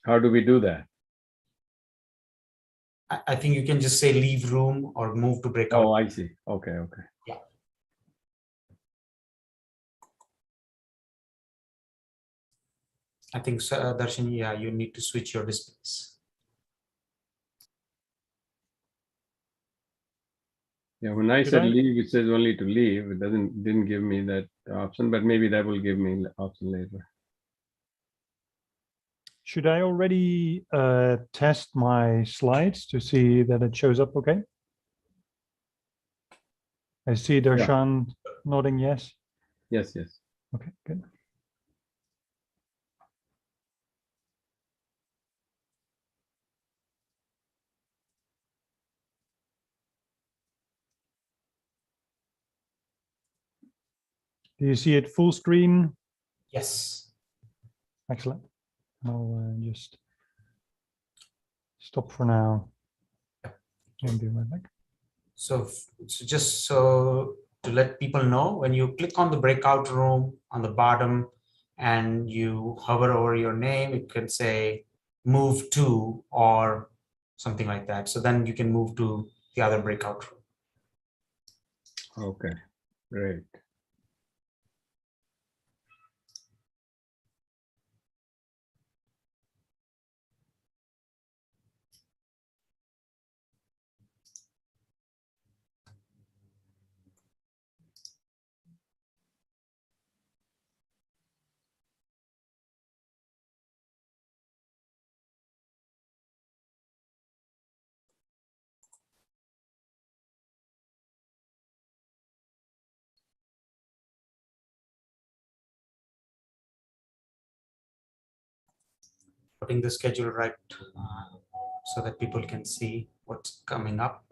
How do we do that? I think you can just say leave room or move to breakout. Oh, I see. Okay. Yeah. I think, Darshan, yeah, you need to switch your displays. Yeah, when I said leave, it says only to leave. It didn't give me that option, but maybe that will give me the option later. Should I already test my slides to see that it shows up okay? I see Darshan nodding yes. Yes. Okay, good. Do you see it full screen? Yes. Excellent. I'll just stop for now and be right back. So just so to let people know, when you click on the breakout room on the bottom and you hover over your name, it can say move to or something like that. So then you can move to the other breakout room. Okay, great. putting the schedule right so that people can see what's coming up.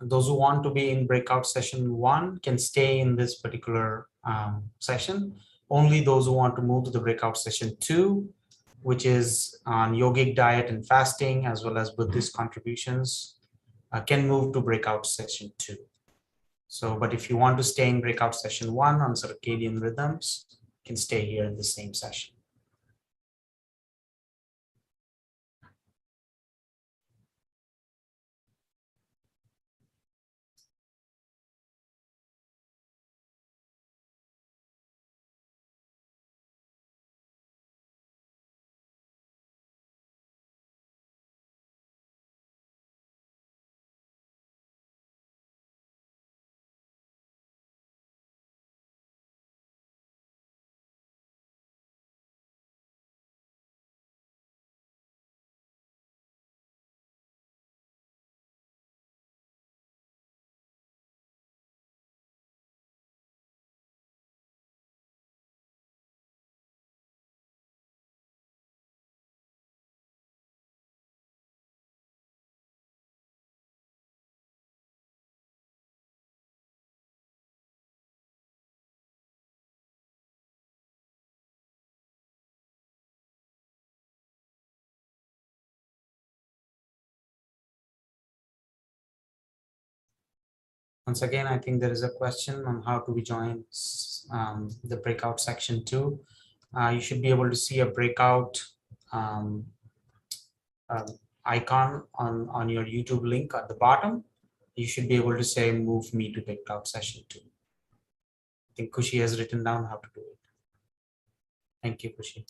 Those who want to be in breakout session 1 can stay in this particular session. Only those who want to move to the breakout session 2, which is on yogic diet and fasting, as well as Buddhist contributions, can move to breakout session 2. So, but if you want to stay in breakout session 1 on circadian rhythms, you can stay here in the same session. Once again, I think there is a question on how to join the breakout section 2. You should be able to see a breakout icon on your YouTube link at the bottom. You should be able to say, move me to breakout session 2. I think Kushi has written down how to do it. Thank you, Kushi.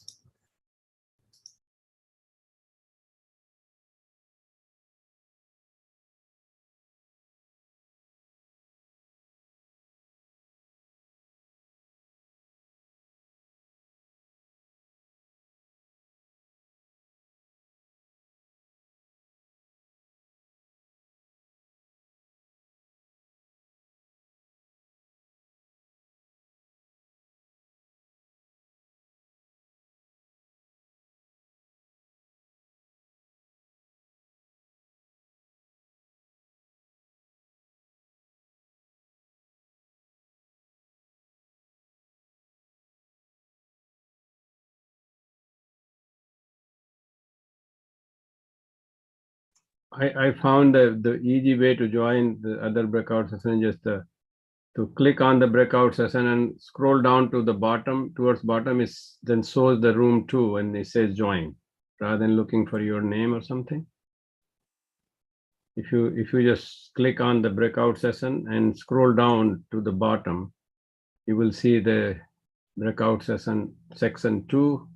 I found the easy way to join the other breakout session, just to click on the breakout session and scroll down to the bottom, towards bottom is then shows the room 2 and it says join, rather than looking for your name or something. If you just click on the breakout session and scroll down to the bottom, you will see the breakout session section 2,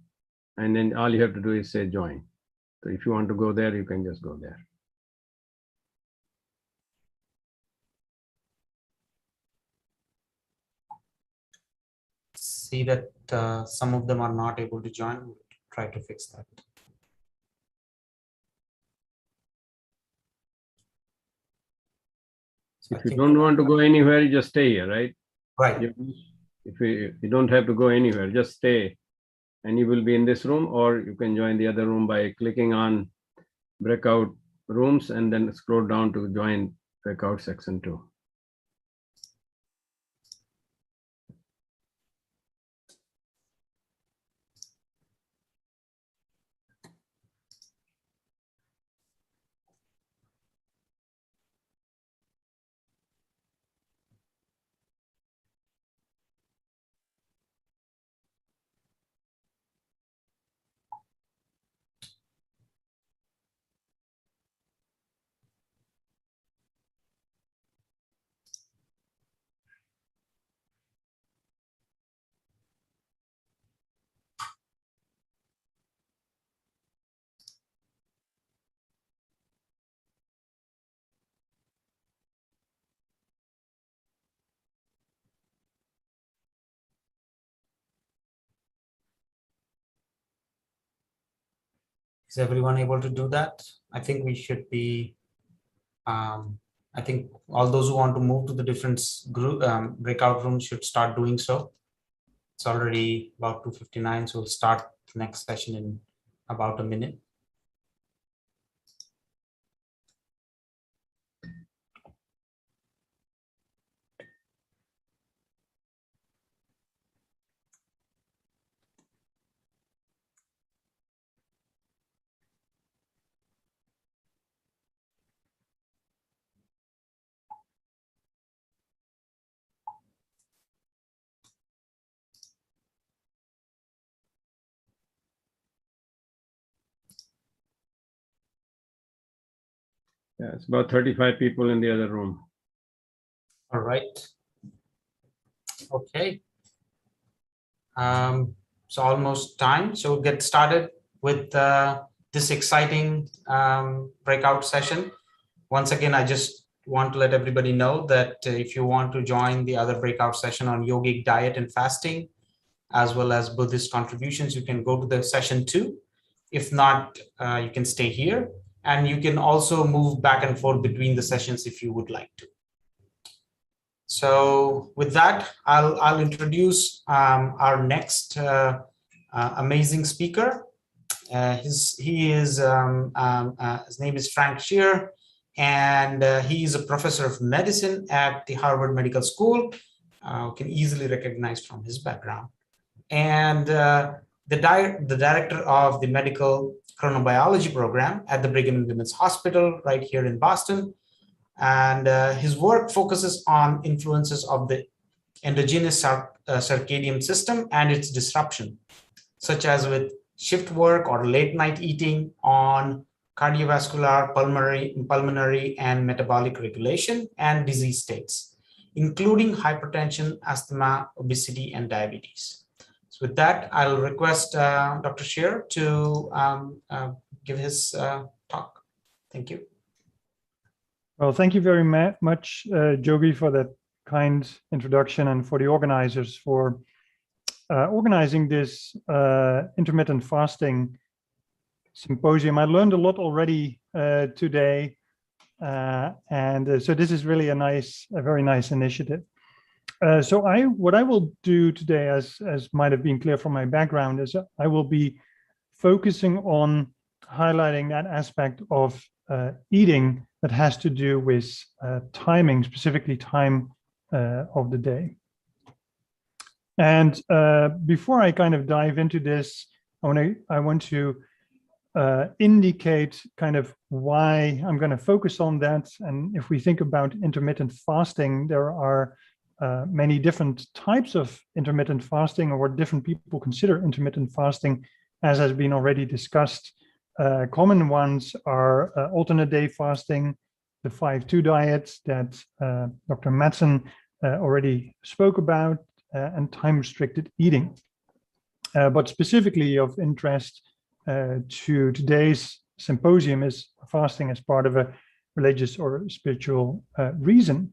and then all you have to do is say join. So if you want to go there, you can just go there. See that some of them are not able to join. We'll try to fix that. So if you don't want to go anywhere, you just stay here, right? Right. If you don't have to go anywhere, just stay and you will be in this room, or you can join the other room by clicking on breakout rooms and then scroll down to join breakout section 2. Is everyone able to do that? I think we should be, I think all those who want to move to the different group breakout rooms should start doing so. It's already about 2:59, so we'll start the next session in about a minute. Yeah, it's about 35 people in the other room. All right. Okay. So almost time. So we'll get started with this exciting breakout session. Once again, I just want to let everybody know that if you want to join the other breakout session on yogic diet and fasting, as well as Buddhist contributions, you can go to the session 2. If not, you can stay here, and you can also move back and forth between the sessions if you would like to. So with that, I'll introduce our next amazing speaker. His name is Frank Shear, and he is a professor of medicine at the Harvard Medical School. Can easily recognize from his background, and the director of the medical chronobiology program at the Brigham and Women's Hospital right here in Boston. And his work focuses on influences of the endogenous circadian system and its disruption, such as with shift work or late night eating on cardiovascular, pulmonary and metabolic regulation and disease states, including hypertension, asthma, obesity, and diabetes. So with that, I'll request Dr. Shear to give his talk. Thank you. Well, thank you very much, Jogi, for that kind introduction, and for the organizers for organizing this intermittent fasting symposium. I learned a lot already today, and so this is really a very nice initiative. So what I will do today, as might have been clear from my background, is I will be focusing on highlighting that aspect of eating that has to do with timing, specifically time of the day. And before I kind of dive into this, I want to indicate kind of why I'm going to focus on that. And if we think about intermittent fasting, there are many different types of intermittent fasting, or what different people consider intermittent fasting, as has been already discussed. Common ones are alternate day fasting, the 5-2 diet that Dr. Madsen already spoke about, and time-restricted eating. But specifically of interest to today's symposium is fasting as part of a religious or spiritual reason.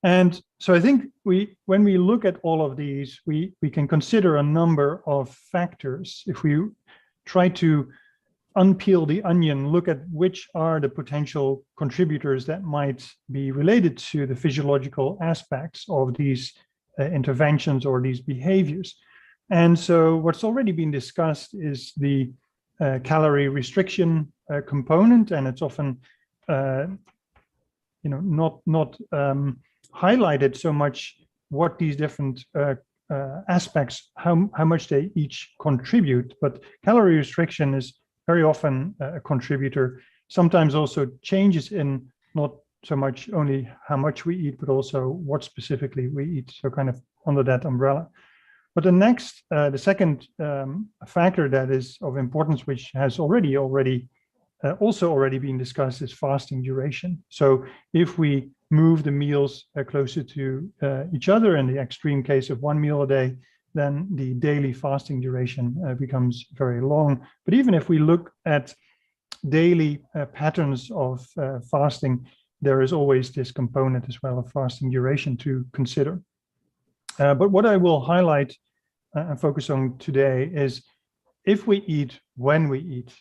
And so I think when we look at all of these, we can consider a number of factors. If we try to unpeel the onion, look at which are the potential contributors that might be related to the physiological aspects of these interventions or these behaviors, And so what's already been discussed is the calorie restriction component, and it's often not highlighted so much what these different aspects, how much they each contribute. But calorie restriction is very often a contributor, sometimes also changes in not so much only how much we eat, but also what specifically we eat, so kind of under that umbrella. But the second factor that is of importance, which has already been discussed, is fasting duration. So if we move the meals closer to each other, in the extreme case of 1 meal a day, then the daily fasting duration becomes very long. But even if we look at daily patterns of fasting, there is always this component as well of fasting duration to consider. But what I will highlight and focus on today is if we eat, when we eat.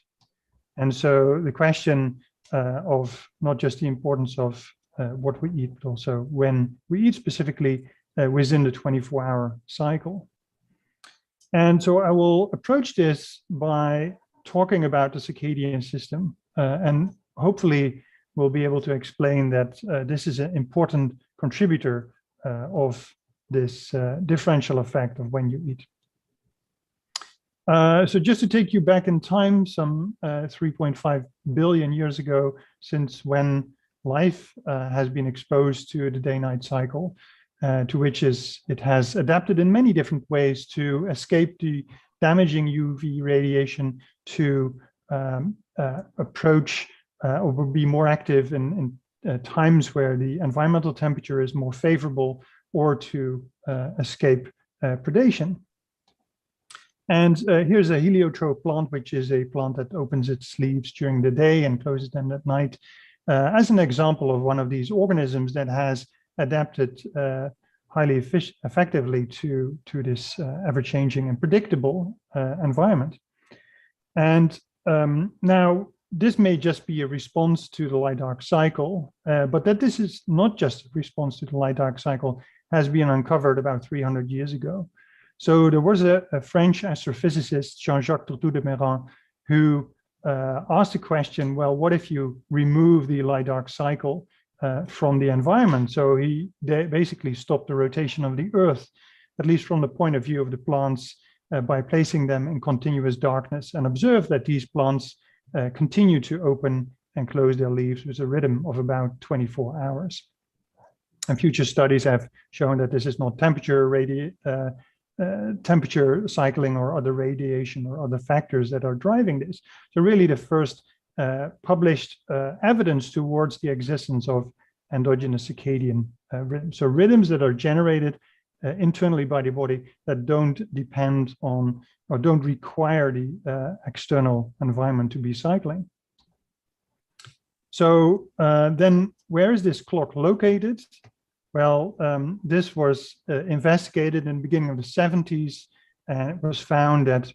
And so the question of not just the importance of what we eat, but also when we eat, specifically within the 24-hour cycle. And so I will approach this by talking about the circadian system, and hopefully we'll be able to explain that this is an important contributor of this differential effect of when you eat. So just to take you back in time, some 3.5 billion years ago, since when life has been exposed to the day-night cycle, to which it has adapted in many different ways to escape the damaging UV radiation, to approach or be more active in times where the environmental temperature is more favorable, or to escape predation. And here's a heliotrope plant, which is a plant that opens its leaves during the day and closes them at night, as an example of one of these organisms that has adapted highly effectively to this ever-changing and predictable environment. And now this may just be a response to the light-dark cycle, but that this is not just a response to the light-dark cycle has been uncovered about 300 years ago. So there was a French astrophysicist, Jean-Jacques Tortou-de-Mairan, who asked the question, well, what if you remove the light-dark cycle from the environment? So he basically stopped the rotation of the Earth, at least from the point of view of the plants, by placing them in continuous darkness, and observed that these plants continue to open and close their leaves with a rhythm of about 24 hours. And future studies have shown that this is not temperature cycling or other radiation or other factors that are driving this. So really the first published evidence towards the existence of endogenous circadian rhythms. So rhythms that are generated internally by the body that don't depend on or don't require the external environment to be cycling. So then where is this clock located? Well, this was investigated in the beginning of the 70s, and it was found that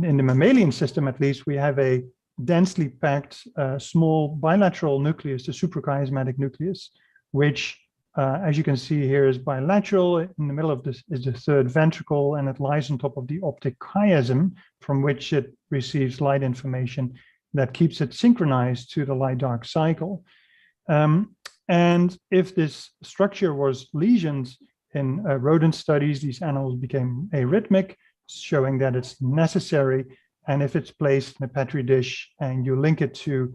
in the mammalian system, at least, we have a densely packed small bilateral nucleus, the suprachiasmatic nucleus, which, as you can see here, is bilateral. In the middle of this is the third ventricle, and it lies on top of the optic chiasm, from which it receives light information that keeps it synchronized to the light-dark cycle. And if this structure was lesioned in rodent studies, these animals became arrhythmic, showing that it's necessary. And if it's placed in a petri dish and you link it to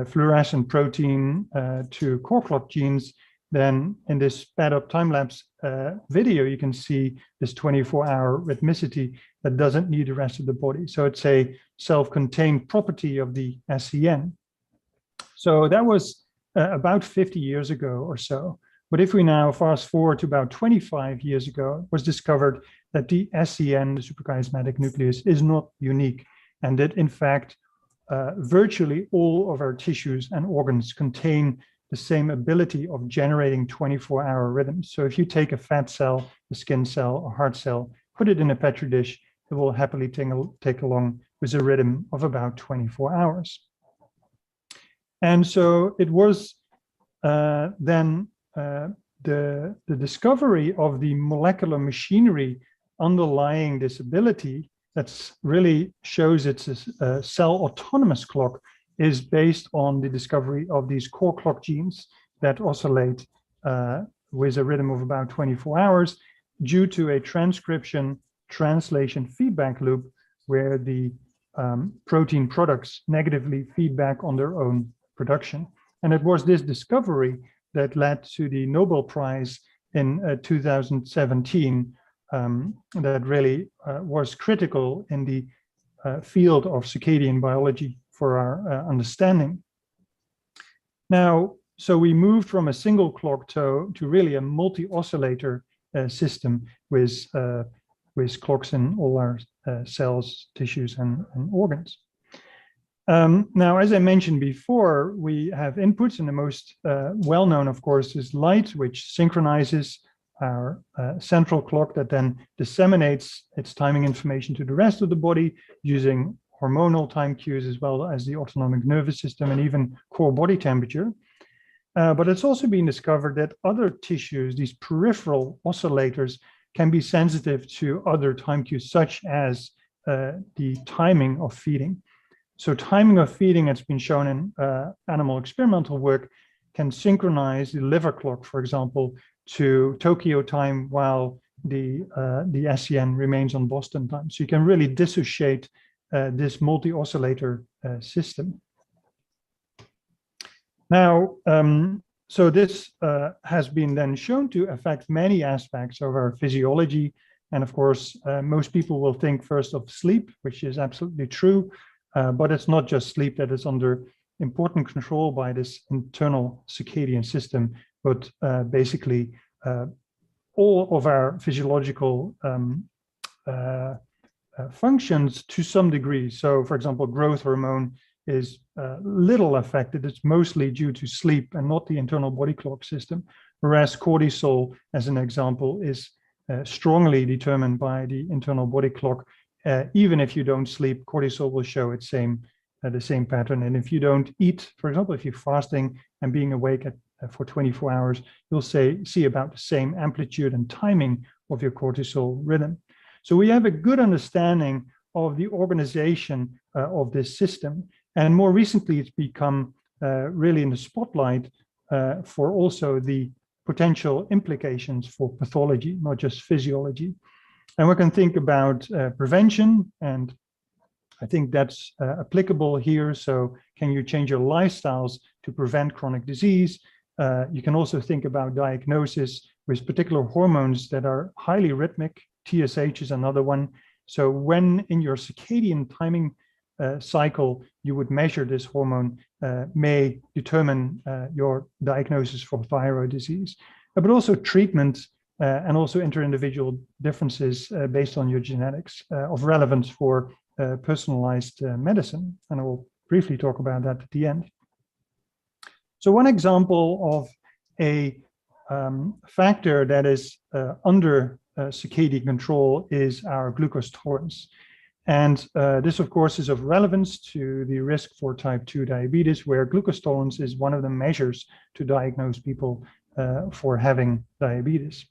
fluorescent protein, to cord clock genes, then in this sped up time-lapse video, you can see this 24-hour rhythmicity that doesn't need the rest of the body. So it's a self-contained property of the SCN. So that was about 50 years ago or so. But if we now fast forward to about 25 years ago, it was discovered that the SCN, the suprachiasmatic nucleus, is not unique, and that in fact, virtually all of our tissues and organs contain the same ability of generating 24-hour rhythms. So if you take a fat cell, a skin cell, a heart cell, put it in a petri dish, it will happily take along with a rhythm of about 24 hours. And so it was then the discovery of the molecular machinery underlying disability that's really shows it's a cell autonomous clock is based on the discovery of these core clock genes that oscillate with a rhythm of about 24 hours due to a transcription translation feedback loop where the protein products negatively feedback on their own production. And it was this discovery that led to the Nobel Prize in 2017 that really was critical in the field of circadian biology for our understanding. Now, so we moved from a single clock to really a multi-oscillator system with clocks in all our cells, tissues, and organs. Now, as I mentioned before, we have inputs, and the most well-known, of course, is light, which synchronizes our central clock that then disseminates its timing information to the rest of the body using hormonal time cues as well as the autonomic nervous system and even core body temperature. But it's also been discovered that other tissues, these peripheral oscillators, can be sensitive to other time cues, such as the timing of feeding. So timing of feeding, it's been shown in animal experimental work, can synchronize the liver clock, for example, to Tokyo time while the SCN remains on Boston time. So you can really dissociate this multi-oscillator system. Now, so this has been then shown to affect many aspects of our physiology. And of course, most people will think first of sleep, which is absolutely true. But it's not just sleep that is under important control by this internal circadian system, but basically all of our physiological functions to some degree. So, for example, growth hormone is little affected. It's mostly due to sleep and not the internal body clock system, whereas cortisol, as an example, is strongly determined by the internal body clock. Even if you don't sleep, cortisol will show its the same pattern. And if you don't eat, for example, if you're fasting and being awake for 24 hours, you'll see about the same amplitude and timing of your cortisol rhythm. So we have a good understanding of the organization of this system. And more recently, it's become really in the spotlight for also the potential implications for pathology, not just physiology. And we can think about prevention, and I think that's applicable here. So can you change your lifestyles to prevent chronic disease? You can also think about diagnosis with particular hormones that are highly rhythmic. TSH is another one. So when in your circadian timing cycle, you would measure this hormone may determine your diagnosis for thyroid disease, but also treatment and also inter-individual differences based on your genetics of relevance for personalized medicine. And I will briefly talk about that at the end. So one example of a factor that is under circadian control is our glucose tolerance. And this, of course, is of relevance to the risk for type 2 diabetes, where glucose tolerance is one of the measures to diagnose people for having diabetes.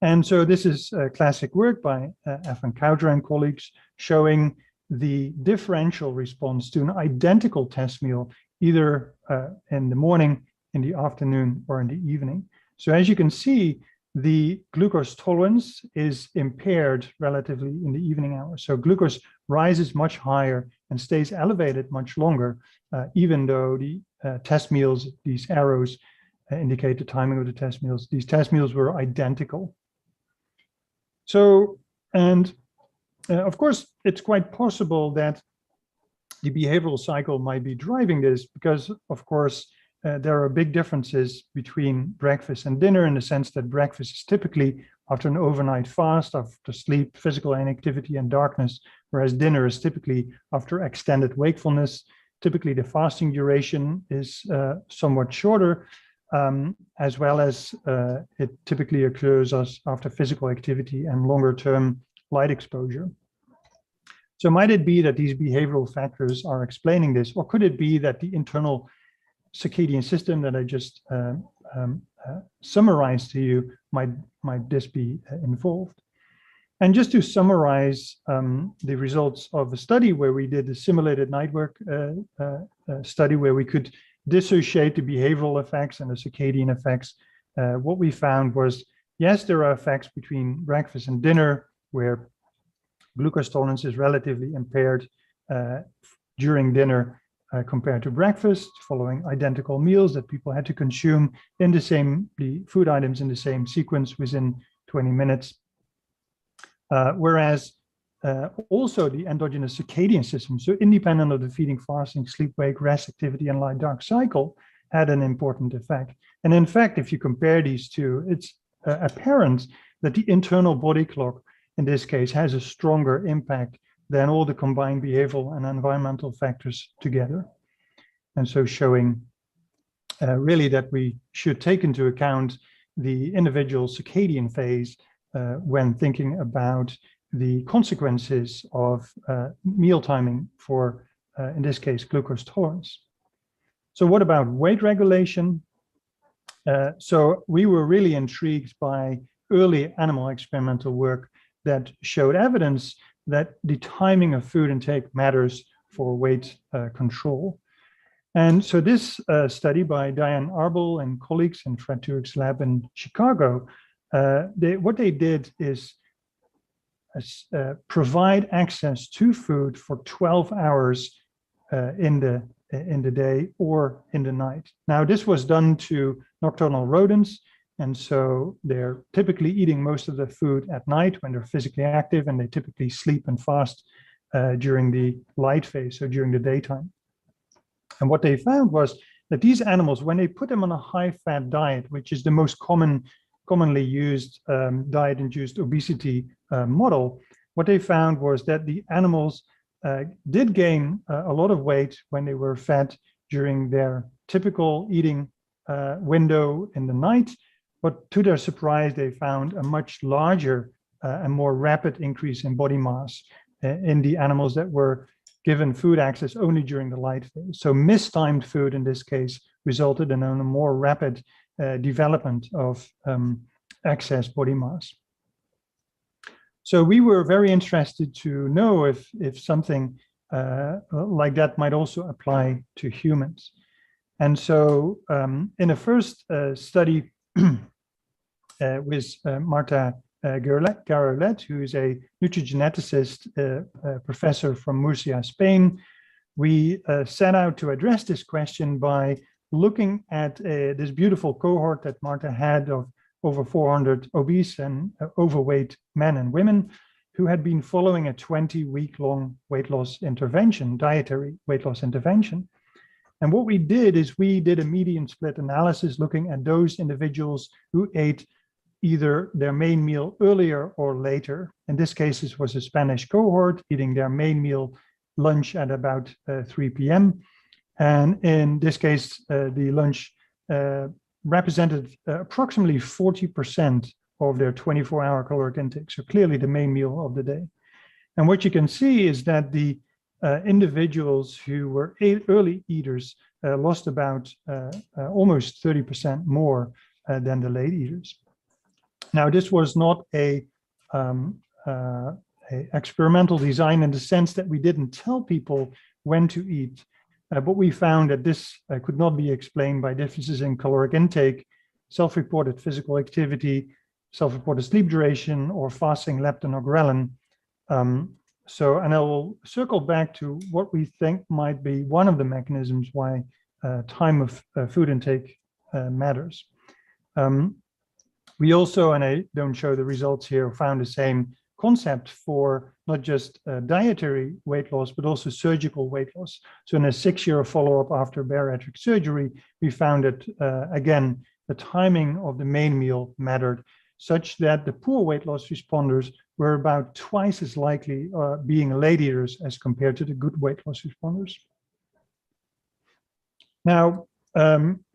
And so this is classic work by Evan Cowder and colleagues showing the differential response to an identical test meal, either in the morning, in the afternoon, or in the evening. So as you can see, the glucose tolerance is impaired relatively in the evening hours. So glucose rises much higher and stays elevated much longer, even though the test meals, these arrows indicate the timing of the test meals. These test meals were identical. So, and of course, it's quite possible that the behavioral cycle might be driving this because, of course, there are big differences between breakfast and dinner in the sense that breakfast is typically after an overnight fast, after sleep, physical inactivity, and darkness, whereas dinner is typically after extended wakefulness. Typically, the fasting duration is somewhat shorter, as well as it typically occurs after physical activity and longer-term light exposure. So might it be that these behavioral factors are explaining this, or could it be that the internal circadian system that I just summarized to you might this be involved? And just to summarize the results of a study where we did a simulated night work study where we could dissociate the behavioral effects and the circadian effects, what we found was, yes, there are effects between breakfast and dinner where glucose tolerance is relatively impaired during dinner compared to breakfast, following identical meals that people had to consume in the food items in the same sequence within 20 minutes. Whereas also the endogenous circadian system, so independent of the feeding, fasting, sleep, wake, rest, activity, and light dark cycle, had an important effect. And in fact, if you compare these two, it's apparent that the internal body clock in this case has a stronger impact than all the combined behavioral and environmental factors together. And so showing really that we should take into account the individual circadian phase when thinking about the consequences of meal timing for, in this case, glucose tolerance. So what about weight regulation? So we were really intrigued by early animal experimental work that showed evidence that the timing of food intake matters for weight control. And so this study by Diane Arbel and colleagues in Fred Turek's lab in Chicago, what they did is provide access to food for 12 hours in the day or in the night. Now, this was done to nocturnal rodents, and so they're typically eating most of the food at night when they're physically active, and they typically sleep and fast during the light phase, so during the daytime. And what they found was that these animals, when they put them on a high-fat diet, which is the most commonly used diet-induced obesity model, what they found was that the animals did gain a lot of weight when they were fed during their typical eating window in the night, but to their surprise, they found a much larger and more rapid increase in body mass in the animals that were given food access only during the light phase. So mistimed food in this case resulted in a more rapid development of excess body mass. So we were very interested to know if something like that might also apply to humans. And so in the first study with Marta Garolet, who is a nutrigeneticist professor from Murcia, Spain, we set out to address this question by looking at this beautiful cohort that Marta had of over 400 obese and overweight men and women who had been following a 20-week-long weight loss intervention, dietary weight loss intervention. And what we did is we did a median split analysis looking at those individuals who ate either their main meal earlier or later. In this case, this was a Spanish cohort eating their main meal lunch at about 3 p.m. And in this case, the lunch represented approximately 40% of their 24-hour caloric intake, so clearly the main meal of the day. And what you can see is that the individuals who were early eaters lost about almost 30% more than the late eaters. Now, this was not a experimental design in the sense that we didn't tell people when to eat, but we found that this could not be explained by differences in caloric intake, self-reported physical activity, self-reported sleep duration, or fasting leptin or ghrelin. And I will circle back to what we think might be one of the mechanisms why time of food intake matters. We also, and I don't show the results here, found the same concept for not just dietary weight loss, but also surgical weight loss. So in a 6-year follow-up after bariatric surgery, we found that, again, the timing of the main meal mattered, such that the poor weight loss responders were about twice as likely being late eaters as compared to the good weight loss responders. Now,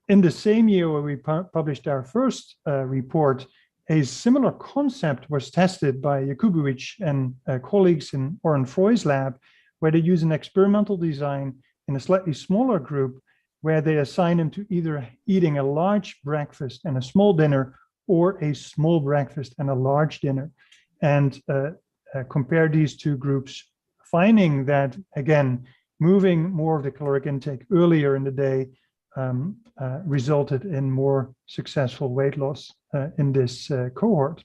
in the same year where we published our first report, a similar concept was tested by Jakubowicz and colleagues in Oren Froy's lab, where they use an experimental design in a slightly smaller group, where they assign them to either eating a large breakfast and a small dinner, or a small breakfast and a large dinner. and compare these two groups, finding that, again, moving more of the caloric intake earlier in the day resulted in more successful weight loss in this cohort.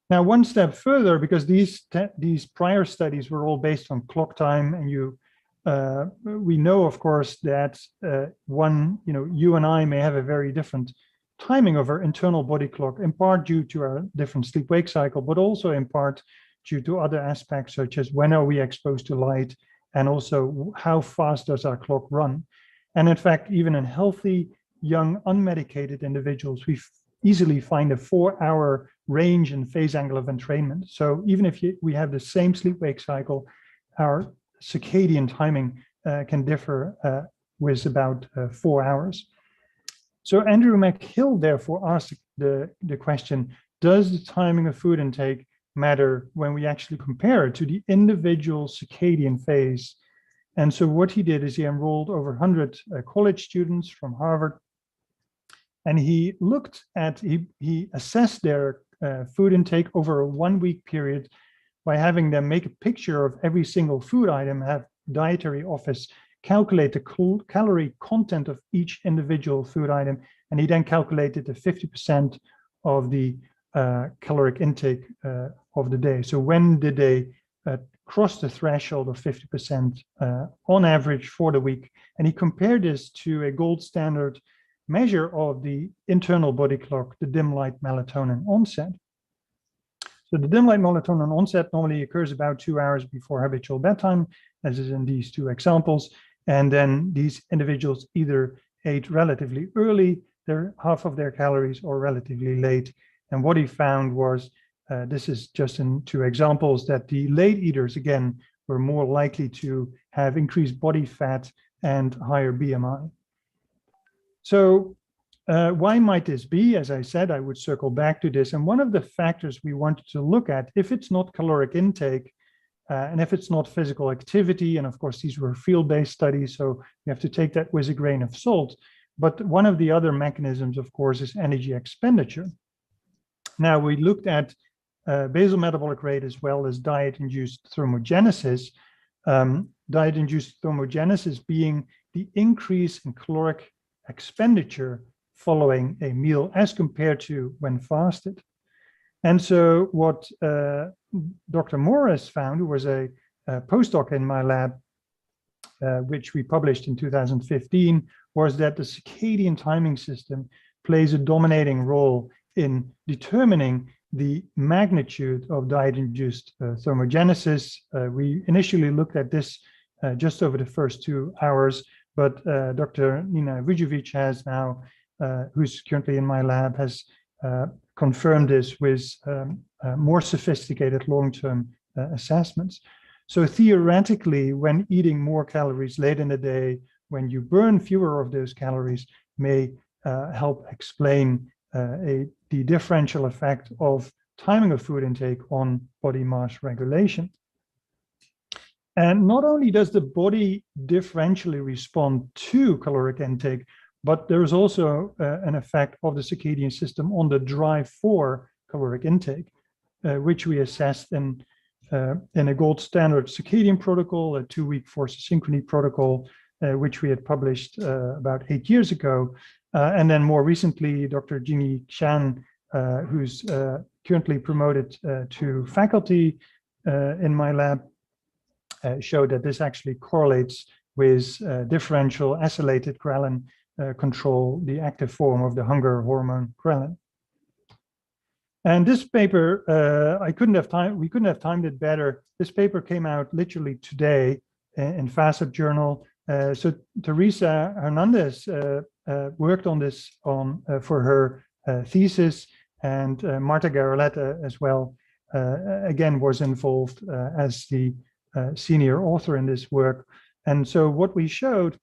Now, one step further, because these prior studies were all based on clock time, and we know, of course, that you and I may have a very different timing of our internal body clock, in part due to our different sleep-wake cycle, but also in part due to other aspects, such as when are we exposed to light, and also how fast does our clock run. And in fact, even in healthy, young, unmedicated individuals, we easily find a 4-hour range in phase angle of entrainment. So even if we have the same sleep-wake cycle, our circadian timing can differ with about 4 hours. So Andrew McHill therefore asked the question, does the timing of food intake matter when we actually compare it to the individual circadian phase? And so what he did is he enrolled over 100 college students from Harvard, and he looked at, he assessed their food intake over a 1-week period by having them make a picture of every single food item, have dietary office calculate the calorie content of each individual food item, and he then calculated the 50% of the caloric intake of the day. So when did they cross the threshold of 50% on average for the week? And he compared this to a gold standard measure of the internal body clock, the dim light melatonin onset. So the dim light melatonin onset normally occurs about 2 hours before habitual bedtime, as is in these two examples. And then these individuals either ate relatively early, half of their calories, or relatively late. And what he found was, this is just in two examples, that the late eaters, again, were more likely to have increased body fat and higher BMI. So why might this be? As I said, I would circle back to this. And one of the factors we wanted to look at, if it's not caloric intake, and if it's not physical activity, and of course, these were field-based studies, so you have to take that with a grain of salt. But one of the other mechanisms, of course, is energy expenditure. Now, we looked at basal metabolic rate as well as diet-induced thermogenesis. Diet-induced thermogenesis being the increase in caloric expenditure following a meal as compared to when fasted. And so what Dr. Morris found, who was a postdoc in my lab, which we published in 2015, was that the circadian timing system plays a dominating role in determining the magnitude of diet-induced thermogenesis. We initially looked at this just over the first 2 hours, but Dr. Nina Vujovic has now, who's currently in my lab, has confirmed this with more sophisticated long-term assessments. So theoretically, when eating more calories late in the day, when you burn fewer of those calories, may help explain the differential effect of timing of food intake on body mass regulation. And not only does the body differentially respond to caloric intake, but there is also an effect of the circadian system on the drive for caloric intake, which we assessed in a gold standard circadian protocol, a 2-week forced synchrony protocol, which we had published about 8 years ago. And then more recently, Dr. Jingyi Qian, who's currently promoted to faculty in my lab, showed that this actually correlates with differential acylated ghrelin control, the active form of the hunger hormone ghrelin. And this paper, we couldn't have timed it better. This paper came out literally today in FASEB journal. So Teresa Hernandez worked on this for her thesis, and Marta Garoletta as well, again, was involved as the senior author in this work. And so what we showed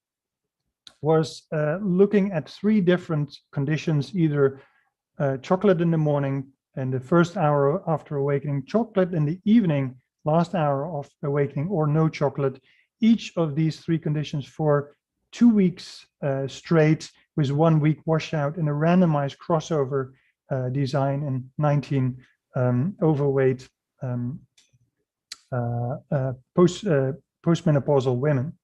was looking at 3 different conditions, either chocolate in the morning and the first hour after awakening, chocolate in the evening, last hour of awakening, or no chocolate. Each of these 3 conditions for 2 weeks straight, with 1 week washout in a randomized crossover design in 19 overweight postmenopausal women.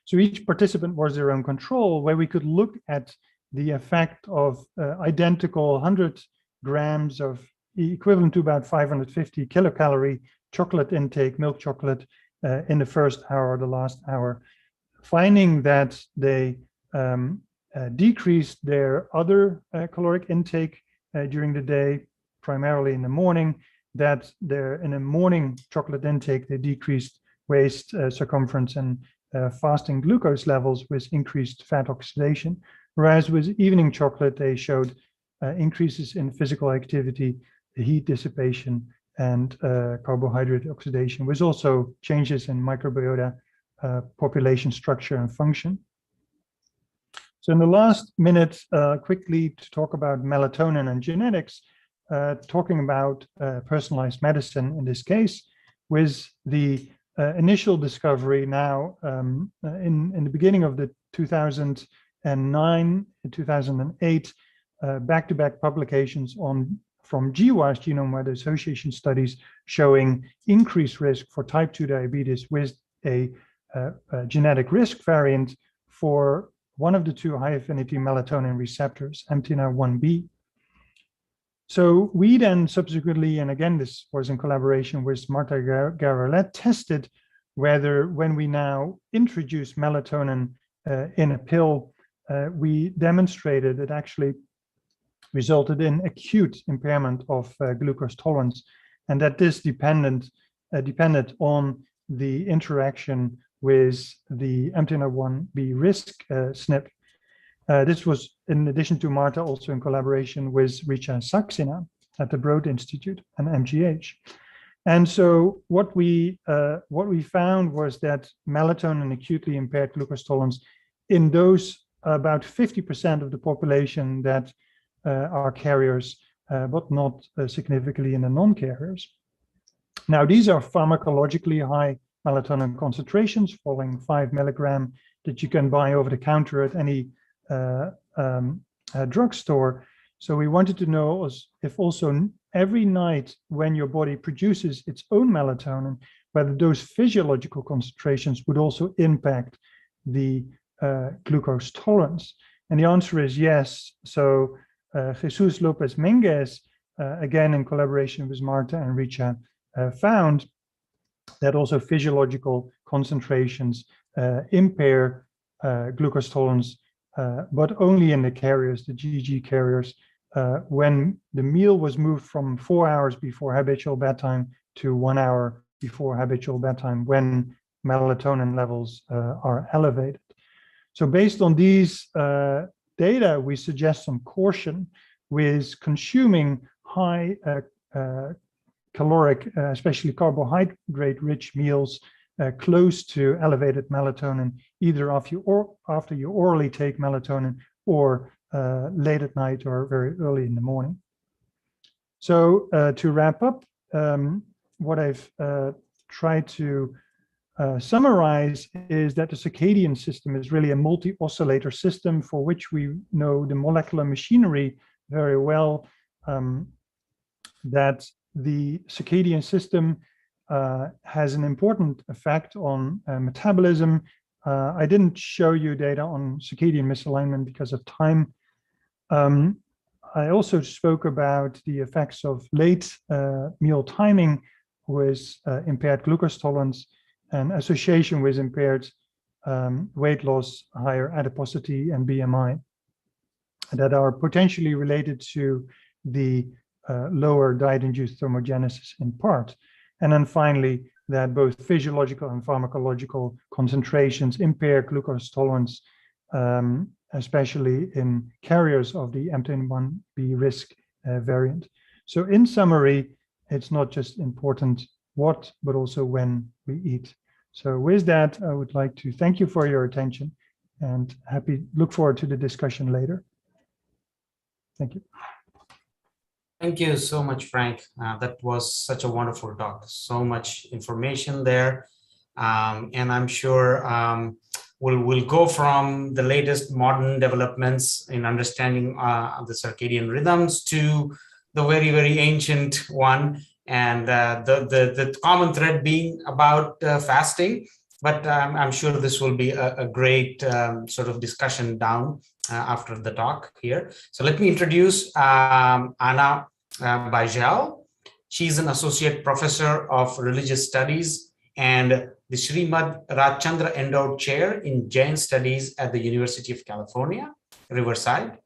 So each participant was their own control, where we could look at the effect of identical 100 grams of equivalent to about 550 kilocalorie chocolate intake, milk chocolate, in the first hour or the last hour, finding that they decreased their other caloric intake during the day, primarily in the morning, that in a morning chocolate intake, they decreased waist circumference and fasting glucose levels with increased fat oxidation, whereas with evening chocolate, they showed increases in physical activity, heat dissipation, and carbohydrate oxidation, with also changes in microbiota population structure and function. So in the last minute, quickly to talk about melatonin and genetics, talking about personalized medicine in this case, with the initial discovery now in the beginning of the 2009 and 2008 back-to-back publications from GWAS, genome-wide association studies, showing increased risk for type 2 diabetes with a genetic risk variant for one of the two high-affinity melatonin receptors, mTNR1B. So we then subsequently, and again, this was in collaboration with Marta Garolet, tested whether when we now introduce melatonin in a pill, we demonstrated it actually resulted in acute impairment of glucose tolerance, and that this depended on the interaction with the mTNR1B risk SNP. This was, in addition to Marta, also in collaboration with Richa Saxena at the Broad Institute and MGH. And so what we found was that melatonin acutely impaired glucose tolerance in those about 50% of the population that are carriers, but not significantly in the non-carriers. Now, these are pharmacologically high melatonin concentrations, following 5 milligram that you can buy over the counter at any drugstore. So we wanted to know if also every night when your body produces its own melatonin, whether those physiological concentrations would also impact the glucose tolerance. And the answer is yes. So Jesus Lopez Minguez, again in collaboration with Marta and Richa, found that also physiological concentrations impair glucose tolerance, but only in the carriers, the GG carriers, when the meal was moved from 4 hours before habitual bedtime to 1 hour before habitual bedtime, when melatonin levels are elevated. So based on these data, we suggest some caution with consuming high caloric, especially carbohydrate-rich meals close to elevated melatonin, either after you orally take melatonin or late at night or very early in the morning. So to wrap up, what I've tried to summarize is that the circadian system is really a multi-oscillator system for which we know the molecular machinery very well, that the circadian system has an important effect on metabolism. I didn't show you data on circadian misalignment because of time. I also spoke about the effects of late meal timing with impaired glucose tolerance and association with impaired weight loss, higher adiposity, and BMI that are potentially related to the lower diet-induced thermogenesis in part. And then finally, that both physiological and pharmacological concentrations impair glucose tolerance, especially in carriers of the mTNR1B risk variant. So in summary, it's not just important what, but also when we eat. So with that, I would like to thank you for your attention and look forward to the discussion later. Thank you. Thank you so much, Frank. That was such a wonderful talk. So much information there. And I'm sure we'll go from the latest modern developments in understanding the circadian rhythms to the very, very ancient one, and the common thread being about fasting. But I'm sure this will be a great sort of discussion down after the talk here. So let me introduce Anna Bajal. She's an associate professor of religious studies and the Srimad Rajchandra Endowed Chair in Jain Studies at the University of California, Riverside.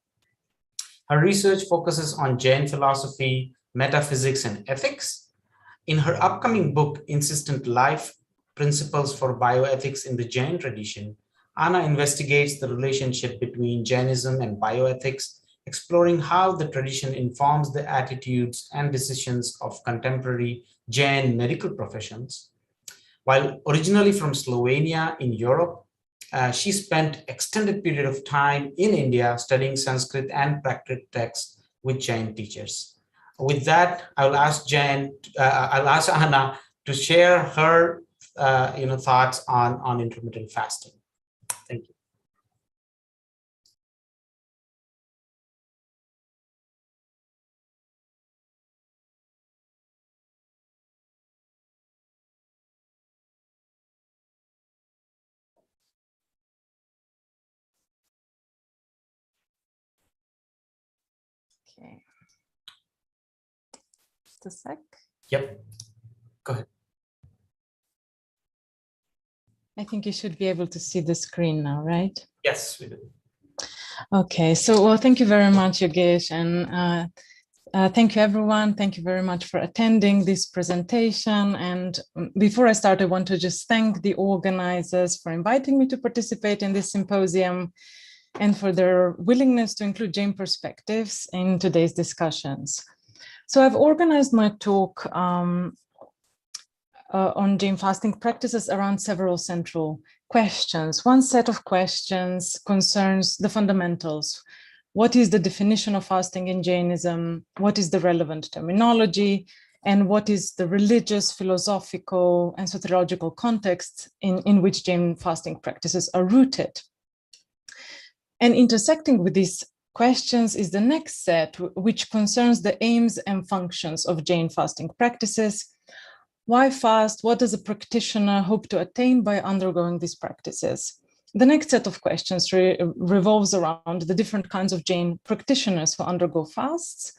Her research focuses on Jain philosophy, metaphysics, and ethics. In her upcoming book, Insistent Life, Principles for Bioethics in the Jain Tradition, Anna investigates the relationship between Jainism and bioethics, exploring how the tradition informs the attitudes and decisions of contemporary Jain medical professions. While originally from Slovenia in Europe, she spent extended period of time in India studying Sanskrit and Prakrit texts with Jain teachers. With that, I'll ask Anna to share her thoughts on intermittent fasting. Thank you. Okay. Just a sec. Yep. Go ahead. I think you should be able to see the screen now, right? Yes, we do. Okay, so well, thank you very much, Yogesh, and thank you, everyone. Thank you very much for attending this presentation. And before I start, I want to just thank the organizers for inviting me to participate in this symposium and for their willingness to include Jain perspectives in today's discussions. So I've organized my talk on Jain fasting practices around several central questions. One set of questions concerns the fundamentals. What is the definition of fasting in Jainism? What is the relevant terminology? And what is the religious, philosophical, and sociological context in which Jain fasting practices are rooted? And intersecting with these questions is the next set, which concerns the aims and functions of Jain fasting practices. Why fast? What does a practitioner hope to attain by undergoing these practices? The next set of questions revolves around the different kinds of Jain practitioners who undergo fasts,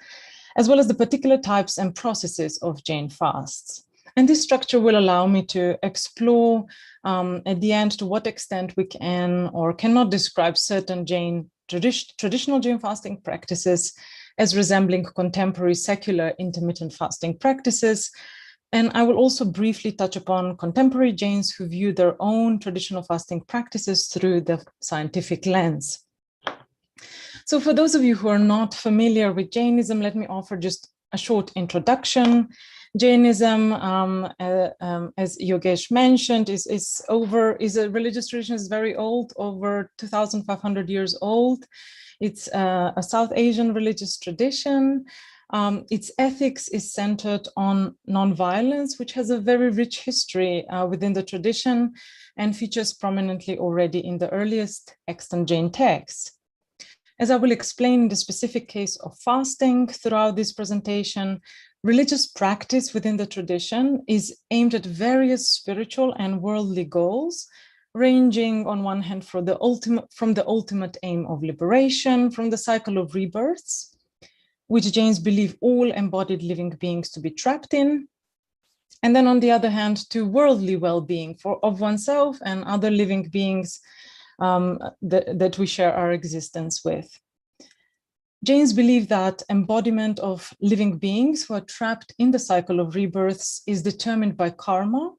as well as the particular types and processes of Jain fasts. And this structure will allow me to explore at the end to what extent we can or cannot describe certain traditional Jain fasting practices as resembling contemporary secular intermittent fasting practices. And I will also briefly touch upon contemporary Jains who view their own traditional fasting practices through the scientific lens. So for those of you who are not familiar with Jainism, let me offer just a short introduction. Jainism, as Yogesh mentioned, is a religious tradition, is very old, over 2,500 years old. It's a South Asian religious tradition. Its ethics is centered on nonviolence, which has a very rich history within the tradition and features prominently already in the earliest extant Jain texts. As I will explain in the specific case of fasting throughout this presentation, religious practice within the tradition is aimed at various spiritual and worldly goals, ranging on one hand from the ultimate aim of liberation from the cycle of rebirths, which Jains believe all embodied living beings to be trapped in, and then on the other hand, to worldly well-being of oneself and other living beings that we share our existence with. Jains believe that embodiment of living beings who are trapped in the cycle of rebirths is determined by karma.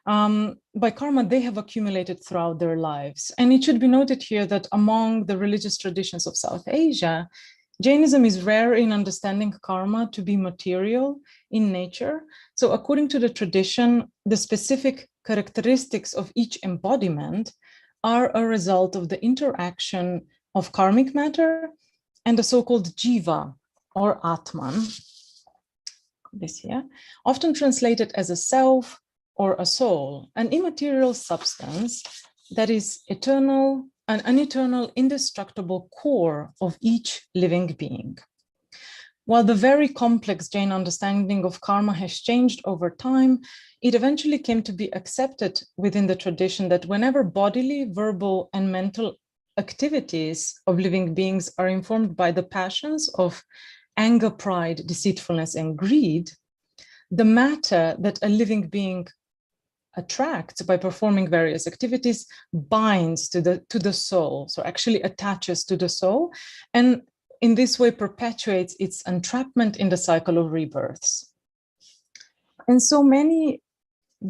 By karma they have accumulated throughout their lives. And it should be noted here that among the religious traditions of South Asia, Jainism is rare in understanding karma to be material in nature. So according to the tradition, the specific characteristics of each embodiment are a result of the interaction of karmic matter and the so-called jiva or atman, this here, often translated as a self or a soul, an immaterial substance that is eternal, an eternal, indestructible core of each living being. While the very complex Jain understanding of karma has changed over time, it eventually came to be accepted within the tradition that whenever bodily, verbal, and mental activities of living beings are informed by the passions of anger, pride, deceitfulness, and greed, the matter that a living being attracts by performing various activities binds to the soul, so actually attaches to the soul, and in this way perpetuates its entrapment in the cycle of rebirths. And so many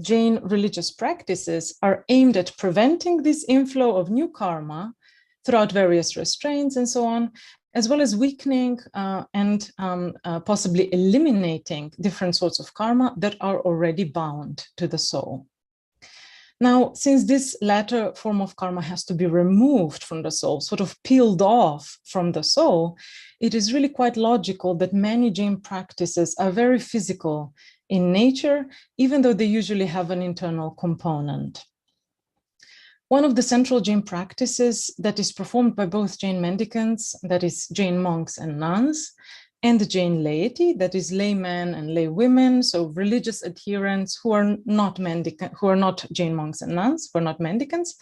Jain religious practices are aimed at preventing this inflow of new karma throughout various restraints and so on, as well as weakening and possibly eliminating different sorts of karma that are already bound to the soul. Now, since this latter form of karma has to be removed from the soul, sort of peeled off from the soul, it is really quite logical that many Jain practices are very physical in nature, even though they usually have an internal component. One of the central Jain practices that is performed by both Jain mendicants, that is Jain monks and nuns, and the Jain laity, that is laymen and laywomen, so religious adherents who are not Jain monks and nuns, who are not mendicants.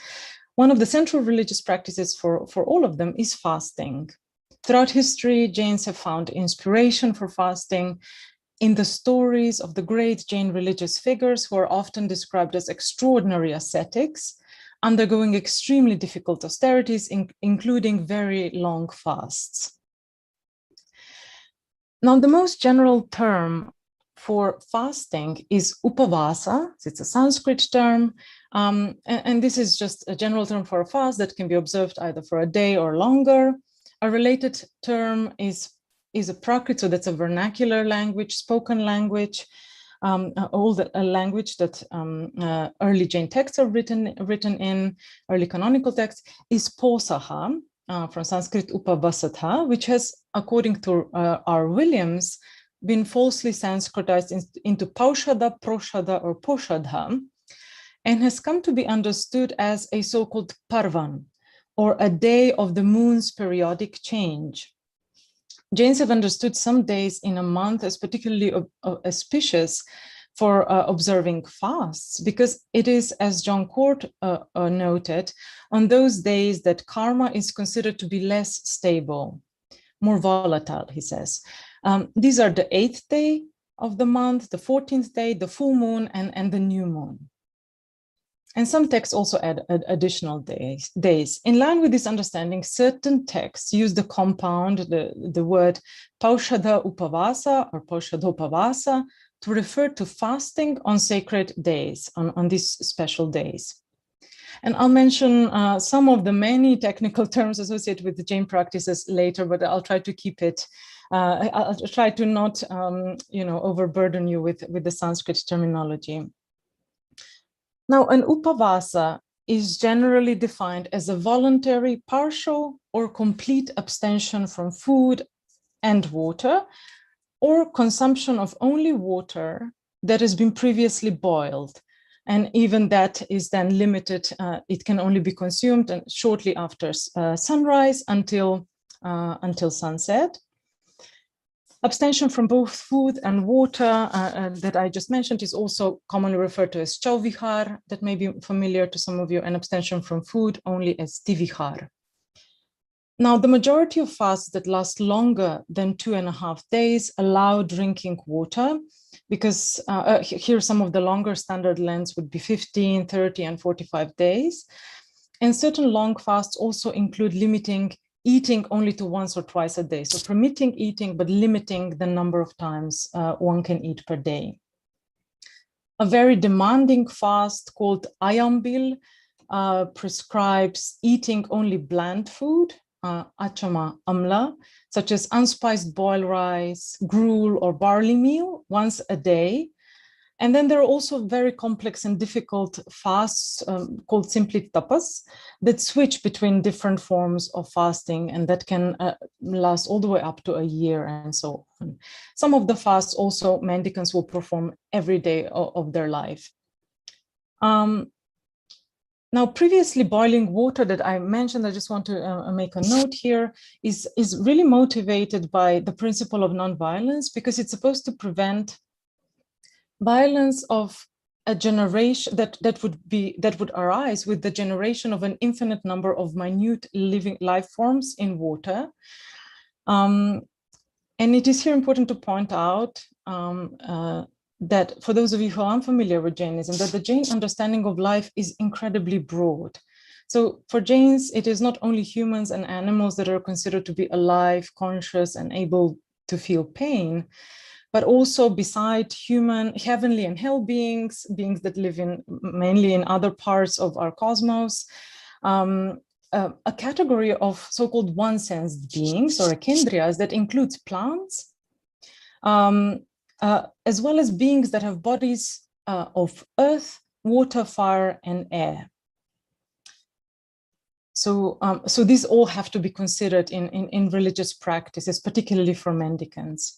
One of the central religious practices for all of them is fasting. Throughout history, Jains have found inspiration for fasting in the stories of the great Jain religious figures who are often described as extraordinary ascetics, undergoing extremely difficult austerities, including very long fasts. Now, the most general term for fasting is upavasa. It's a Sanskrit term, and this is just a general term for a fast that can be observed either for a day or longer. A related term is a Prakrit, so that's a vernacular language, spoken language, a language that early Jain texts are written in, early canonical texts, is posaha, from Sanskrit upavasatha, which has, according to R. Williams, been falsely Sanskritized into paushada, proshada, or poshadha, and has come to be understood as a so-called parvan, or a day of the moon's periodic change. Jains have understood some days in a month as particularly auspicious for observing fasts, because it is, as John Court noted, on those days that karma is considered to be less stable, more volatile, he says. These are the 8th day of the month, the 14th day, the full moon, and the new moon. And some texts also add additional days. In line with this understanding, certain texts use the compound, the word paushada upavasa or paushadopavasa, to refer to fasting on sacred days, on these special days. And I'll mention some of the many technical terms associated with the Jain practices later, but I'll try to keep it, I'll try to not overburden you with the Sanskrit terminology. Now, an upavasa is generally defined as a voluntary, partial, or complete abstention from food and water, or consumption of only water that has been previously boiled. And even that is then limited. It can only be consumed shortly after sunrise until sunset. Abstention from both food and water that I just mentioned is also commonly referred to as chauvihar, that may be familiar to some of you, and abstention from food only as tivihar. Now, the majority of fasts that last longer than 2.5 days allow drinking water, because here some of the longer standard lengths would be 15, 30, and 45 days. And certain long fasts also include limiting eating only to once or twice a day. So permitting eating, but limiting the number of times one can eat per day. A very demanding fast called ayambil prescribes eating only bland food, achama amla, such as unspiced boiled rice, gruel, or barley meal once a day. And then there are also very complex and difficult fasts called simply tapas that switch between different forms of fasting and that can last all the way up to a year and so on. Some of the fasts also mendicants will perform every day of their life. Now, previously boiling water that I mentioned, I just want to make a note here, is really motivated by the principle of nonviolence, because it's supposed to prevent violence of a generation that would arise with the generation of an infinite number of minute living life forms in water. And it is here important to point out that for those of you who are unfamiliar with Jainism, that the Jain understanding of life is incredibly broad. So for Jains, it is not only humans and animals that are considered to be alive, conscious, and able to feel pain, but also beside human, heavenly and hell beings, beings that live mainly in other parts of our cosmos, a category of so-called one-sensed beings or ekindriyas that includes plants, as well as beings that have bodies of earth, water, fire, and air. So these all have to be considered in religious practices, particularly for mendicants.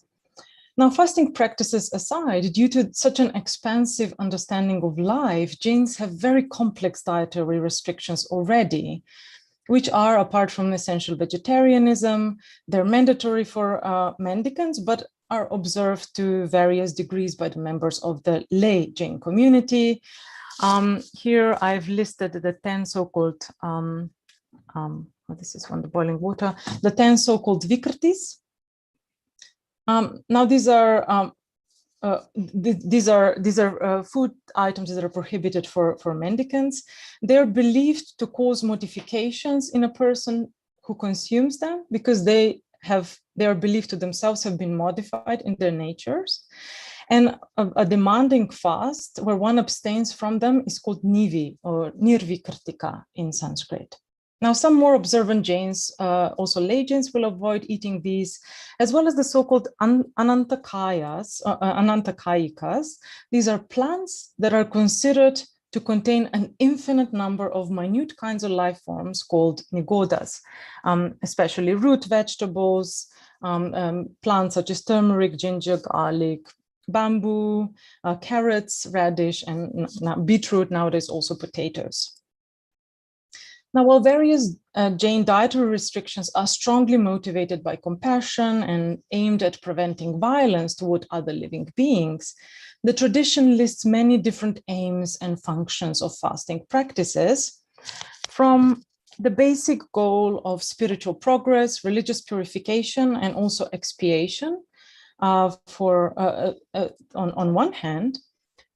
Now, fasting practices aside, due to such an expansive understanding of life, Jains have very complex dietary restrictions already, which are, apart from essential vegetarianism, they're mandatory for mendicants, but are observed to various degrees by the members of the lay Jain community. Here I've listed the 10 so-called, this is from the boiling water, the 10 so-called vikritis. Now these are food items that are prohibited for mendicants. They're believed to cause modifications in a person who consumes them because they are believed to themselves have been modified in their natures. And a demanding fast where one abstains from them is called nivi or nirvikritika in Sanskrit. Now, some more observant Jains, also lay Jains, will avoid eating these, as well as the so-called anantakayikas. These are plants that are considered to contain an infinite number of minute kinds of life forms called nigodas, especially root vegetables, plants such as turmeric, ginger, garlic, bamboo, carrots, radish, and beetroot, nowadays also potatoes. Now, while various Jain dietary restrictions are strongly motivated by compassion and aimed at preventing violence toward other living beings, the tradition lists many different aims and functions of fasting practices, from the basic goal of spiritual progress, religious purification, and also expiation on one hand,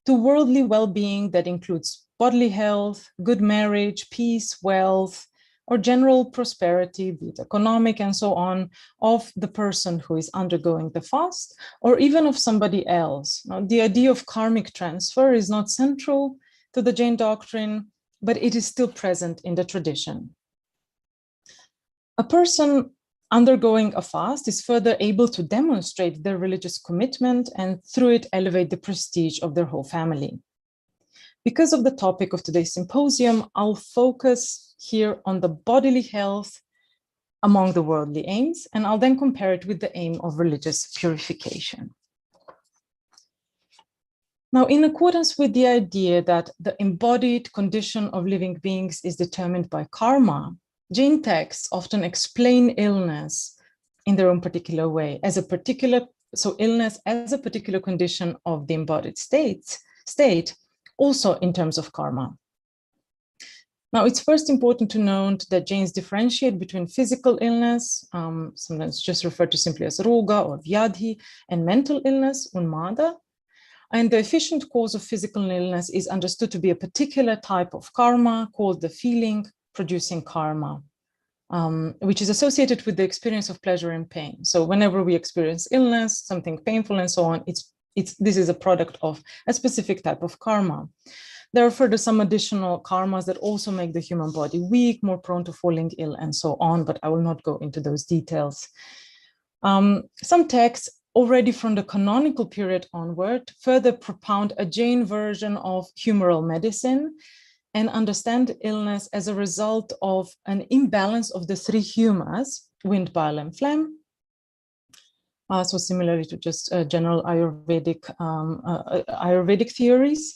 to worldly well-being that includes bodily health, good marriage, peace, wealth, or general prosperity, be it economic and so on, of the person who is undergoing the fast, or even of somebody else. Now, the idea of karmic transfer is not central to the Jain doctrine, but it is still present in the tradition. A person undergoing a fast is further able to demonstrate their religious commitment and through it elevate the prestige of their whole family. Because of the topic of today's symposium, I'll focus here on the bodily health among the worldly aims, and I'll then compare it with the aim of religious purification. Now, in accordance with the idea that the embodied condition of living beings is determined by karma, Jain texts often explain illness in their own particular way, illness as a particular condition of the embodied state, also in terms of karma. Now, it's first important to note that Jains differentiate between physical illness, sometimes just referred to simply as roga or vyadhi, and mental illness, unmada. And the efficient cause of physical illness is understood to be a particular type of karma called the feeling-producing karma, which is associated with the experience of pleasure and pain. So whenever we experience illness, something painful and so on, this is a product of a specific type of karma. There are further some additional karmas that also make the human body weak, more prone to falling ill, and so on, but I will not go into those details. Some texts already from the canonical period onward further propound a Jain version of humoral medicine and understand illness as a result of an imbalance of the three humas, wind, bile, and phlegm. So similarly to just general Ayurvedic theories.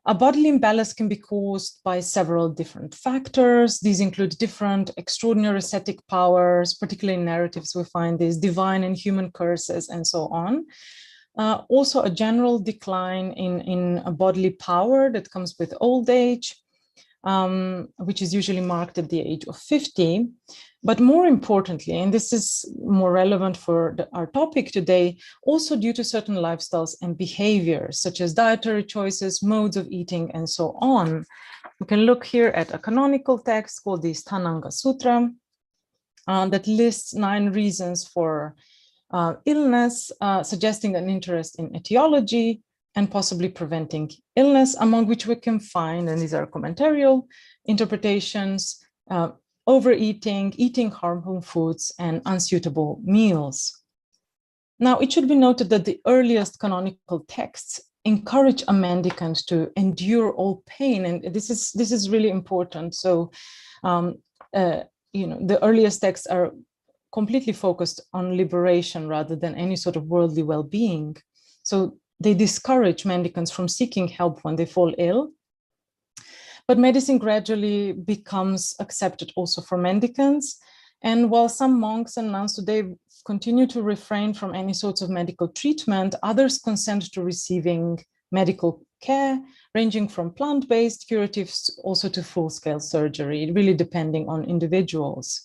A bodily imbalance can be caused by several different factors. These include different extraordinary ascetic powers, particularly in narratives we find these divine and human curses and so on. Also a general decline in a bodily power that comes with old age, which is usually marked at the age of 50. But more importantly, and this is more relevant for our topic today, also due to certain lifestyles and behaviors, such as dietary choices, modes of eating, and so on. We can look here at a canonical text called the Sthananga Sutra that lists 9 reasons for illness, suggesting an interest in etiology and possibly preventing illness, among which we can find, and these are commentarial interpretations, overeating, eating harmful foods, and unsuitable meals. Now, it should be noted that the earliest canonical texts encourage a mendicant to endure all pain, and this is really important. So, the earliest texts are completely focused on liberation rather than any sort of worldly well-being. So they discourage mendicants from seeking help when they fall ill. But medicine gradually becomes accepted also for mendicants. And while some monks and nuns today continue to refrain from any sorts of medical treatment, others consent to receiving medical care, ranging from plant-based curatives also to full-scale surgery, really depending on individuals.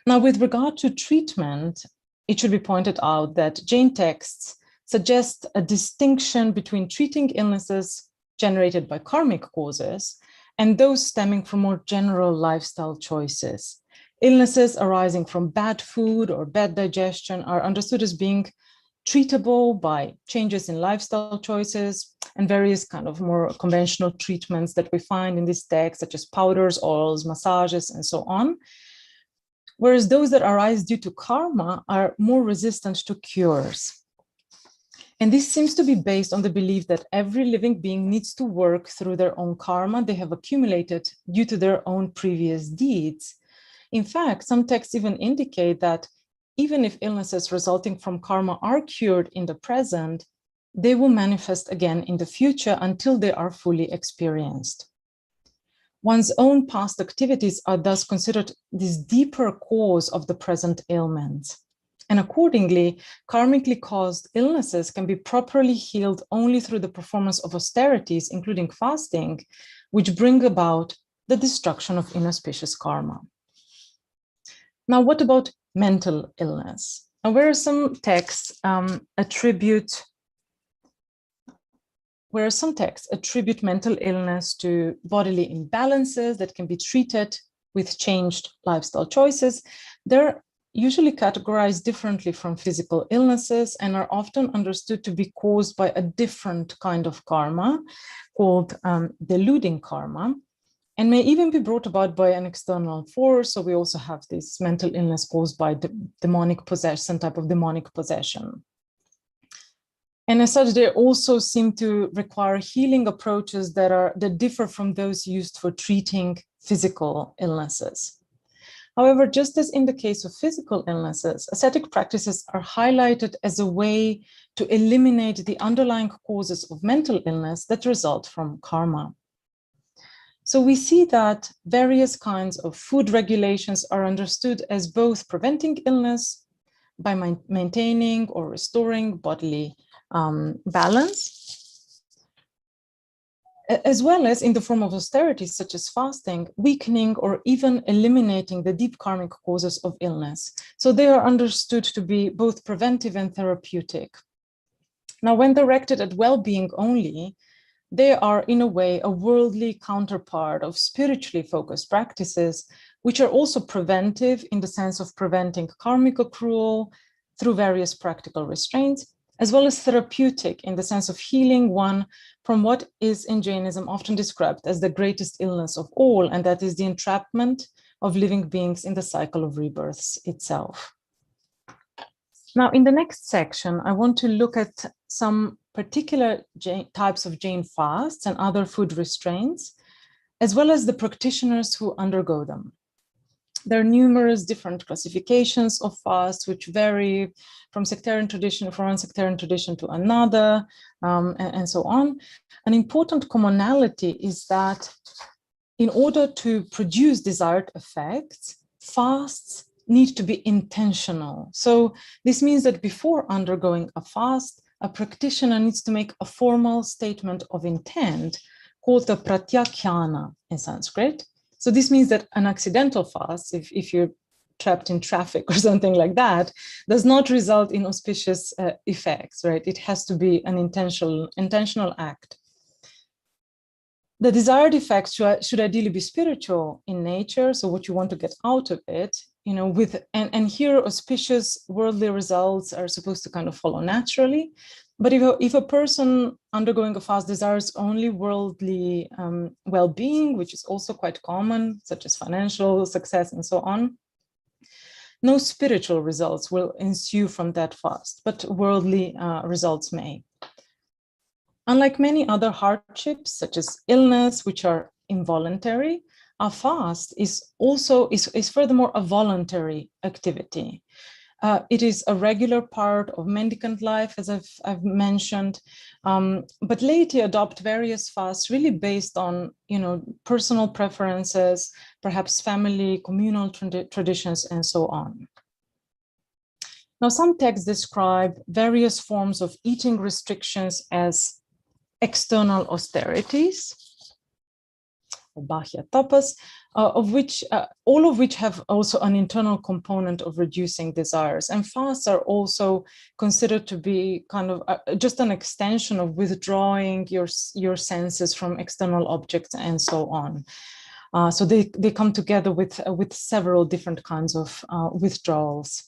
Now, with regard to treatment, it should be pointed out that Jain texts suggest a distinction between treating illnesses generated by karmic causes and those stemming from more general lifestyle choices. Illnesses arising from bad food or bad digestion are understood as being treatable by changes in lifestyle choices and various kind of more conventional treatments that we find in this text, such as powders, oils, massages, and so on. Whereas those that arise due to karma are more resistant to cures. And this seems to be based on the belief that every living being needs to work through their own karma they have accumulated due to their own previous deeds. In fact, some texts even indicate that even if illnesses resulting from karma are cured in the present, they will manifest again in the future until they are fully experienced. One's own past activities are thus considered this deeper cause of the present ailment. And accordingly, karmically caused illnesses can be properly healed only through the performance of austerities, including fasting, which bring about the destruction of inauspicious karma. Now, what about mental illness? Now, where some texts attribute mental illness to bodily imbalances that can be treated with changed lifestyle choices, they're usually categorized differently from physical illnesses and are often understood to be caused by a different kind of karma called deluding karma, and may even be brought about by an external force. So we also have this mental illness caused by demonic possession, some type of demonic possession. And as such, they also seem to require healing approaches that differ from those used for treating physical illnesses. However, just as in the case of physical illnesses, ascetic practices are highlighted as a way to eliminate the underlying causes of mental illness that result from karma. So we see that various kinds of food regulations are understood as both preventing illness by maintaining or restoring bodily balance, as well as in the form of austerities such as fasting, weakening or even eliminating the deep karmic causes of illness. So they are understood to be both preventive and therapeutic. Now, when directed at well-being only, they are in a way a worldly counterpart of spiritually focused practices, which are also preventive in the sense of preventing karmic accrual through various practical restraints, as well as therapeutic in the sense of healing one from what is in Jainism often described as the greatest illness of all, and that is the entrapment of living beings in the cycle of rebirths itself. Now, in the next section, I want to look at some particular types of Jain fasts and other food restraints, as well as the practitioners who undergo them. There are numerous different classifications of fasts, which vary from sectarian tradition, from one sectarian tradition to another, and so on. An important commonality is that in order to produce desired effects, fasts need to be intentional. So this means that before undergoing a fast, a practitioner needs to make a formal statement of intent called the pratyakhyana in Sanskrit. So this means that an accidental fast, if you're trapped in traffic or something like that, does not result in auspicious effects, right? It has to be an intentional act. The desired effects should ideally be spiritual in nature, so what you want to get out of it, you know, and here auspicious worldly results are supposed to kind of follow naturally. But if a person undergoing a fast desires only worldly well-being, which is also quite common, such as financial success and so on, no spiritual results will ensue from that fast, but worldly results may. Unlike many other hardships, such as illness, which are involuntary, a fast is furthermore a voluntary activity. It is a regular part of mendicant life, as I've mentioned, but laity adopt various fasts really based on, you know, personal preferences, perhaps family, communal traditions, and so on. Now, some texts describe various forms of eating restrictions as external austerities, bahya tapas, all of which have also an internal component of reducing desires. And fasts are also considered to be kind of just an extension of withdrawing your senses from external objects and so on. So they come together with several different kinds of withdrawals.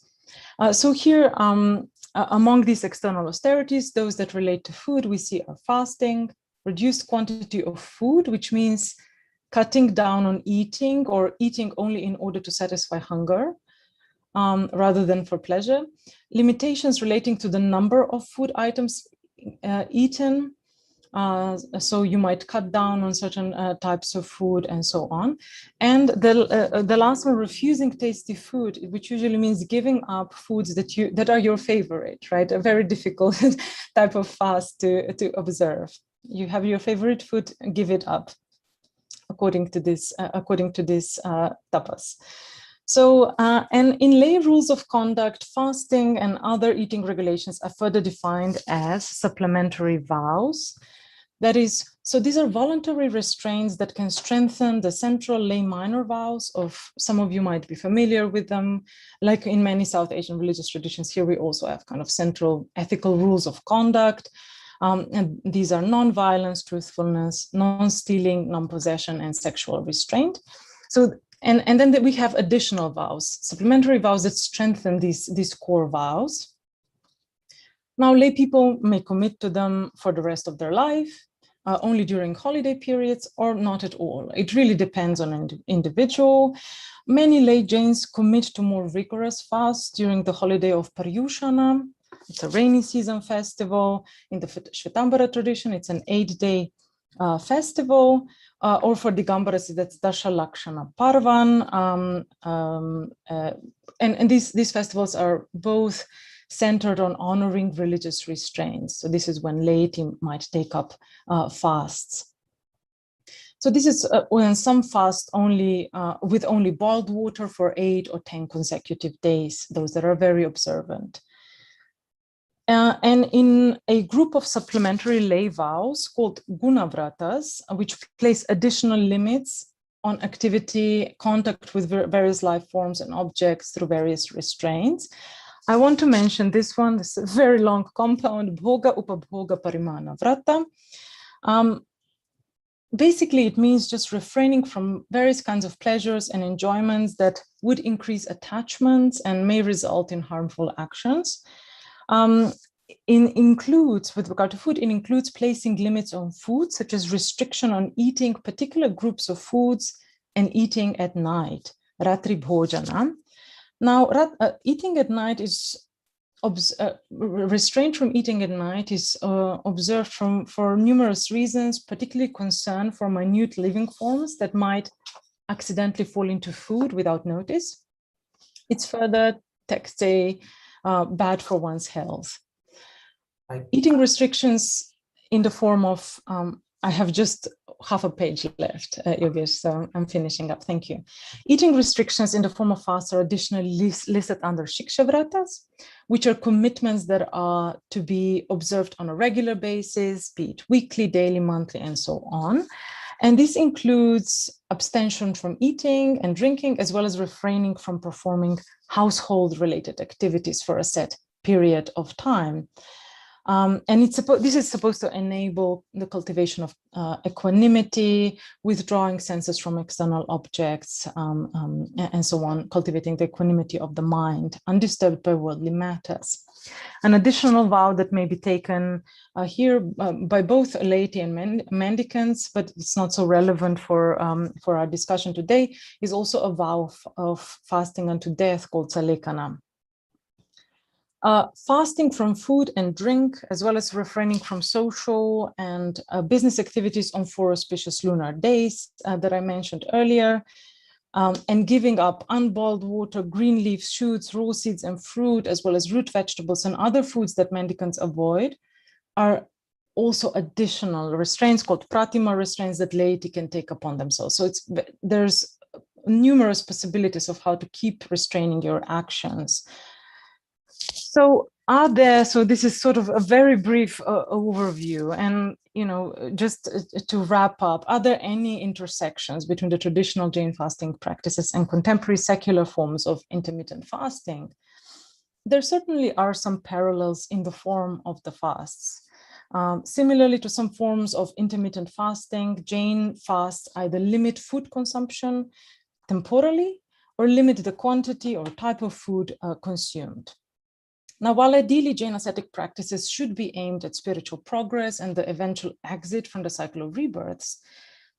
So here, among these external austerities, those that relate to food, we see are fasting, reduced quantity of food, which means cutting down on eating or eating only in order to satisfy hunger rather than for pleasure, limitations relating to the number of food items eaten. So you might cut down on certain types of food and so on. And the last one, refusing tasty food, which usually means giving up foods that are your favorite, right? A very difficult type of fast to observe. You have your favorite food, give it up, according to this tapas. So, and in lay rules of conduct, fasting and other eating regulations are further defined as supplementary vows. That is, so these are voluntary restraints that can strengthen the central lay minor vows of, some of you might be familiar with them, like in many South Asian religious traditions. Here we also have kind of central ethical rules of conduct. And these are non-violence, truthfulness, non-stealing, non-possession, and sexual restraint. So, and then we have additional vows, supplementary vows that strengthen these core vows. Now, lay people may commit to them for the rest of their life, only during holiday periods, or not at all. It really depends on an individual. Many lay Jains commit to more rigorous fasts during the holiday of Paryushana. It's a rainy season festival. In the Shvetambara tradition, it's an 8-day festival. Or for Digambaras, that's Dasha Lakshana Parvan. And these festivals are both centered on honoring religious restraints. So this is when laity might take up fasts. So this is when some fast only with only boiled water for 8 or 10 consecutive days, those that are very observant. And in a group of supplementary lay vows called gunavratas, which place additional limits on activity, contact with various life forms and objects through various restraints. I want to mention this one. This is a very long compound, Bhoga Upabhoga Parimana Vrata. Basically, it means just refraining from various kinds of pleasures and enjoyments that would increase attachments and may result in harmful actions. Includes, with regard to food, it includes placing limits on food, such as restriction on eating particular groups of foods and eating at night, Ratri Bhojana. Now, eating at night is restraint from eating at night is observed for numerous reasons, particularly concern for minute living forms that might accidentally fall into food without notice. It's further texts say bad for one's health. Eating restrictions in the form of, I have just half a page left, Yogesh, so I'm finishing up, thank you. Eating restrictions in the form of fast are additionally listed under Shikshavratas, which are commitments that are to be observed on a regular basis, be it weekly, daily, monthly, and so on. And this includes abstention from eating and drinking, as well as refraining from performing household-related activities for a set period of time. And this is supposed to enable the cultivation of equanimity, withdrawing senses from external objects, and so on, cultivating the equanimity of the mind, undisturbed by worldly matters. An additional vow that may be taken here by both laity and mendicants, but it's not so relevant for our discussion today, is also a vow of fasting unto death called Salekana. Fasting from food and drink, as well as refraining from social and business activities on 4 auspicious lunar days that I mentioned earlier, and giving up unboiled water, green leaves, shoots, raw seeds and fruit, as well as root vegetables and other foods that mendicants avoid, are also additional restraints called pratima restraints that laity can take upon themselves. So there's numerous possibilities of how to keep restraining your actions. So this is sort of a very brief overview, and just to wrap up, are there any intersections between the traditional Jain fasting practices and contemporary secular forms of intermittent fasting? There certainly are some parallels in the form of the fasts. Similarly to some forms of intermittent fasting, Jain fasts either limit food consumption temporally or limit the quantity or type of food consumed. Now, while ideally Jain ascetic practices should be aimed at spiritual progress and the eventual exit from the cycle of rebirths,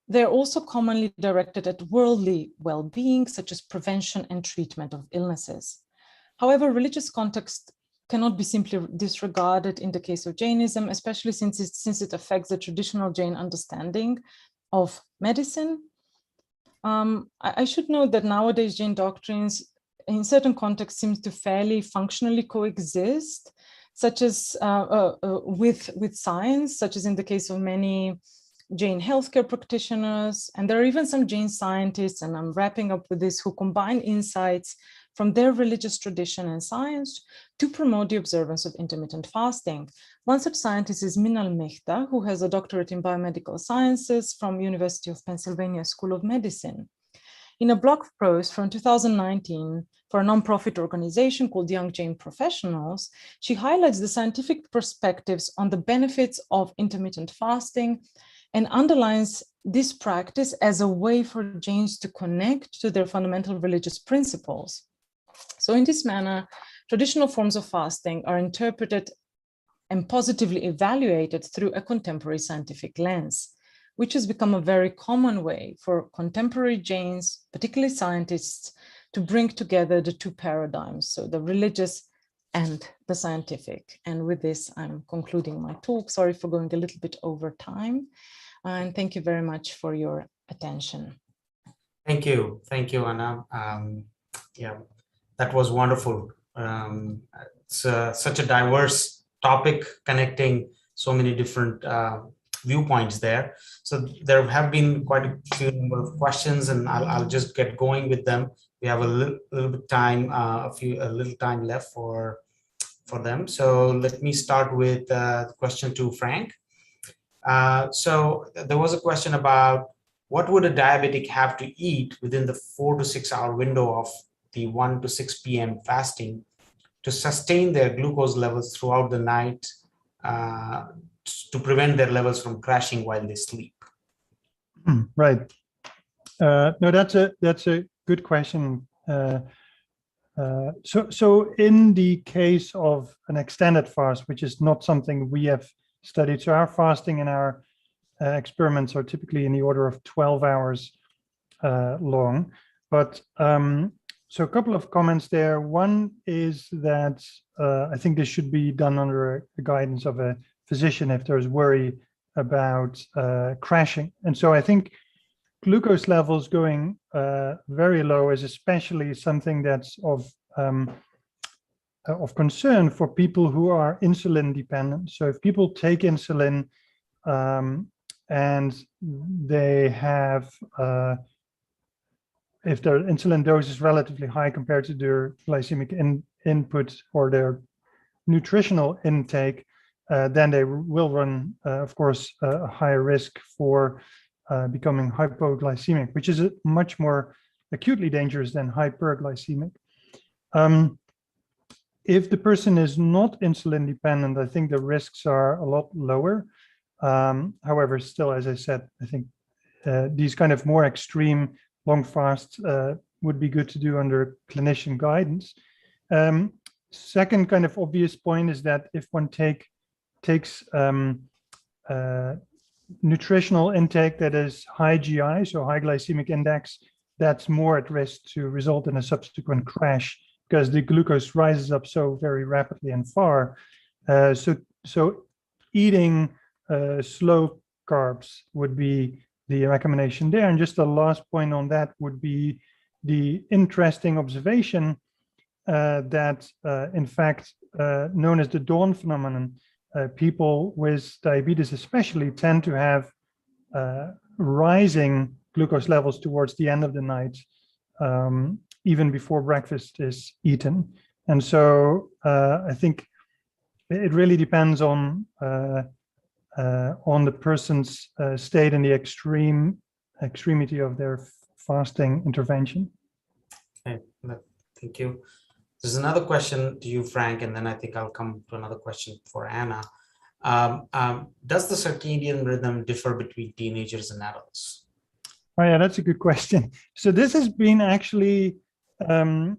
they're also commonly directed at worldly well-being, such as prevention and treatment of illnesses. However, religious context cannot be simply disregarded in the case of Jainism, especially since it affects the traditional Jain understanding of medicine. I should note that nowadays Jain doctrines in certain contexts seems to fairly functionally coexist, such as with science, such as in the case of many Jain healthcare practitioners. And there are even some Jain scientists, and I'm wrapping up with this, who combine insights from their religious tradition and science to promote the observance of intermittent fasting. One such scientist is Minal Mehta, who has a doctorate in biomedical sciences from University of Pennsylvania School of Medicine. In a blog post from 2019 for a nonprofit organization called Young Jain Professionals, she highlights the scientific perspectives on the benefits of intermittent fasting and underlines this practice as a way for Jains to connect to their fundamental religious principles. So in this manner, traditional forms of fasting are interpreted and positively evaluated through a contemporary scientific lens, which has become a very common way for contemporary Jains, particularly scientists, to bring together the two paradigms, so the religious and the scientific. And with this, I'm concluding my talk. Sorry for going a little bit over time. And thank you very much for your attention. Thank you, Anna. Yeah, that was wonderful. It's such a diverse topic connecting so many different viewpoints there. So there have been quite a few number of questions, and I'll just get going with them. We have a little bit time, a little time left for them. So let me start with the question to Frank. So there was a question about what would a diabetic have to eat within the 4 to 6 hour window of the 1 to 6 p.m. fasting to sustain their glucose levels throughout the night, to prevent their levels from crashing while they sleep? Right. No, that's a good question. So in the case of an extended fast, which is not something we have studied, so our fasting and our experiments are typically in the order of 12 hours long. But so a couple of comments there. One is that I think this should be done under the guidance of a physician if there's worry about crashing. And so I think glucose levels going very low is especially something that's of concern for people who are insulin dependent. So if people take insulin and they have, if their insulin dose is relatively high compared to their glycemic input or their nutritional intake, then they will run, of course, a higher risk for becoming hypoglycemic, which is much more acutely dangerous than hyperglycemic. If the person is not insulin dependent, I think the risks are a lot lower. However, still, as I said, I think these kind of more extreme long fasts would be good to do under clinician guidance. Second kind of obvious point is that if one takes nutritional intake that is high GI, so high glycemic index, that's more at risk to result in a subsequent crash because the glucose rises up so very rapidly and far. So eating slow carbs would be the recommendation there. And just the last point on that would be the interesting observation that in fact, known as the dawn phenomenon, people with diabetes especially tend to have rising glucose levels towards the end of the night, even before breakfast is eaten. And so I think it really depends on the person's state and the extremity of their fasting intervention. Okay, thank you. There's another question to you, Frank, and then I think I'll come to another question for Anna. Does the circadian rhythm differ between teenagers and adults? Oh yeah, that's a good question. So this has been actually, so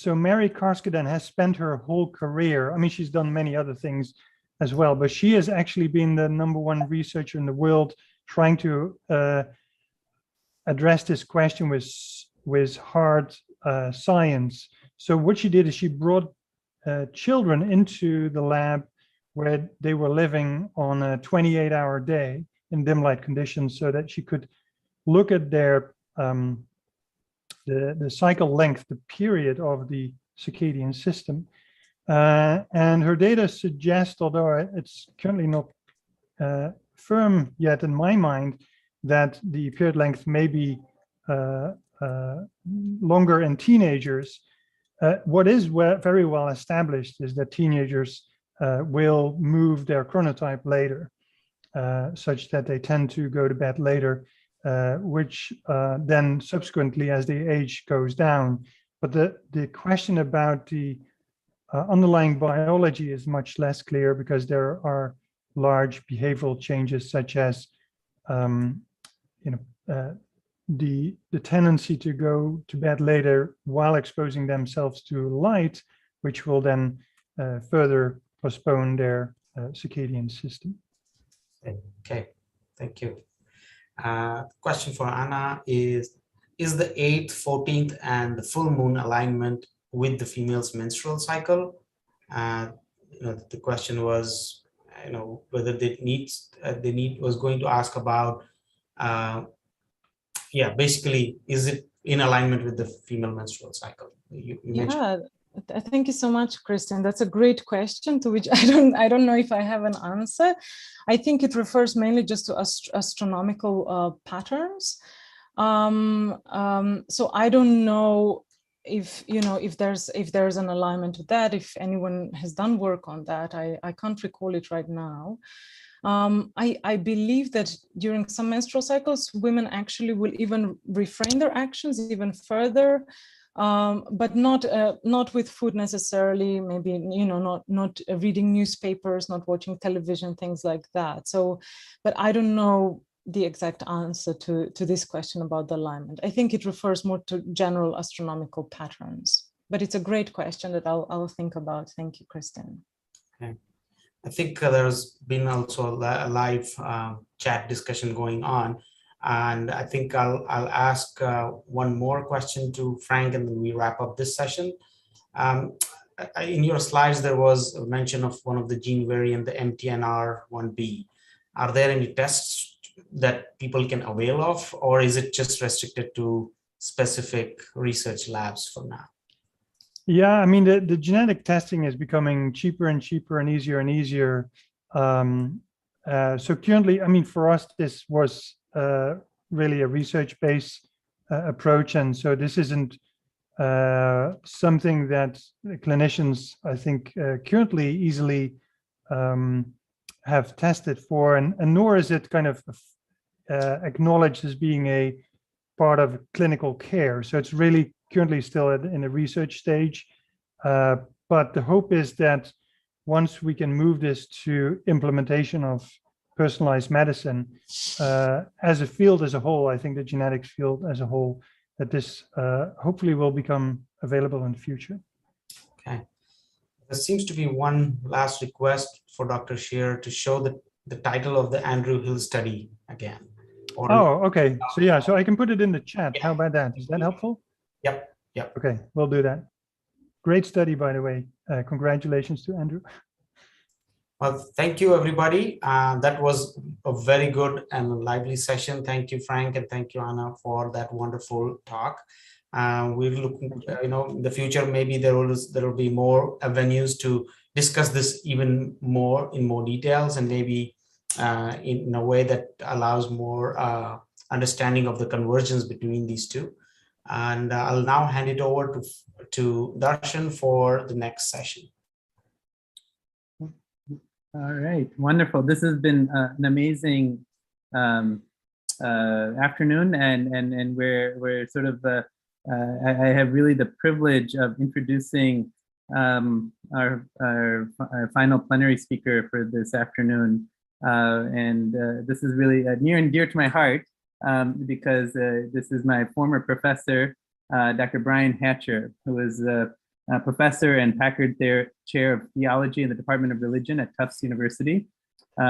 Mary Karskeden has spent her whole career, I mean, she's done many other things as well, but she has actually been the #1 researcher in the world trying to address this question with hard science. So what she did is she brought children into the lab where they were living on a 28-hour day in dim light conditions so that she could look at their the cycle length, the period of the circadian system. And her data suggest, although it's currently not firm yet in my mind, that the period length may be longer in teenagers. What is very well established is that teenagers will move their chronotype later, such that they tend to go to bed later, which then subsequently, as the age goes down. But the question about the underlying biology is much less clear because there are large behavioral changes such as the tendency to go to bed later while exposing themselves to light, which will then further postpone their circadian system. Okay, thank you. Question for Anna is the 8th, 14th, and the full moon alignment with the female's menstrual cycle? The question was, whether was going to ask about, basically, is it in alignment with the female menstrual cycle? You mentioned. Thank you so much, Kristen. That's a great question to which I don't know if I have an answer. I think it refers mainly just to astronomical patterns. So I don't know if there's an alignment to that. If anyone has done work on that, I can't recall it right now. I believe that during some menstrual cycles, women actually will even refrain their actions even further, but not with food necessarily. Maybe not reading newspapers, not watching television, things like that. So, but I don't know the exact answer to this question about the alignment. I think it refers more to general astronomical patterns. But it's a great question that I'll think about. Thank you, Kristen. Okay. I think there's been also a live chat discussion going on, and I think I'll ask one more question to Frank, and then we wrap up this session. In your slides, there was a mention of one of the gene variant, the MTNR1B. Are there any tests that people can avail of, or is it just restricted to specific research labs for now? Yeah, I mean, the genetic testing is becoming cheaper and cheaper and easier. So currently, I mean, for us, this was really a research-based approach. And so this isn't something that clinicians, I think, currently easily have tested for, and nor is it kind of acknowledged as being a part of clinical care. So it's really currently still in a research stage. But the hope is that once we can move this to implementation of personalized medicine, as a field as a whole, I think the genetics field as a whole, that this hopefully will become available in the future. Okay. There seems to be one last request for Dr. Shearer to show the title of the Andrew Hill study again. Oh, okay. So yeah, so I can put it in the chat. How about that? Is that helpful? Yep. Okay, we'll do that. Great study, by the way. Congratulations to Andrew. Well, thank you, everybody. That was a very good and lively session. Thank you, Frank, and thank you, Anna, for that wonderful talk. We're looking, in the future, maybe there will be more avenues to discuss this even more in more details, and maybe in a way that allows more understanding of the convergence between these two. And I'll now hand it over to Darshan for the next session. All right, wonderful. This has been an amazing afternoon, and we're sort of I have really the privilege of introducing our final plenary speaker for this afternoon, and this is really near and dear to my heart because this is my former professor, Dr. Brian Hatcher, who is a professor and Packard Chair of Theology in the Department of Religion at Tufts University.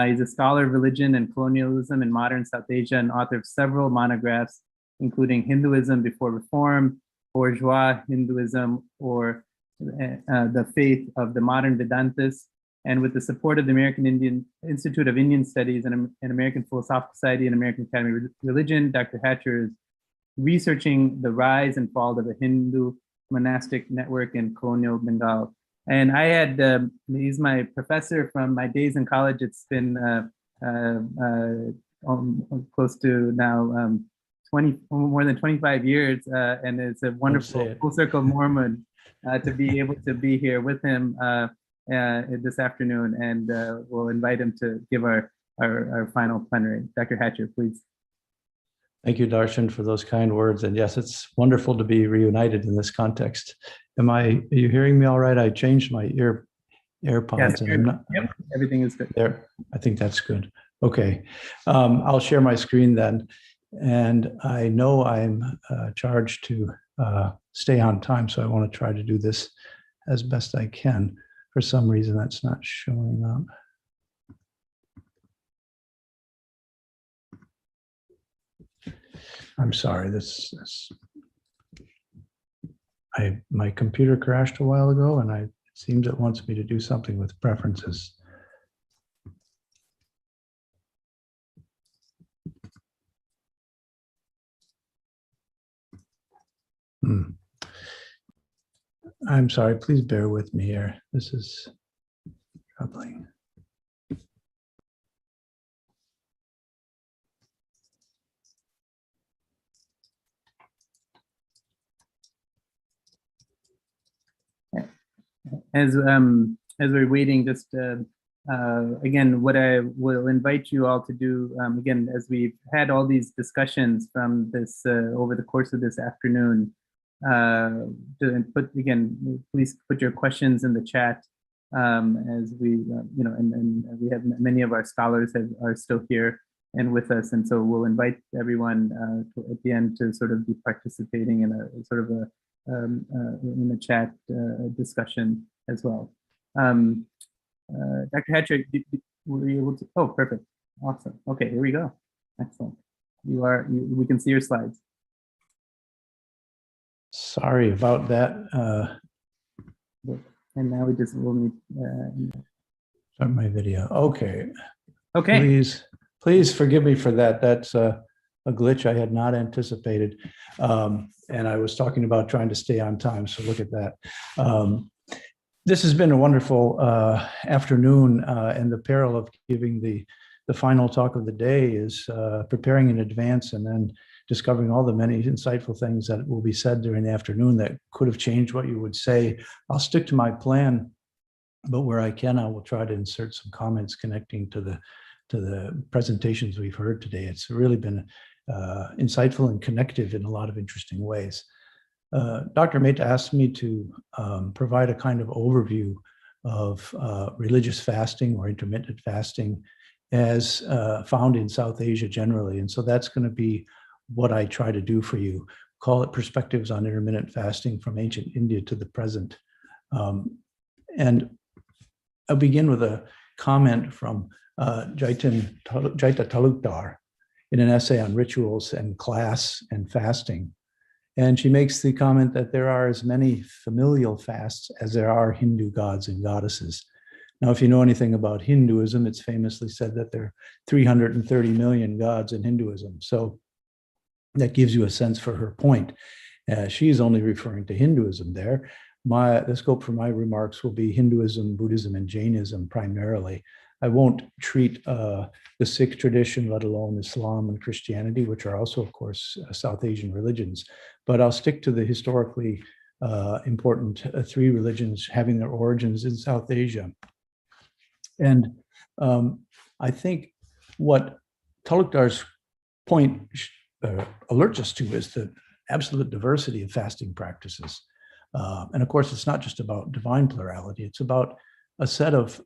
He's a scholar of religion and colonialism in modern South Asia and author of several monographs, including Hinduism Before Reform, Bourgeois Hinduism, or the Faith of the Modern Vedantists. And with the support of the American Indian Institute of Indian Studies and American Philosophical Society and American Academy of Religion, Dr. Hatcher is researching the rise and fall of a Hindu monastic network in colonial Bengal. And I had, he's my professor from my days in college. It's been close to now more than 25 years. And it's a wonderful full circle Mormon to be able to be here with him this afternoon. And we'll invite him to give our final plenary. Dr. Hatcher, please. Thank you, Darshan, for those kind words. And yes, it's wonderful to be reunited in this context. Are you hearing me all right? I changed my AirPods. Yes, and I'm not, yep, everything is good. There, I think that's good. Okay, I'll share my screen then. And I know I'm charged to stay on time, so I want to try to do this as best I can. For some reason, that's not showing up. I'm sorry, my computer crashed a while ago, and it seems it wants me to do something with preferences. I'm sorry, please bear with me here. This is troubling. As we're waiting, just again, what I will invite you all to do, again, as we've had all these discussions from this over the course of this afternoon, please put your questions in the chat as we, and we have many of our scholars are still here and with us, and so we'll invite everyone at the end to sort of be participating in a sort of a in the chat discussion as well. Dr. Hatcher, were you able to? Oh, perfect. Awesome. Okay, here we go. Excellent. We can see your slides. Sorry about that. And now will need. Start my video. Okay. Okay. Please forgive me for that. That's a glitch I had not anticipated. And I was talking about trying to stay on time, so look at that. This has been a wonderful afternoon, and the peril of giving the final talk of the day is preparing in advance and then discovering all the many insightful things that will be said during the afternoon that could have changed what you would say. I'll stick to my plan, but where I can, I will try to insert some comments connecting to the presentations we've heard today. It's really been insightful and connective in a lot of interesting ways. Dr. Mehta asked me to provide a kind of overview of religious fasting or intermittent fasting as found in South Asia generally. And so that's going to be what I try to do for you. Call it Perspectives on Intermittent Fasting from Ancient India to the Present. And I'll begin with a comment from Jaita Talukdar in an essay on rituals and class and fasting. And she makes the comment that there are as many familial fasts as there are Hindu gods and goddesses. Now, if you know anything about Hinduism, it's famously said that there are 330 million gods in Hinduism. So that gives you a sense for her point. She's only referring to Hinduism there. The scope for my remarks will be Hinduism, Buddhism, and Jainism primarily. I won't treat the Sikh tradition, let alone Islam and Christianity, which are also, of course, South Asian religions. But I'll stick to the historically important three religions having their origins in South Asia. And I think what Talukdar's point alerts us to is the absolute diversity of fasting practices. And of course, it's not just about divine plurality, it's about a set of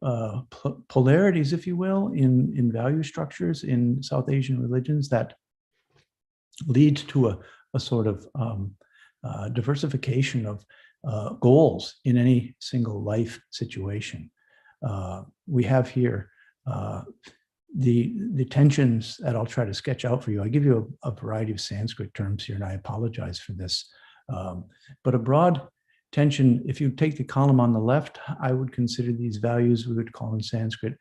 polarities, if you will, in value structures in South Asian religions that lead to a sort of diversification of goals in any single life situation. We have here the tensions that I'll try to sketch out for you. I give you a variety of Sanskrit terms here, and I apologize for this. But a broad tension, if you take the column on the left, I would consider these values we would call in Sanskrit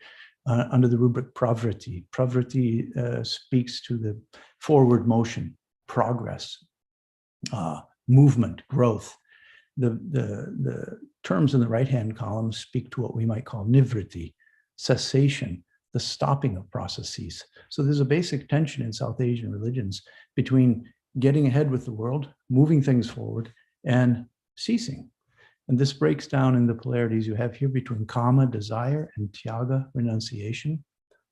under the rubric pravriti. Pravriti speaks to the forward motion, progress, movement, growth. The terms in the right-hand column speak to what we might call nivriti, cessation, the stopping of processes. So there's a basic tension in South Asian religions between getting ahead with the world, moving things forward, and ceasing. And this breaks down in the polarities you have here between kama, desire, and tyaga, renunciation,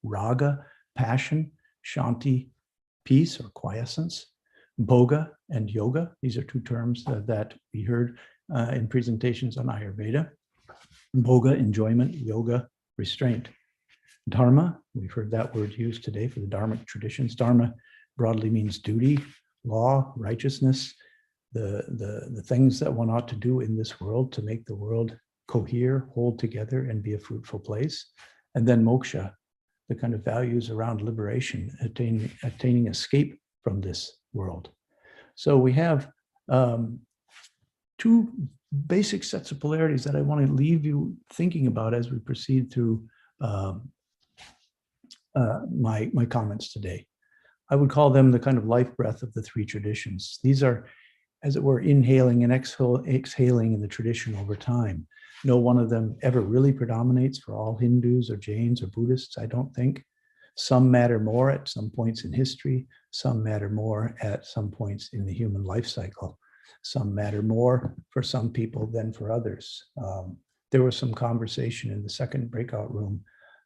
raga, passion, shanti, peace or quiescence, bhoga and yoga. These are two terms that we heard in presentations on Ayurveda. Bhoga, enjoyment, yoga, restraint. Dharma, we've heard that word used today for the Dharmic traditions. Dharma broadly means duty, law, righteousness, the things that one ought to do in this world to make the world cohere, hold together, and be a fruitful place. And then moksha, the kind of values around liberation, attaining escape from this world. So we have two basic sets of polarities that I want to leave you thinking about as we proceed through my comments today. I would call them the kind of life breath of the three traditions. These are, as it were, inhaling and exhaling in the tradition over time. No one of them ever really predominates for all Hindus or Jains or Buddhists, I don't think. Some matter more at some points in history. Some matter more at some points in the human life cycle. Some matter more for some people than for others. There was some conversation in the second breakout room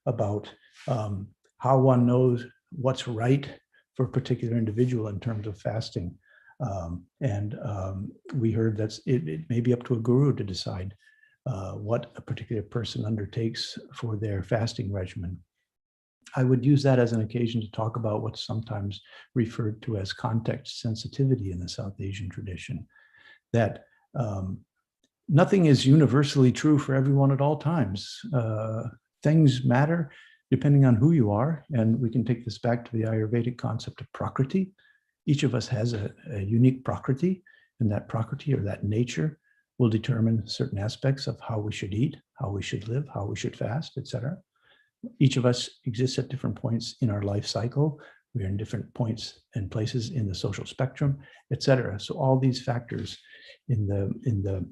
about how one knows what's right for a particular individual in terms of fasting. We heard that it may be up to a guru to decide what a particular person undertakes for their fasting regimen. I would use that as an occasion to talk about what's sometimes referred to as context sensitivity in the South Asian tradition, that nothing is universally true for everyone at all times. Things matter depending on who you are, and we can take this back to the Ayurvedic concept of prakriti. Each of us has a unique prakriti, and that prakriti or that nature will determine certain aspects of how we should eat, how we should live, how we should fast, etc. Each of us exists at different points in our life cycle. We're in different points and places in the social spectrum, etc. So all these factors in the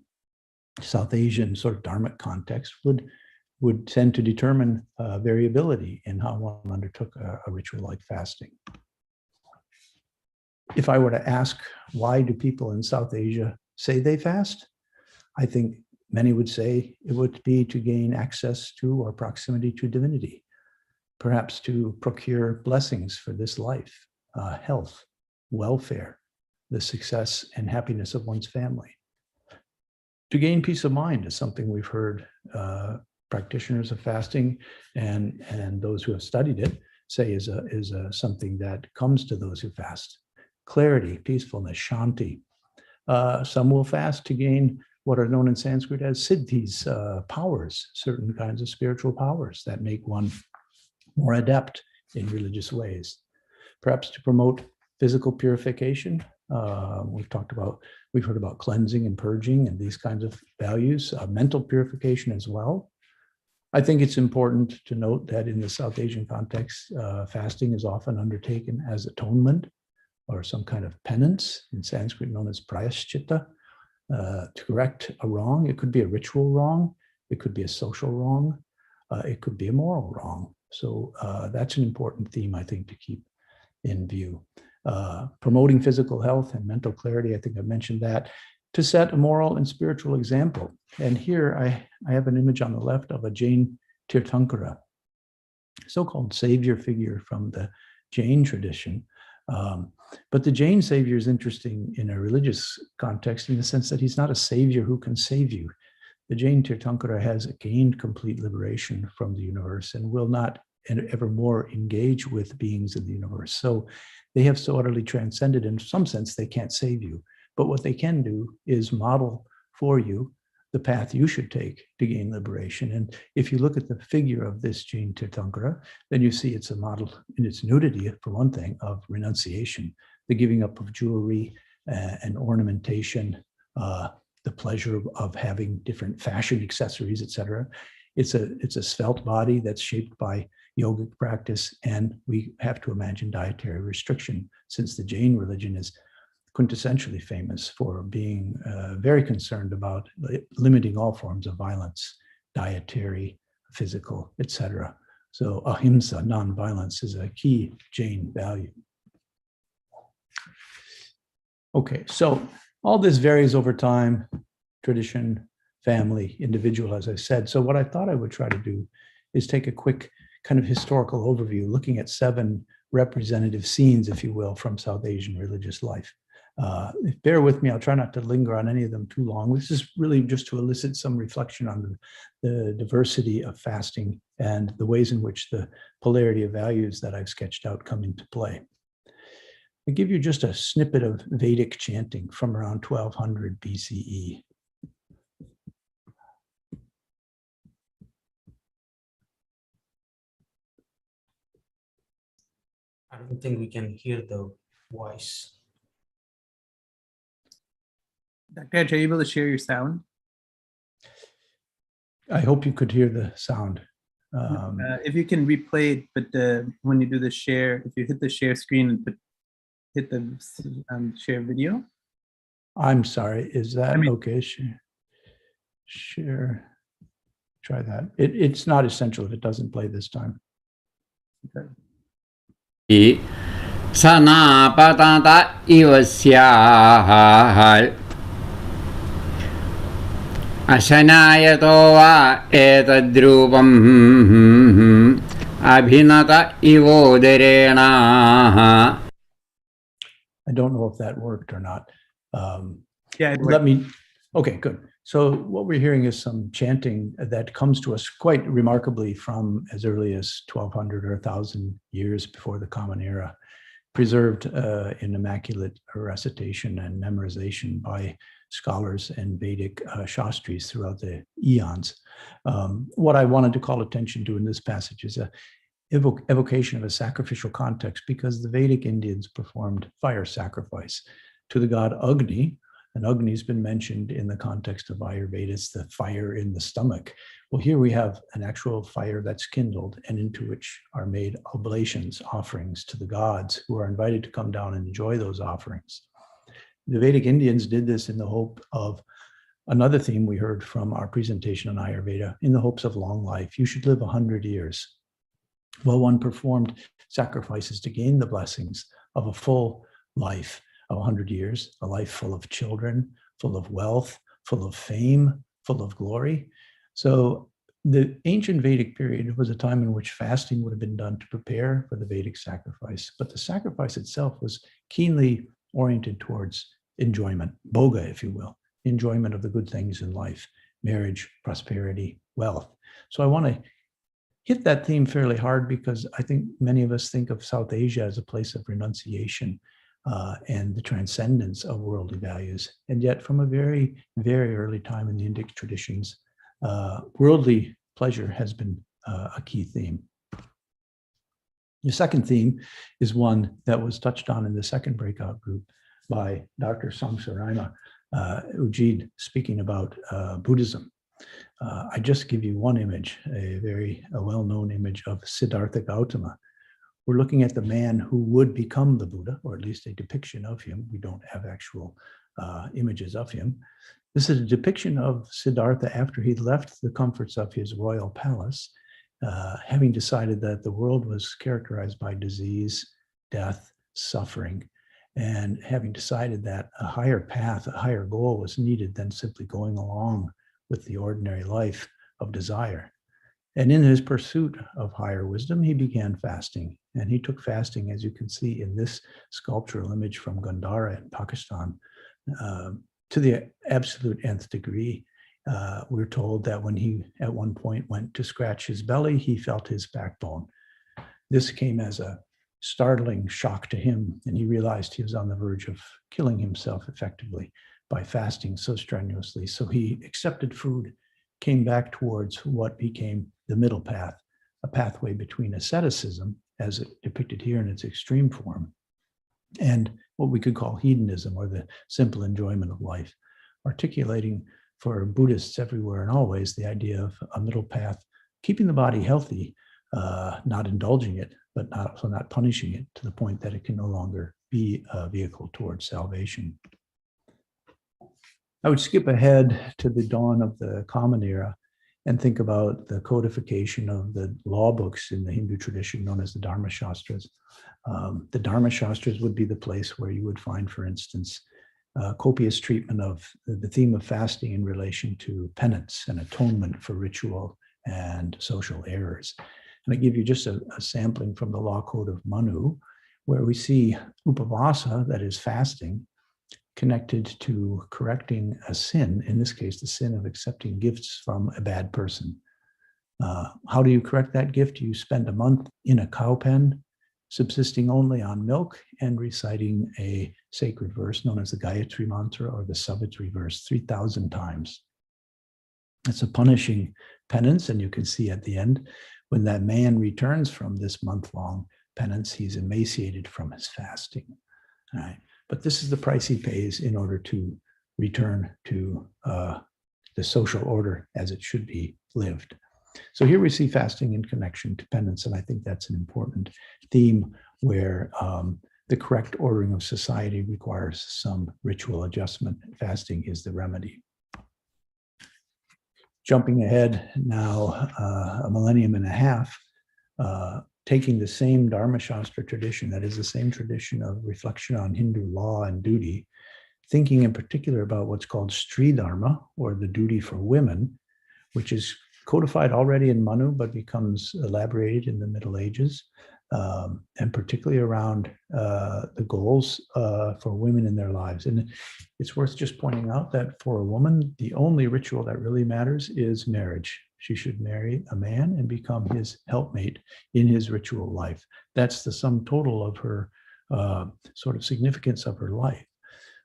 South Asian sort of dharmic context would tend to determine variability in how one undertook a ritual like fasting. If I were to ask, why do people in South Asia say they fast? I think many would say it would be to gain access to or proximity to divinity, perhaps to procure blessings for this life, health, welfare, the success and happiness of one's family. To gain peace of mind is something we've heard practitioners of fasting and those who have studied it say is something that comes to those who fast. Clarity, peacefulness, shanti. Some will fast to gain what are known in Sanskrit as siddhis, powers, certain kinds of spiritual powers that make one more adept in religious ways. Perhaps to promote physical purification. We've heard about cleansing and purging and these kinds of values, mental purification as well. I think it's important to note that in the South Asian context, fasting is often undertaken as atonement or some kind of penance, in Sanskrit known as prayaschitta, to correct a wrong. It could be a ritual wrong, it could be a social wrong, it could be a moral wrong. So that's an important theme, I think, to keep in view. Promoting physical health and mental clarity, I think I mentioned that, to set a moral and spiritual example. And here I have an image on the left of a Jain Tirthankara, so-called savior figure from the Jain tradition. But the Jain savior is interesting in a religious context in the sense that he's not a savior who can save you. The Jain Tirthankara has gained complete liberation from the universe and will not evermore engage with beings in the universe. So they have so utterly transcended, in some sense, they can't save you. But what they can do is model for you the path you should take to gain liberation. And if you look at the figure of this Jain Tirthankara, then you see it's a model in its nudity, for one thing, of renunciation, the giving up of jewelry and ornamentation, the pleasure of having different fashion accessories, etc. It's a svelte body that's shaped by yogic practice, and we have to imagine dietary restriction, since the Jain religion is quintessentially famous for being very concerned about limiting all forms of violence, dietary, physical, etc. So ahimsa, non-violence, is a key Jain value. Okay, so all this varies over time, tradition, family, individual, as I said. So what I thought I would try to do is take a quick kind of historical overview, looking at 7 representative scenes, if you will, from South Asian religious life. Bear with me, I'll try not to linger on any of them too long. This is really just to elicit some reflection on the diversity of fasting and the ways in which the polarity of values that I've sketched out come into play. I give you just a snippet of Vedic chanting from around 1200 BCE. I don't think we can hear the voice. Dr. Edge, are you able to share your sound? I hope you could hear the sound. If you can replay it, but when you do the share, if you hit the share screen and hit the share video. I'm sorry, is that okay? Share, try that. It's not essential if it doesn't play this time. Okay. Sanapatata ivasyahal Ashanayato va etadrupam abhinata ivodarena. I don't know if that worked or not. Yeah, okay, good. So what we're hearing is some chanting that comes to us quite remarkably from as early as 1200 or 1000 years before the Common Era, preserved in immaculate recitation and memorization by scholars and Vedic Shastris throughout the eons. What I wanted to call attention to in this passage is a evocation of a sacrificial context, because the Vedic Indians performed fire sacrifice to the god Agni, and Agni has been mentioned in the context of Ayurveda. It's the fire in the stomach, Well, here we have an actual fire that's kindled and into which are made oblations, offerings to the gods, who are invited to come down and enjoy those offerings. The Vedic Indians did this in the hope of another theme we heard from our presentation on Ayurveda, in the hopes of long life. You should live 100 years. Well, one performed sacrifices to gain the blessings of a full life of 100 years, a life full of children, full of wealth, full of fame, full of glory. So the ancient Vedic period was a time in which fasting would have been done to prepare for the Vedic sacrifice, but the sacrifice itself was keenly oriented towards enjoyment, bhoga, if you will, enjoyment of the good things in life, marriage, prosperity, wealth. So I want to hit that theme fairly hard because I think many of us think of South Asia as a place of renunciation and the transcendence of worldly values. And yet from a very, very early time in the Indic traditions, worldly pleasure has been a key theme. The second theme is one that was touched on in the second breakout group by Dr. Sangsaraima Ujid, speaking about Buddhism. I just give you one image, a very well-known image of Siddhartha Gautama. We're looking at the man who would become the Buddha, or at least a depiction of him. We don't have actual images of him. This is a depiction of Siddhartha after he left the comforts of his royal palace, having decided that the world was characterized by disease, death, suffering, and having decided that a higher path, a higher goal was needed than simply going along with the ordinary life of desire. And in his pursuit of higher wisdom, he began fasting. And he took fasting, as you can see in this sculptural image from Gandhara in Pakistan, to the absolute nth degree. We're told that when he at one point went to scratch his belly, he felt his backbone. This came as a startling shock to him, and he realized he was on the verge of killing himself effectively by fasting so strenuously. So he accepted food, came back towards what became the middle path, a pathway between asceticism, as it depicted here in its extreme form, and what we could call hedonism, or the simple enjoyment of life, articulating for Buddhists everywhere and always the idea of a middle path, keeping the body healthy, not indulging it, but also not punishing it to the point that it can no longer be a vehicle towards salvation. I would skip ahead to the dawn of the Common Era and think about the codification of the law books in the Hindu tradition known as the Dharma Shastras. The Dharma Shastras would be the place where you would find, for instance, copious treatment of the theme of fasting in relation to penance and atonement for ritual and social errors. And I give you just a sampling from the law code of Manu, where we see upavasa, that is fasting, connected to correcting a sin, in this case, the sin of accepting gifts from a bad person. How do you correct that gift? You spend a month in a cow pen, subsisting only on milk and reciting a sacred verse known as the Gayatri Mantra or the Savitri verse 3,000 times. It's a punishing penance, and you can see at the end, when that man returns from this month-long penance, he's emaciated from his fasting. All right. But this is the price he pays in order to return to the social order as it should be lived. So here we see fasting in connection to penance, and I think that's an important theme where the correct ordering of society requires some ritual adjustment. Fasting is the remedy. Jumping ahead now a millennium and a half, taking the same Dharma Shastra tradition, that is the same tradition of reflection on Hindu law and duty, thinking in particular about what's called Stri Dharma, or the duty for women, which is codified already in Manu, but becomes elaborated in the Middle Ages, and particularly around the goals for women in their lives. And it's worth just pointing out that for a woman, the only ritual that really matters is marriage. She should marry a man and become his helpmate in his ritual life. That's the sum total of her sort of significance of her life.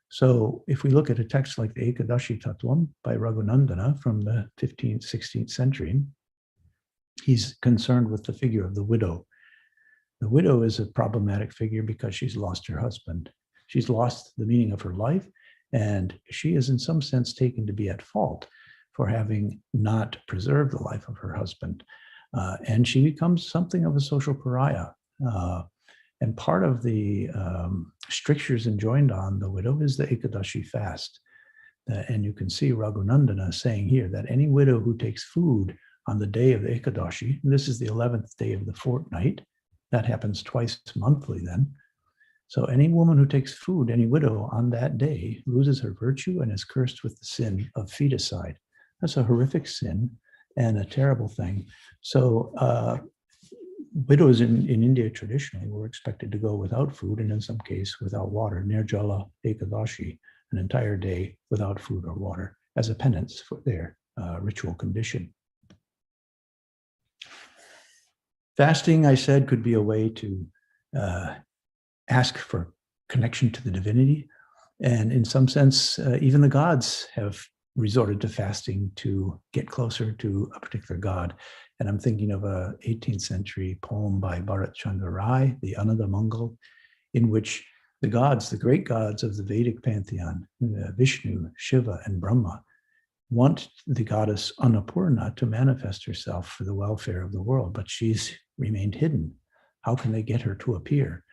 So if we look at a text like the Ekadashi Tattvam by Raghunandana from the 15th, 16th century, he's concerned with the figure of the widow. The widow is a problematic figure because she's lost her husband. She's lost the meaning of her life, and she is in some sense taken to be at fault for having not preserved the life of her husband. And she becomes something of a social pariah. And part of the strictures enjoined on the widow is the Ekadashi fast. And you can see Raghunandana saying here that any widow who takes food on the day of the Ekadashi, and this is the 11th day of the fortnight, that happens twice monthly then. So any woman who takes food, any widow on that day, loses her virtue and is cursed with the sin of feticide. That's a horrific sin and a terrible thing. So widows in India traditionally were expected to go without food and in some case without water, Nirjala Ekadashi, an entire day without food or water as a penance for their ritual condition. Fasting, I said, could be a way to ask for connection to the divinity. And in some sense, even the gods have resorted to fasting to get closer to a particular god. And I'm thinking of a 18th century poem by Bharat Chandra Rai, the Ananda Mangal, in which the gods, the great gods of the Vedic pantheon, Vishnu, Shiva, and Brahma, want the goddess Annapurna to manifest herself for the welfare of the world, but she's remained hidden. How can they get her to appear?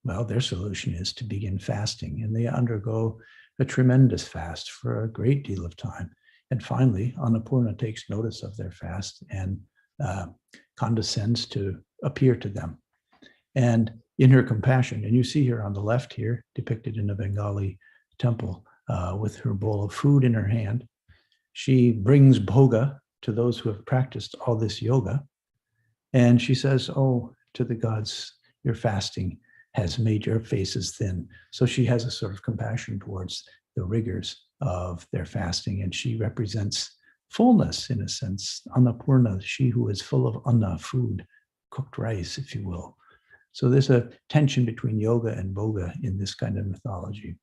Well, their solution is to begin fasting, and they undergo a tremendous fast for a great deal of time. And finally, Annapurna takes notice of their fast and condescends to appear to them. And in her compassion, and you see her on the left here, depicted in a Bengali temple with her bowl of food in her hand, she brings bhoga to those who have practiced all this yoga. And she says, oh, to the gods, your fasting has made your faces thin. So she has a sort of compassion towards the rigors of their fasting. And she represents fullness in a sense. Annapurna, she who is full of anna, food, cooked rice, if you will. So there's a tension between yoga and bhoga in this kind of mythology.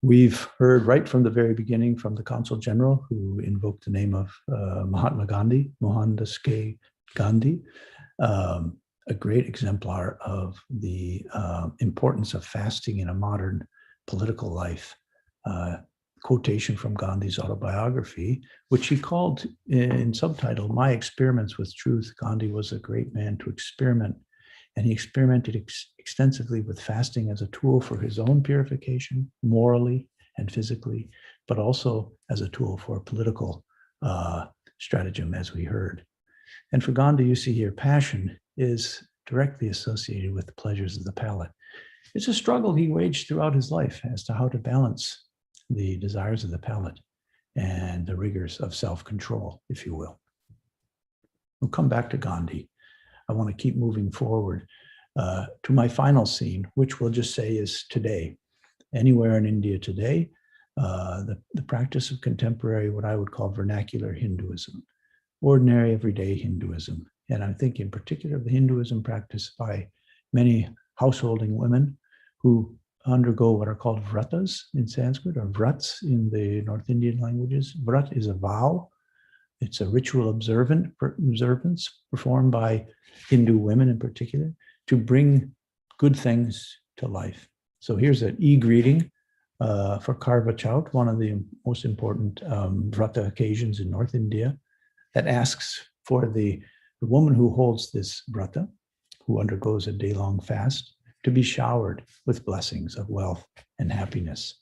We've heard right from the very beginning from the Consul General, who invoked the name of Mahatma Gandhi, Mohandas K. Gandhi, a great exemplar of the importance of fasting in a modern political life. Quotation from Gandhi's autobiography, which he called in subtitle, My Experiments with Truth. Gandhi was a great man to experiment, and he experimented extensively with fasting as a tool for his own purification, morally and physically, but also as a tool for political stratagem, as we heard. And for Gandhi, you see here, passion is directly associated with the pleasures of the palate. It's a struggle he waged throughout his life as to how to balance the desires of the palate and the rigors of self-control, if you will. We'll come back to Gandhi. I want to keep moving forward to my final scene, which we'll just say is today. Anywhere in India today, the practice of contemporary, what I would call vernacular Hinduism, ordinary everyday Hinduism. And I think in particular the Hinduism practiced by many householding women who undergo what are called vratas in Sanskrit, or vrats in the North Indian languages. Vrat is a vow. It's a ritual observance performed by Hindu women in particular to bring good things to life. So here's an e-greeting for Karva Chaut, one of the most important vrata occasions in North India, that asks for the woman who holds this vrata, who undergoes a day-long fast, to be showered with blessings of wealth and happiness.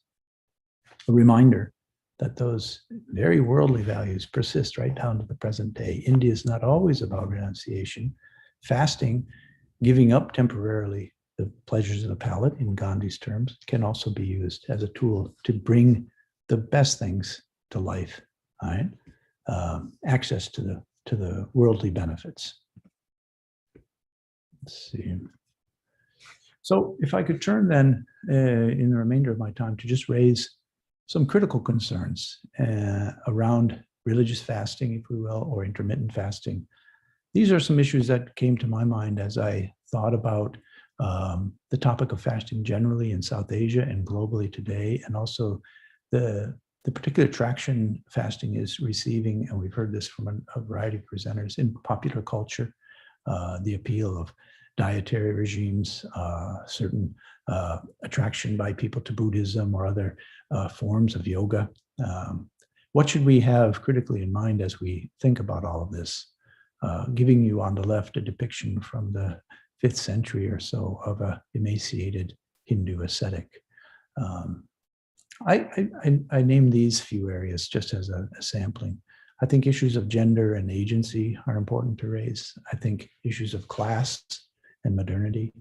A reminder that those very worldly values persist right down to the present day. India is not always about renunciation. Fasting, giving up temporarily the pleasures of the palate, in Gandhi's terms, can also be used as a tool to bring the best things to life, all right? Access to the worldly benefits. Let's see. So if I could turn then in the remainder of my time to just raise some critical concerns around religious fasting, if we will, or intermittent fasting. These are some issues that came to my mind as I thought about the topic of fasting generally in South Asia and globally today, and also the particular traction fasting is receiving, and we've heard this from a variety of presenters in popular culture, the appeal of dietary regimes, certain attraction by people to Buddhism or other forms of yoga. What should we have critically in mind as we think about all of this? Giving you on the left a depiction from the 5th century or so of a emaciated Hindu ascetic. I name these few areas just as a sampling. I think issues of gender and agency are important to raise. I think issues of class and modernity.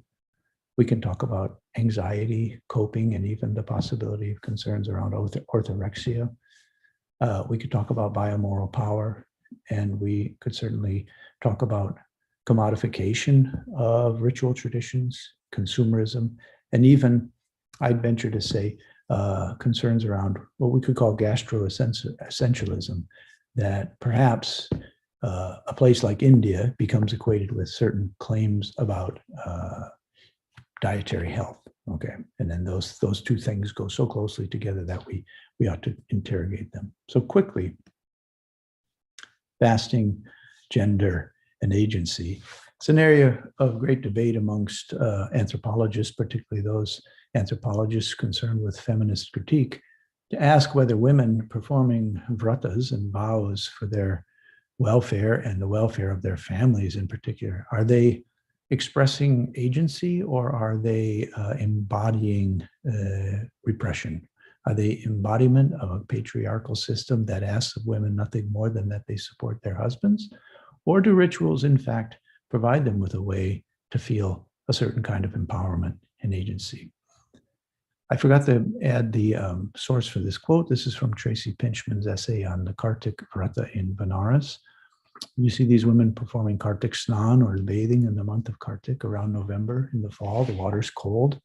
We can talk about anxiety, coping, and even the possibility of concerns around orthorexia. We could talk about biomoral power, and we could certainly talk about commodification of ritual traditions, consumerism, and even, I'd venture to say, concerns around what we could call gastro-essentialism, that perhaps a place like India becomes equated with certain claims about dietary health. Okay, and then those two things go so closely together that we ought to interrogate them. So quickly, fasting, gender, and agency. It's an area of great debate amongst anthropologists, particularly those anthropologists concerned with feminist critique, to ask whether women performing vratas and vows for their welfare and the welfare of their families in particular, are they expressing agency or are they embodying repression? Are they embodiment of a patriarchal system that asks of women nothing more than that they support their husbands? Or do rituals, in fact, provide them with a way to feel a certain kind of empowerment and agency? I forgot to add the source for this quote. This is from Tracy Pinchman's essay on the Kartik Vrata in Benares. You see these women performing Kartik Snan, or bathing in the month of Kartik around November in the fall. The water's cold.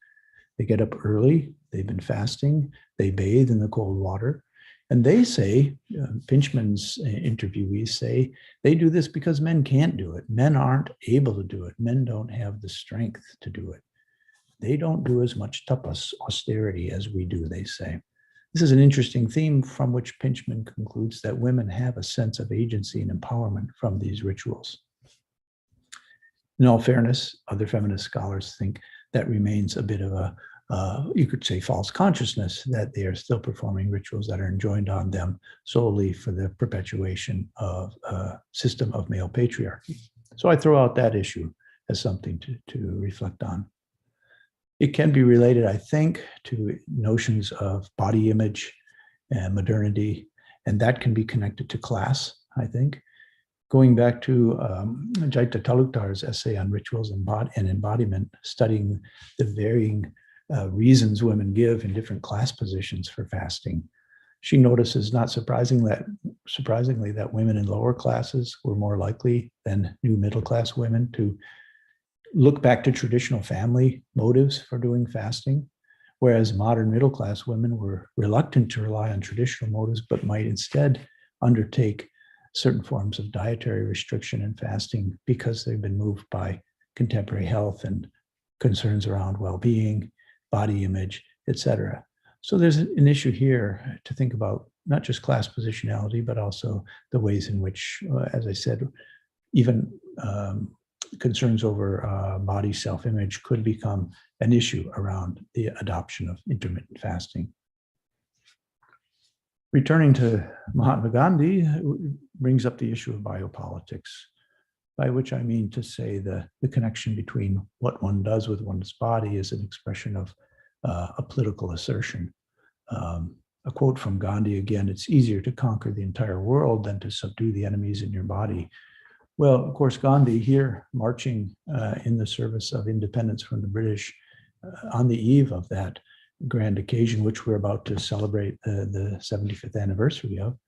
They get up early. They've been fasting. They bathe in the cold water. And they say, Pinchman's interviewees say, they do this because men can't do it. Men aren't able to do it. Men don't have the strength to do it. They don't do as much tapas, austerity, as we do, they say. This is an interesting theme from which Pinchman concludes that women have a sense of agency and empowerment from these rituals. In all fairness, other feminist scholars think that remains a bit of a, you could say, false consciousness, that they are still performing rituals that are enjoined on them solely for the perpetuation of a system of male patriarchy. So I throw out that issue as something to reflect on. It can be related, I think, to notions of body image and modernity, and that can be connected to class, I think. Going back to Jaita Talukdar's essay on rituals and embodiment, studying the varying reasons women give in different class positions for fasting, she notices, not surprisingly, that women in lower classes were more likely than new middle class women to look back to traditional family motives for doing fasting, whereas modern middle class women were reluctant to rely on traditional motives, but might instead undertake certain forms of dietary restriction and fasting because they've been moved by contemporary health and concerns around well-being, body image, etc. So there's an issue here to think about, not just class positionality, but also the ways in which, as I said, even concerns over body self-image could become an issue around the adoption of intermittent fasting. Returning to Mahatma Gandhi brings up the issue of biopolitics, by which I mean to say the connection between what one does with one's body is an expression of a political assertion. A quote from Gandhi again, "It's easier to conquer the entire world than to subdue the enemies in your body." Well, of course, Gandhi here marching in the service of independence from the British on the eve of that grand occasion, which we're about to celebrate the 75th anniversary of,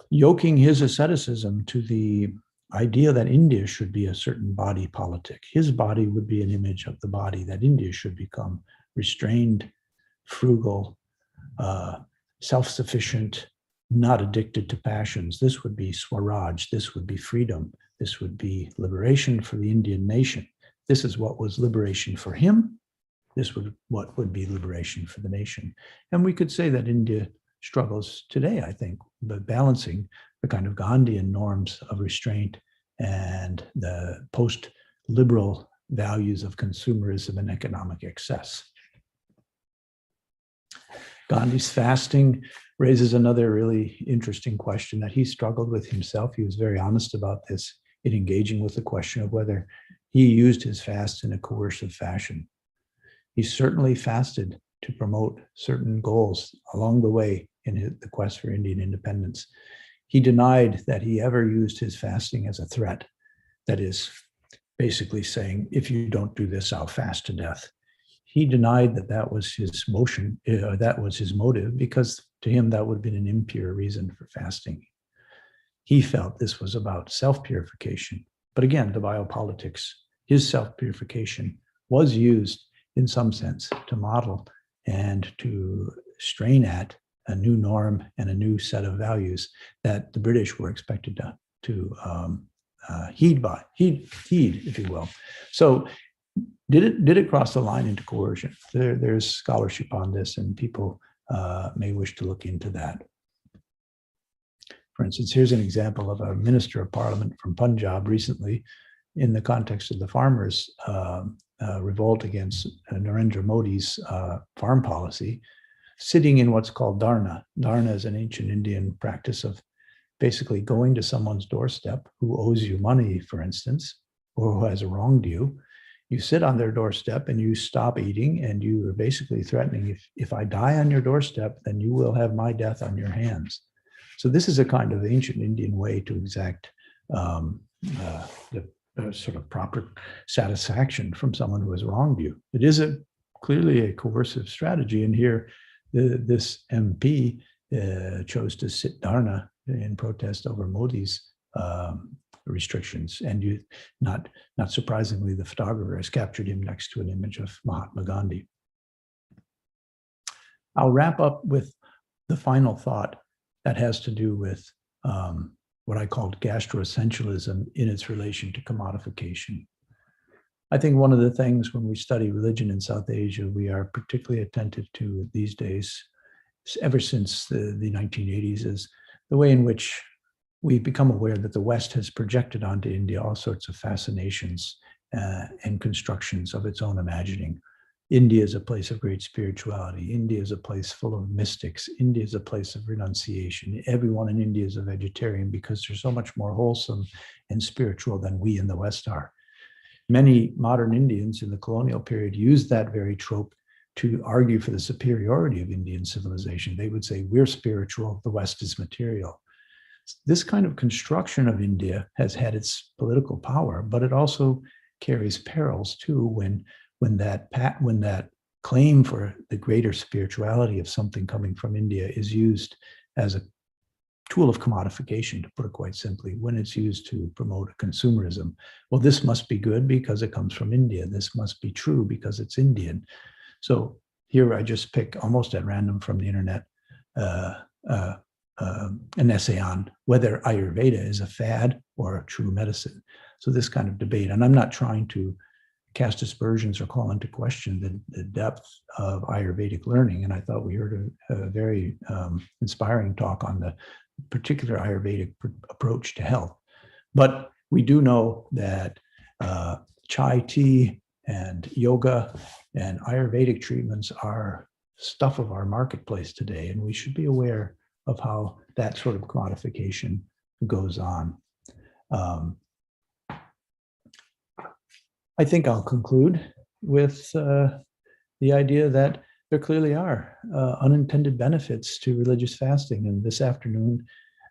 yoking his asceticism to the idea that India should be a certain body politic. His body would be an image of the body that India should become: restrained, frugal, self-sufficient, not addicted to passions. This would be Swaraj. This would be freedom. This would be liberation for the Indian nation. This is what was liberation for him. This would what would be liberation for the nation. And we could say that India struggles today, I think, but balancing the kind of Gandhian norms of restraint and the post-liberal values of consumerism and economic excess. Gandhi's fasting raises another really interesting question that he struggled with himself. He was very honest about this in engaging with the question of whether he used his fast in a coercive fashion. He certainly fasted to promote certain goals along the way in the quest for Indian independence. He denied that he ever used his fasting as a threat. That is, basically saying, if you don't do this, I'll fast to death. He denied that that was his motive, because to him that would have been an impure reason for fasting. He felt this was about self-purification. But again, the biopolitics, his self-purification was used in some sense to model and to strain at a new norm and a new set of values that the British were expected to heed, if you will. So did it cross the line into coercion? There's scholarship on this, and people may wish to look into that. For instance, here's an example of a minister of parliament from Punjab recently, in the context of the farmers' revolt against Narendra Modi's farm policy, sitting in what's called dharna. Dharna is an ancient Indian practice of basically going to someone's doorstep who owes you money, for instance, or who has wronged you. You sit on their doorstep and you stop eating, and you are basically threatening, if I die on your doorstep, then you will have my death on your hands. So this is a kind of ancient Indian way to exact the sort of proper satisfaction from someone who has wronged you. It is clearly a coercive strategy, and here this MP chose to sit dharna in protest over Modi's restrictions. And not surprisingly, the photographer has captured him next to an image of Mahatma Gandhi. I'll wrap up with the final thought that has to do with what I called gastroessentialism in its relation to commodification. I think one of the things when we study religion in South Asia, we are particularly attentive to these days, ever since the 1980s, is the way in which we've become aware that the West has projected onto India all sorts of fascinations and constructions of its own imagining. India is a place of great spirituality. India is a place full of mystics. India is a place of renunciation. Everyone in India is a vegetarian because they're so much more wholesome and spiritual than we in the West are. Many modern Indians in the colonial period used that very trope to argue for the superiority of Indian civilization. They would say, we're spiritual, the West is material. This kind of construction of India has had its political power, but it also carries perils too when that claim for the greater spirituality of something coming from India is used as a tool of commodification, to put it quite simply, when it's used to promote consumerism. Well, this must be good because it comes from India. This must be true because it's Indian. So here I just pick almost at random from the internet an essay on whether Ayurveda is a fad or a true medicine. So this kind of debate, and I'm not trying to cast aspersions or call into question the depth of Ayurvedic learning. And I thought we heard a very inspiring talk on the particular Ayurvedic approach to health. But we do know that chai tea and yoga and Ayurvedic treatments are stuff of our marketplace today, and we should be aware of how that sort of commodification goes on. I think I'll conclude with the idea that there clearly are unintended benefits to religious fasting, and this afternoon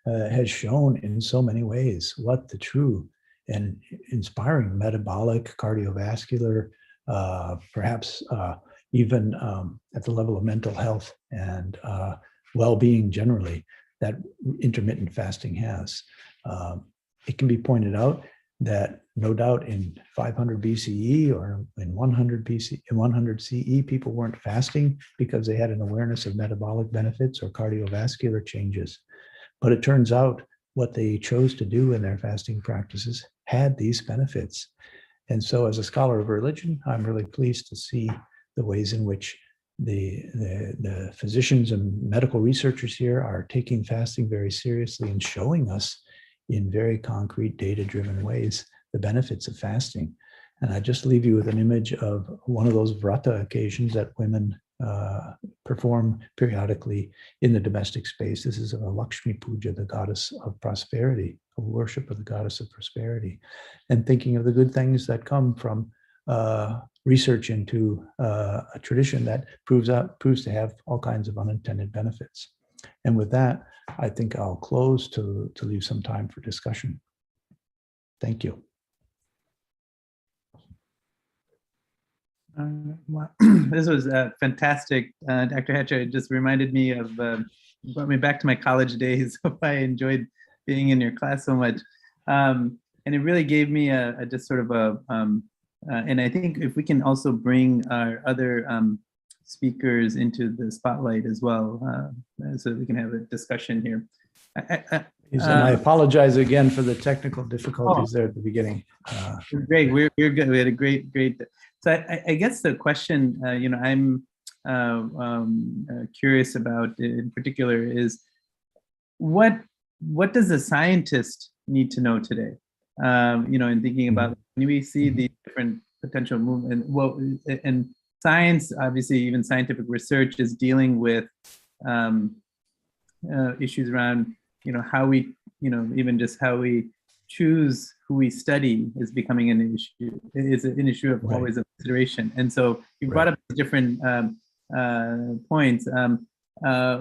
has shown in so many ways what the true and inspiring metabolic, cardiovascular, perhaps even at the level of mental health and well-being generally, that intermittent fasting has. It can be pointed out that no doubt in 500 BCE or in 100 CE, people weren't fasting because they had an awareness of metabolic benefits or cardiovascular changes. But it turns out what they chose to do in their fasting practices had these benefits. And so as a scholar of religion, I'm really pleased to see the ways in which the physicians and medical researchers here are taking fasting very seriously and showing us in very concrete data-driven ways the benefits of fasting. And I just leave you with an image of one of those vrata occasions that women perform periodically in the domestic space. This is a Lakshmi Puja, the goddess of prosperity, a worship of the goddess of prosperity, and thinking of the good things that come from research into a tradition that proves to have all kinds of unintended benefits. And with that, I think I'll close to leave some time for discussion. Thank you. Wow. This was fantastic. Dr. Hatcher, it just reminded me of, brought me back to my college days. I enjoyed being in your class so much. And it really gave me a just sort of a, and I think if we can also bring our other speakers into the spotlight as well, so we can have a discussion here. And I apologize again for the technical difficulties there at the beginning. Great, we're good. We had a great. So I guess the question, I'm curious about in particular is what does a scientist need to know today? In thinking about when we see the different potential movement, and science, obviously, even scientific research is dealing with issues around, how we, even just how we choose who we study is becoming an issue. It is an issue of always a consideration. And so you brought up different points.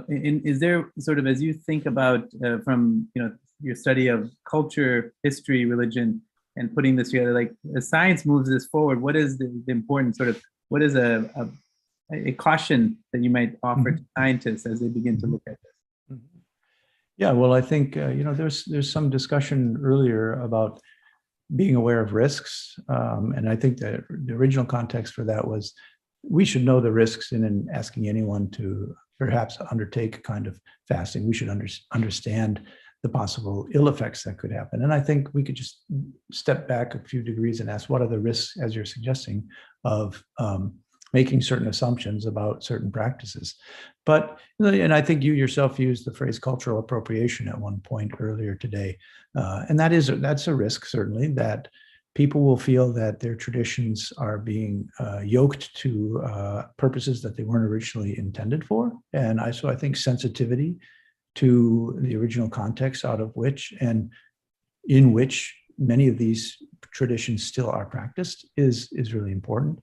Is there sort of, as you think about from your study of culture, history, religion, and putting this together, like as science moves this forward, what is the important sort of, what is a caution that you might offer to scientists as they begin to look at this? Yeah, well, I think there's some discussion earlier about being aware of risks, and I think that the original context for that was we should know the risks in asking anyone to perhaps undertake a kind of fasting. We should understand the possible ill effects that could happen, and I think we could just step back a few degrees and ask what are the risks, as you're suggesting, of making certain assumptions about certain practices. But, and I think you yourself used the phrase cultural appropriation at one point earlier today. And that's a risk, certainly, that people will feel that their traditions are being yoked to purposes that they weren't originally intended for. And so I think sensitivity to the original context out of which and in which many of these traditions still are practiced is really important.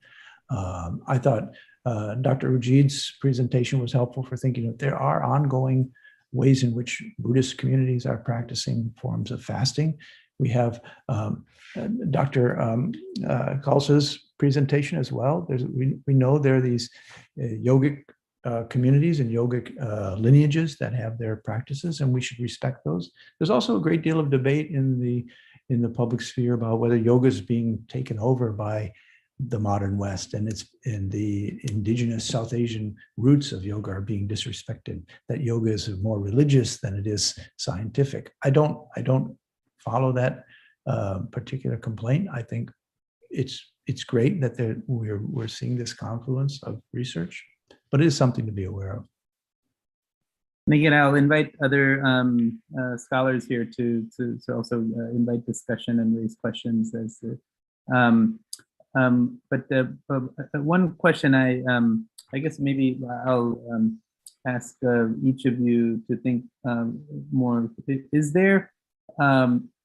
I thought Dr. Ujid's presentation was helpful for thinking that there are ongoing ways in which Buddhist communities are practicing forms of fasting. We have Dr. Khalsa's presentation as well. We know there are these yogic communities and yogic lineages that have their practices, and we should respect those. There's also a great deal of debate in the public sphere about whether yoga is being taken over by the modern West, and it's in the indigenous South Asian roots of yoga are being disrespected, that yoga is more religious than it is scientific. I don't follow that particular complaint. I think it's great that we're seeing this confluence of research, but it is something to be aware of. And again, I'll invite other scholars here to also invite discussion and raise questions as but one question I guess maybe I'll ask each of you to think more. Is there,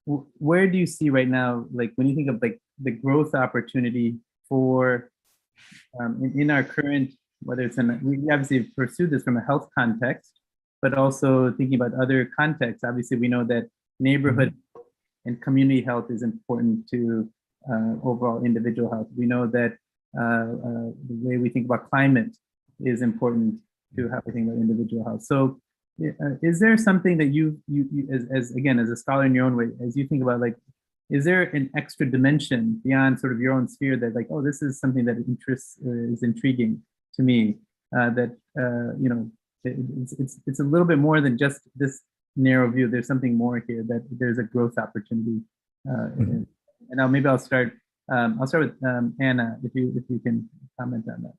where do you see right now, like when you think of like the growth opportunity for in our current, whether it's we obviously pursue this from a health context, but also thinking about other contexts. Obviously, we know that neighborhood and community health is important to overall individual health. We know that the way we think about climate is important to how we think about individual health. So is there something that you as again, as a scholar in your own way, as you think about like, is there an extra dimension beyond sort of your own sphere that like, oh, this is something that interests is intriguing to me, that it's a little bit more than just this narrow view. There's something more here, that there's a growth opportunity. And now maybe I'll start with Anna, if you can comment on that.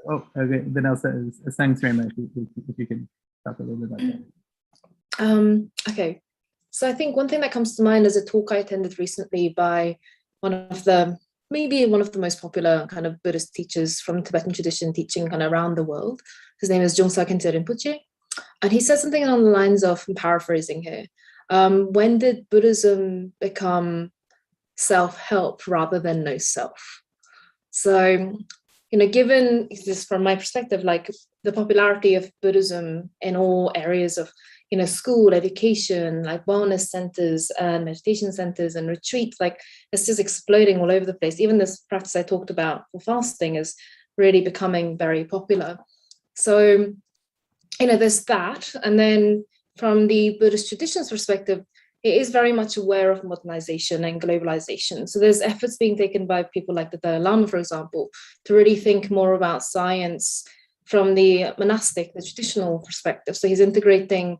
Okay. Then I'll say thanks very much if you can talk a little bit about that. Okay. So I think one thing that comes to mind is a talk I attended recently by maybe one of the most popular kind of Buddhist teachers from Tibetan tradition teaching kind of around the world. His name is Jongsa Khyentse Rinpoche. And he said something along the lines of, I'm paraphrasing here, when did Buddhism become self-help rather than no self? So, given this from my perspective, like the popularity of Buddhism in all areas of, school, education, like wellness centers and meditation centers and retreats, like it's just exploding all over the place. Even this practice I talked about for fasting is really becoming very popular. So, there's that. And then from the Buddhist tradition's perspective, it is very much aware of modernization and globalization. So there's efforts being taken by people like the Dalai Lama, for example, to really think more about science from the monastic, the traditional perspective. So he's integrating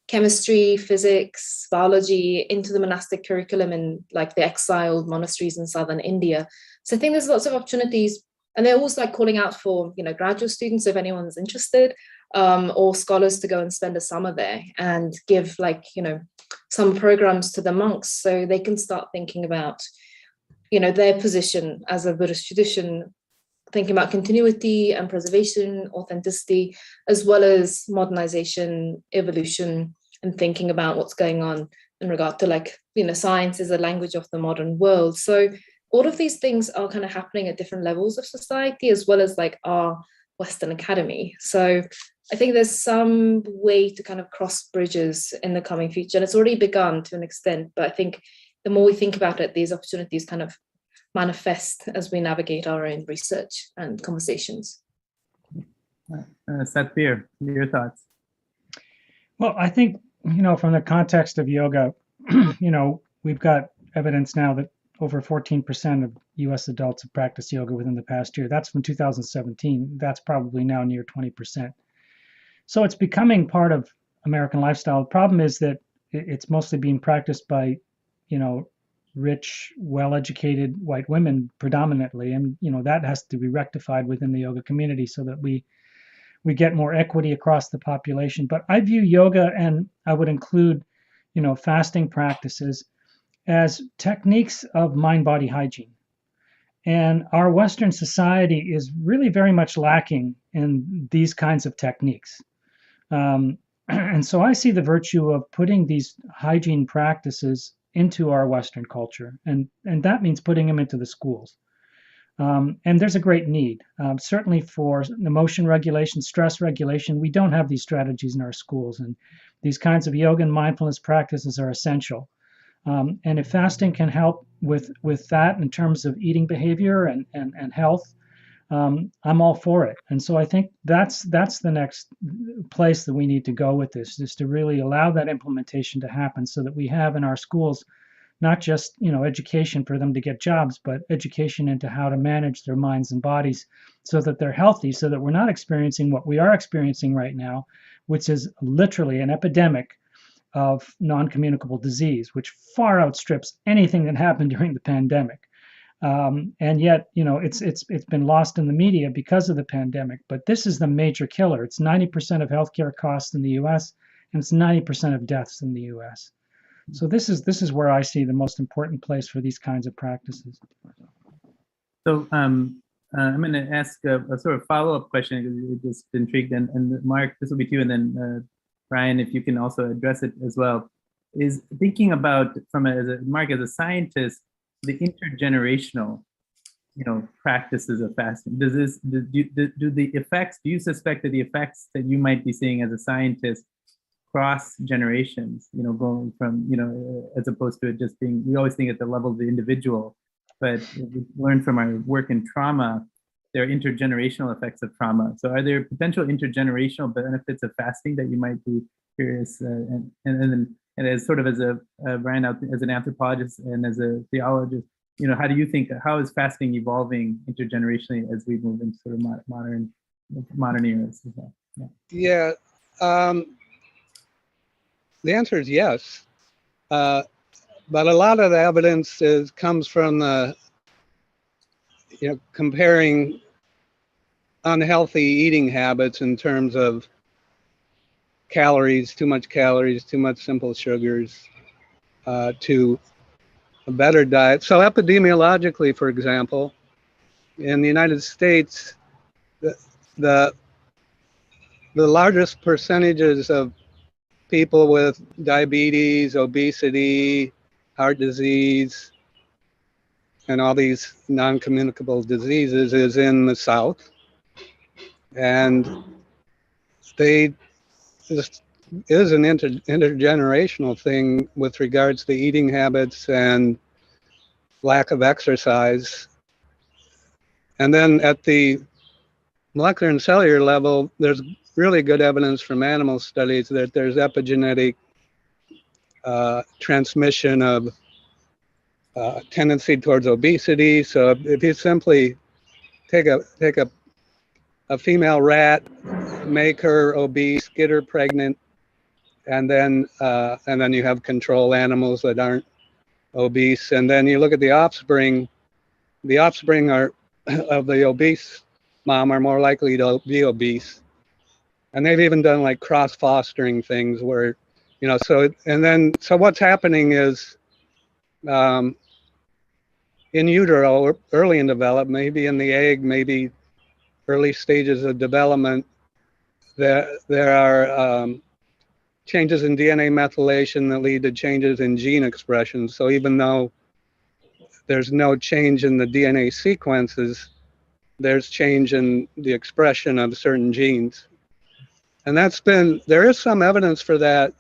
chemistry, physics, biology into the monastic curriculum in like the exiled monasteries in southern India. So I think there's lots of opportunities. And they're also like calling out for, graduate students, if anyone's interested, or scholars to go and spend a summer there and give some programs to the monks so they can start thinking about, their position as a Buddhist tradition, thinking about continuity and preservation, authenticity, as well as modernization, evolution, and thinking about what's going on in regard to science is a language of the modern world. So all of these things are kind of happening at different levels of society, as well as like our Western academy. So I think there's some way to kind of cross bridges in the coming future. And it's already begun to an extent, but I think the more we think about it, these opportunities kind of manifest as we navigate our own research and conversations. Satvir, your thoughts? Well, I think, from the context of yoga, we've got evidence now that over 14% of US adults have practiced yoga within the past year. That's from 2017. That's probably now near 20%. So it's becoming part of American lifestyle. The problem is that it's mostly being practiced by, rich, well-educated white women predominantly. And, that has to be rectified within the yoga community so that we get more equity across the population. But I view yoga, and I would include, fasting practices, as techniques of mind-body hygiene. And our Western society is really very much lacking in these kinds of techniques. And so I see the virtue of putting these hygiene practices into our Western culture. And that means putting them into the schools. And there's a great need, certainly for emotion regulation, stress regulation. We don't have these strategies in our schools. And these kinds of yoga and mindfulness practices are essential. And if fasting can help with that in terms of eating behavior and health, I'm all for it. And so I think that's the next place that we need to go with this, is to really allow that implementation to happen so that we have in our schools not just education for them to get jobs, but education into how to manage their minds and bodies so that they're healthy, so that we're not experiencing what we are experiencing right now, which is literally an epidemic of non-communicable disease, which far outstrips anything that happened during the pandemic. And yet, it's been lost in the media because of the pandemic. But this is the major killer. It's 90% of healthcare costs in the U.S. and it's 90% of deaths in the U.S. So this is where I see the most important place for these kinds of practices. So I'm going to ask a sort of follow-up question because you're just intrigued, and Mark, this will be to you, and then Brian, if you can also address it as well. Is thinking about Mark as a scientist, the intergenerational, practices of fasting. Do you suspect that the effects that you might be seeing as a scientist cross generations, going from, as opposed to it just being, we always think at the level of the individual, but we learned from our work in trauma, there are intergenerational effects of trauma. So are there potential intergenerational benefits of fasting that you might be curious, and as sort of as Brian, as an anthropologist and as a theologist, how do you think, how is fasting evolving intergenerationally as we move into sort of modern eras? Yeah. The answer is yes, but a lot of the evidence comes from the, comparing unhealthy eating habits in terms of calories, too much simple sugars, to a better diet. So epidemiologically, for example, in the United States, the largest percentages of people with diabetes, obesity, heart disease, and all these non-communicable diseases is in the South. And this is an intergenerational thing with regards to eating habits and lack of exercise. And then at the molecular and cellular level, there's really good evidence from animal studies that there's epigenetic transmission of tendency towards obesity. So if you simply take a female rat, make her obese, get her pregnant, and then you have control animals that aren't obese, and then you look at the offspring. The offspring are of the obese mom are more likely to be obese, and they've even done like cross fostering things where, so what's happening is in utero, early in development, maybe in the egg, maybe early stages of development, there are changes in DNA methylation that lead to changes in gene expression. So even though there's no change in the DNA sequences, there's change in the expression of certain genes. And there is some evidence for that,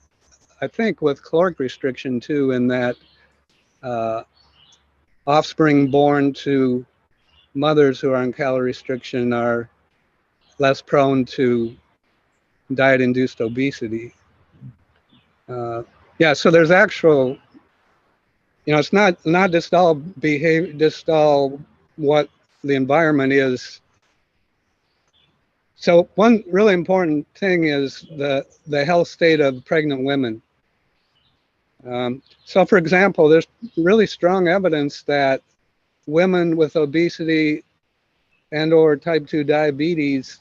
I think, with caloric restriction too, in that offspring born to mothers who are on calorie restriction are less prone to diet-induced obesity. Yeah, so there's actual, it's not just all behavior, just all what the environment is. So one really important thing is the health state of pregnant women. So for example, there's really strong evidence that women with obesity and or type 2 diabetes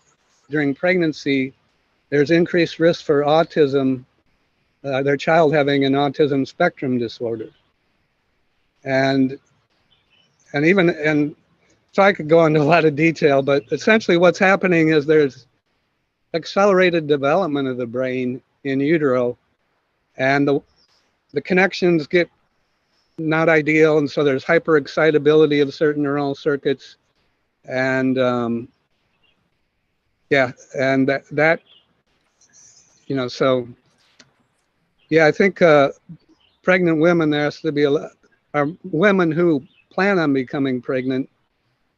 during pregnancy, there's increased risk for autism, their child having an autism spectrum disorder. And so I could go into a lot of detail, but essentially what's happening is there's accelerated development of the brain in utero, and the connections get not ideal, and so there's hyperexcitability of certain neural circuits, and that so yeah, I think pregnant women, there has to be women who plan on becoming pregnant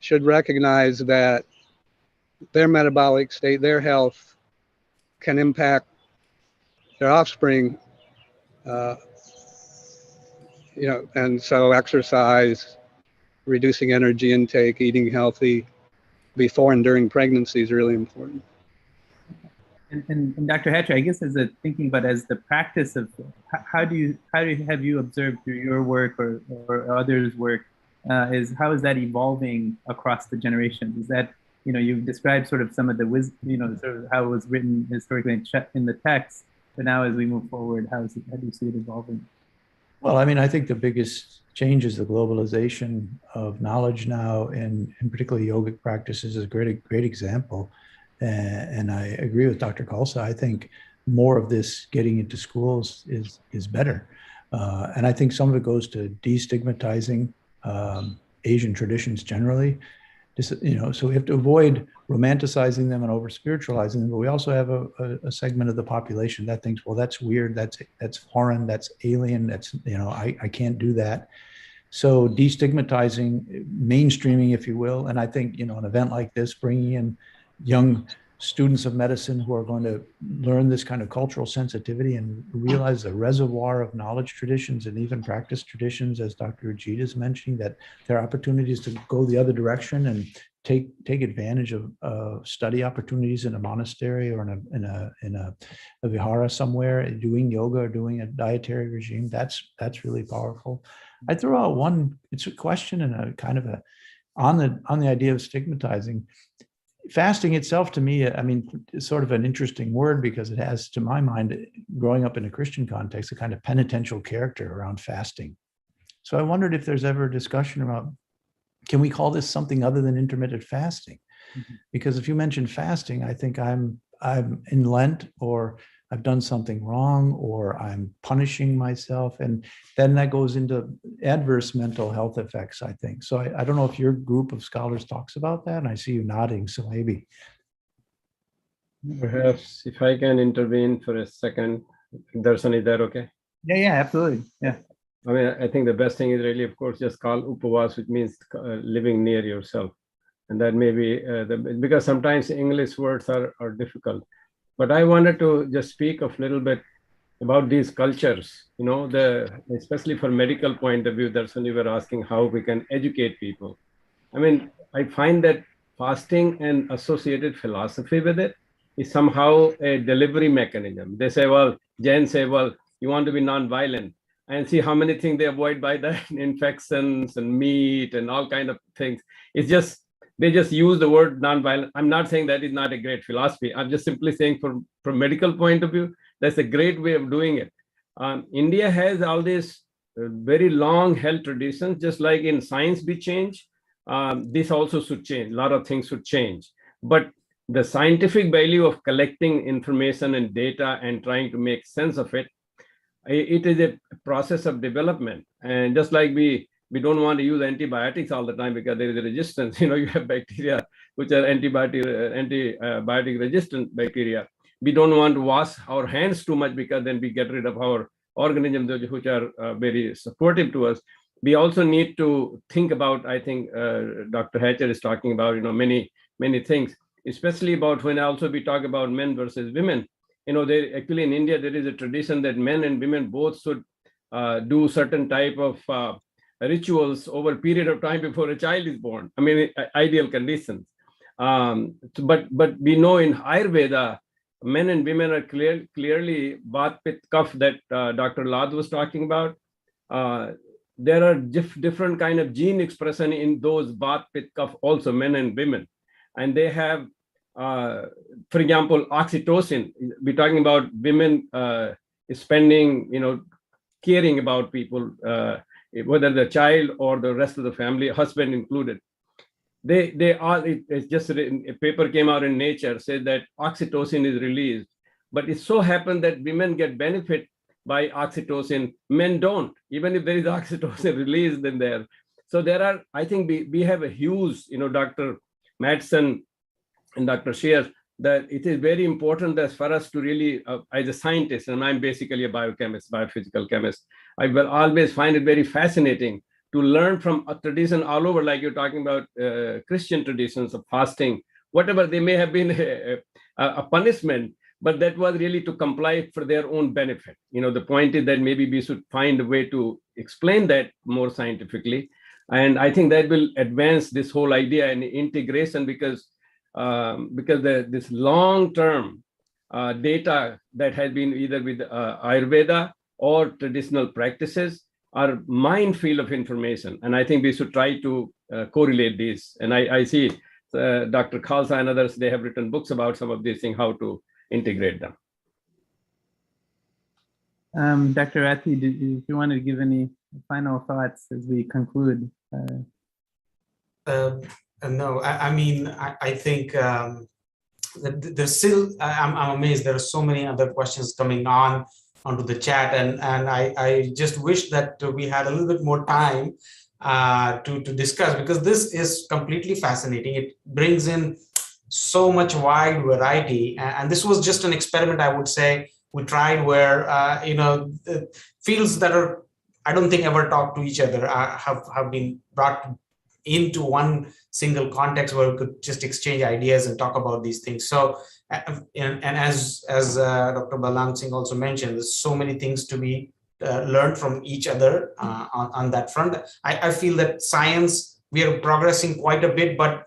should recognize that their metabolic state, their health, can impact their offspring. And so exercise, reducing energy intake, eating healthy before and during pregnancy is really important. And Dr. Hatcher, I guess thinking about as the practice of how have you observed through your work or others' work how is that evolving across the generations? Is that, you've described sort of some of the wisdom, sort of how it was written historically in the text, but now as we move forward, how do you see it evolving? Well, I mean, I think the biggest change is the globalization of knowledge now, and particularly yogic practices is a great example. And I agree with Dr. Khalsa. I think more of this getting into schools is better. And I think some of it goes to destigmatizing Asian traditions generally. So we have to avoid romanticizing them and over spiritualizing them, but we also have a segment of the population that thinks, well, that's weird, that's foreign, that's alien, that's, I can't do that. So destigmatizing, mainstreaming, if you will. And I think, an event like this, bringing in young students of medicine who are going to learn this kind of cultural sensitivity and realize the reservoir of knowledge traditions and even practice traditions, as Dr. Ajit is mentioning, that there are opportunities to go the other direction and take advantage of study opportunities in a monastery or in a vihara somewhere, doing yoga or doing a dietary regime. That's really powerful. I throw out it's a question and a kind of on the idea of stigmatizing. fasting itself to me, I mean, is sort of an interesting word because it has, to my mind, growing up in a Christian context, a kind of penitential character around fasting. So I wondered if there's ever a discussion about, can we call this something other than intermittent fasting? Mm-hmm. Because if you mention fasting, I think I'm in Lent, or I've done something wrong, or I'm punishing myself. And then that goes into adverse mental health effects, I think. So I don't know if your group of scholars talks about that, and I see you nodding, so maybe. Perhaps if I can intervene for a second, Darshan, is that okay? Yeah, absolutely. Yeah. I mean, I think the best thing is really, of course, just call upavas, which means living near yourself. And that may be, because sometimes English words are difficult. But I wanted to just speak of a little bit about these cultures, you know, especially from medical point of view, Darshan, you were asking how we can educate people. I mean, I find that fasting and associated philosophy with it is somehow a delivery mechanism. They say, well, Jains say, well, you want to be non-violent, and see how many things they avoid by that, infections and meat and all kind of things. It's just, they just use the word non-violent. I'm not saying that is not a great philosophy. I'm just simply saying from medical point of view, that's a great way of doing it. India has all these very long held traditions, just like in science we change. This also should change. A lot of things should change. But the scientific value of collecting information and data and trying to make sense of it, it is a process of development. And just like we don't want to use antibiotics all the time because there is a resistance. You know, you have bacteria which are antibiotic resistant bacteria. We don't want to wash our hands too much because then we get rid of our organisms which are very supportive to us. We also need to think about, I think Dr. Hatcher is talking about, you know, many things, especially about when also we talk about men versus women. You know, actually in India, there is a tradition that men and women both should do certain type of rituals over a period of time before a child is born. I mean, ideal conditions. But we know in Ayurveda, men and women are clearly Vata, Pitta, Kapha that Dr. Lad was talking about. There are different kind of gene expression in those Vata, Pitta, Kapha also, men and women. And they have, for example, oxytocin. We're talking about women spending, you know, caring about people, whether the child or the rest of the family, husband included. They are, it's just a paper came out in Nature, said that oxytocin is released, but it so happened that women get benefit by oxytocin, men don't, even if there is oxytocin released in there. So there are, I think we have a huge, you know, Dr. Madsen and Dr. Shears, that it is very important as for us to really, as a scientist, and I'm basically a biochemist, biophysical chemist, I will always find it very fascinating to learn from a tradition all over, like you're talking about Christian traditions of fasting, whatever they may have been a punishment, but that was really to comply for their own benefit. You know, the point is that maybe we should find a way to explain that more scientifically. And I think that will advance this whole idea and integration because this long-term data that has been either with Ayurveda or traditional practices are minefield of information. And I think we should try to correlate these. And I see Dr. Khalsa and others, they have written books about some of these things, how to integrate them. Dr. Rathi, if you want to give any final thoughts as we conclude. No, I mean, I think there's still, I'm amazed. There are so many other questions coming onto the chat, and I just wish that we had a little bit more time to discuss, because this is completely fascinating. It brings in so much wide variety, and this was just an experiment, I would say, we tried where you know, fields that are, I don't think ever talk to each other have been brought into one single context where we could just exchange ideas and talk about these things. So, and as Dr. Balang Singh also mentioned, there's so many things to be learned from each other on that front. I feel that science, we are progressing quite a bit, but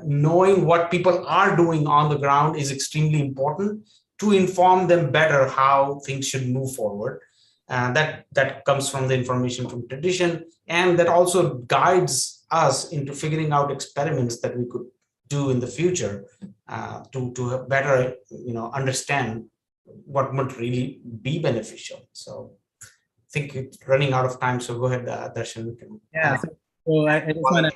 knowing what people are doing on the ground is extremely important to inform them better how things should move forward. That comes from the information from tradition, and that also guides us into figuring out experiments that we could do in the future to better understand what would really be beneficial. So I think it's running out of time, so go ahead, Darshan. Yeah, so I just want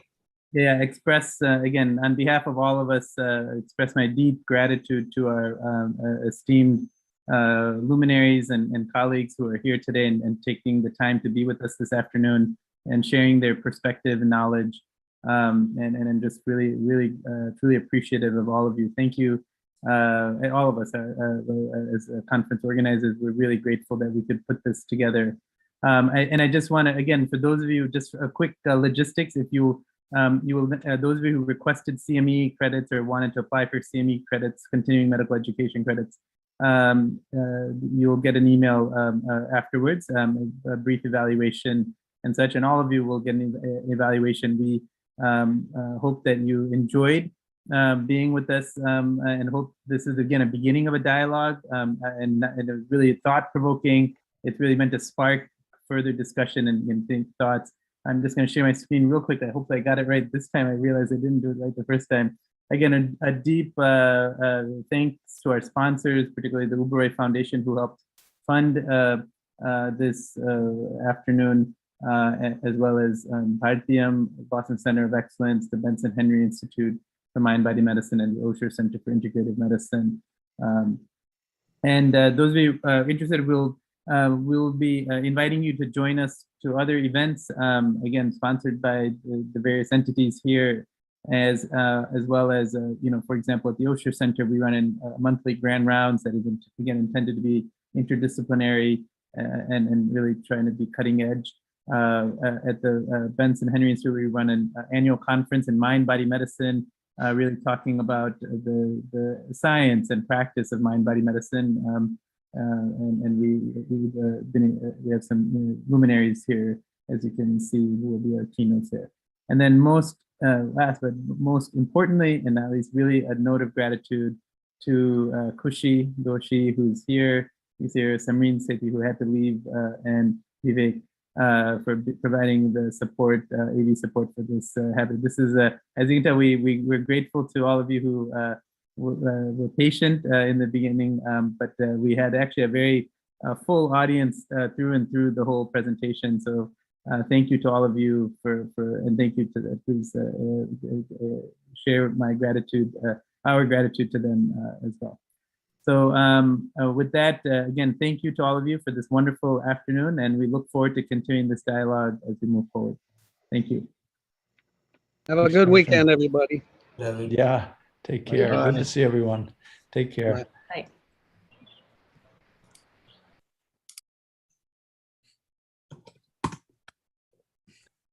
to express again on behalf of all of us, express my deep gratitude to our esteemed luminaries and colleagues who are here today and taking the time to be with us this afternoon and sharing their perspective and knowledge. And just really, really, truly appreciative of all of you. Thank you. And all of us as conference organizers, we're really grateful that we could put this together. And I just want to, again, for those of you, just a quick logistics, if you will, those of you who requested CME credits or wanted to apply for CME credits, continuing medical education credits, you'll get an email afterwards, a brief evaluation and such, and all of you will get an evaluation. We hope that you enjoyed being with us and hope this is, again, a beginning of a dialogue and it was really thought-provoking. It's really meant to spark further discussion and think thoughts. I'm just going to share my screen real quick. I hope I got it right this time. I realized I didn't do it right the first time. Again, a deep thanks to our sponsors, particularly the Uberoi Foundation, who helped fund this afternoon, as well as Bhartiyam, Boston Center of Excellence, the Benson Henry Institute for Mind Body Medicine, and the Osher Center for Integrative Medicine. And those of you interested, we'll be inviting you to join us to other events, again, sponsored by the various entities here, as well as, for example, at the Osher Center, we run in monthly grand rounds that is, again, intended to be interdisciplinary and really trying to be cutting edge. At the Benson Henry Institute, we run an annual conference in mind-body medicine, really talking about the science and practice of mind-body medicine. And we have some luminaries here, as you can see, who will be our keynotes here. And then last but most importantly, and at least really a note of gratitude to Kushi Doshi, who's here. He's here, Samreen Sethi, who had to leave, and Vivek for providing the support, AV support for this habit. This is, as you can tell, we're grateful to all of you who were patient in the beginning, but we had actually a very full audience through and through the whole presentation. So thank you to all of you and thank you to please share my gratitude, our gratitude to them as well. So with that, again, thank you to all of you for this wonderful afternoon, and we look forward to continuing this dialogue as we move forward. Thank you. Have a good weekend, everybody. Yeah, take care. Good to see everyone. Take care. Bye.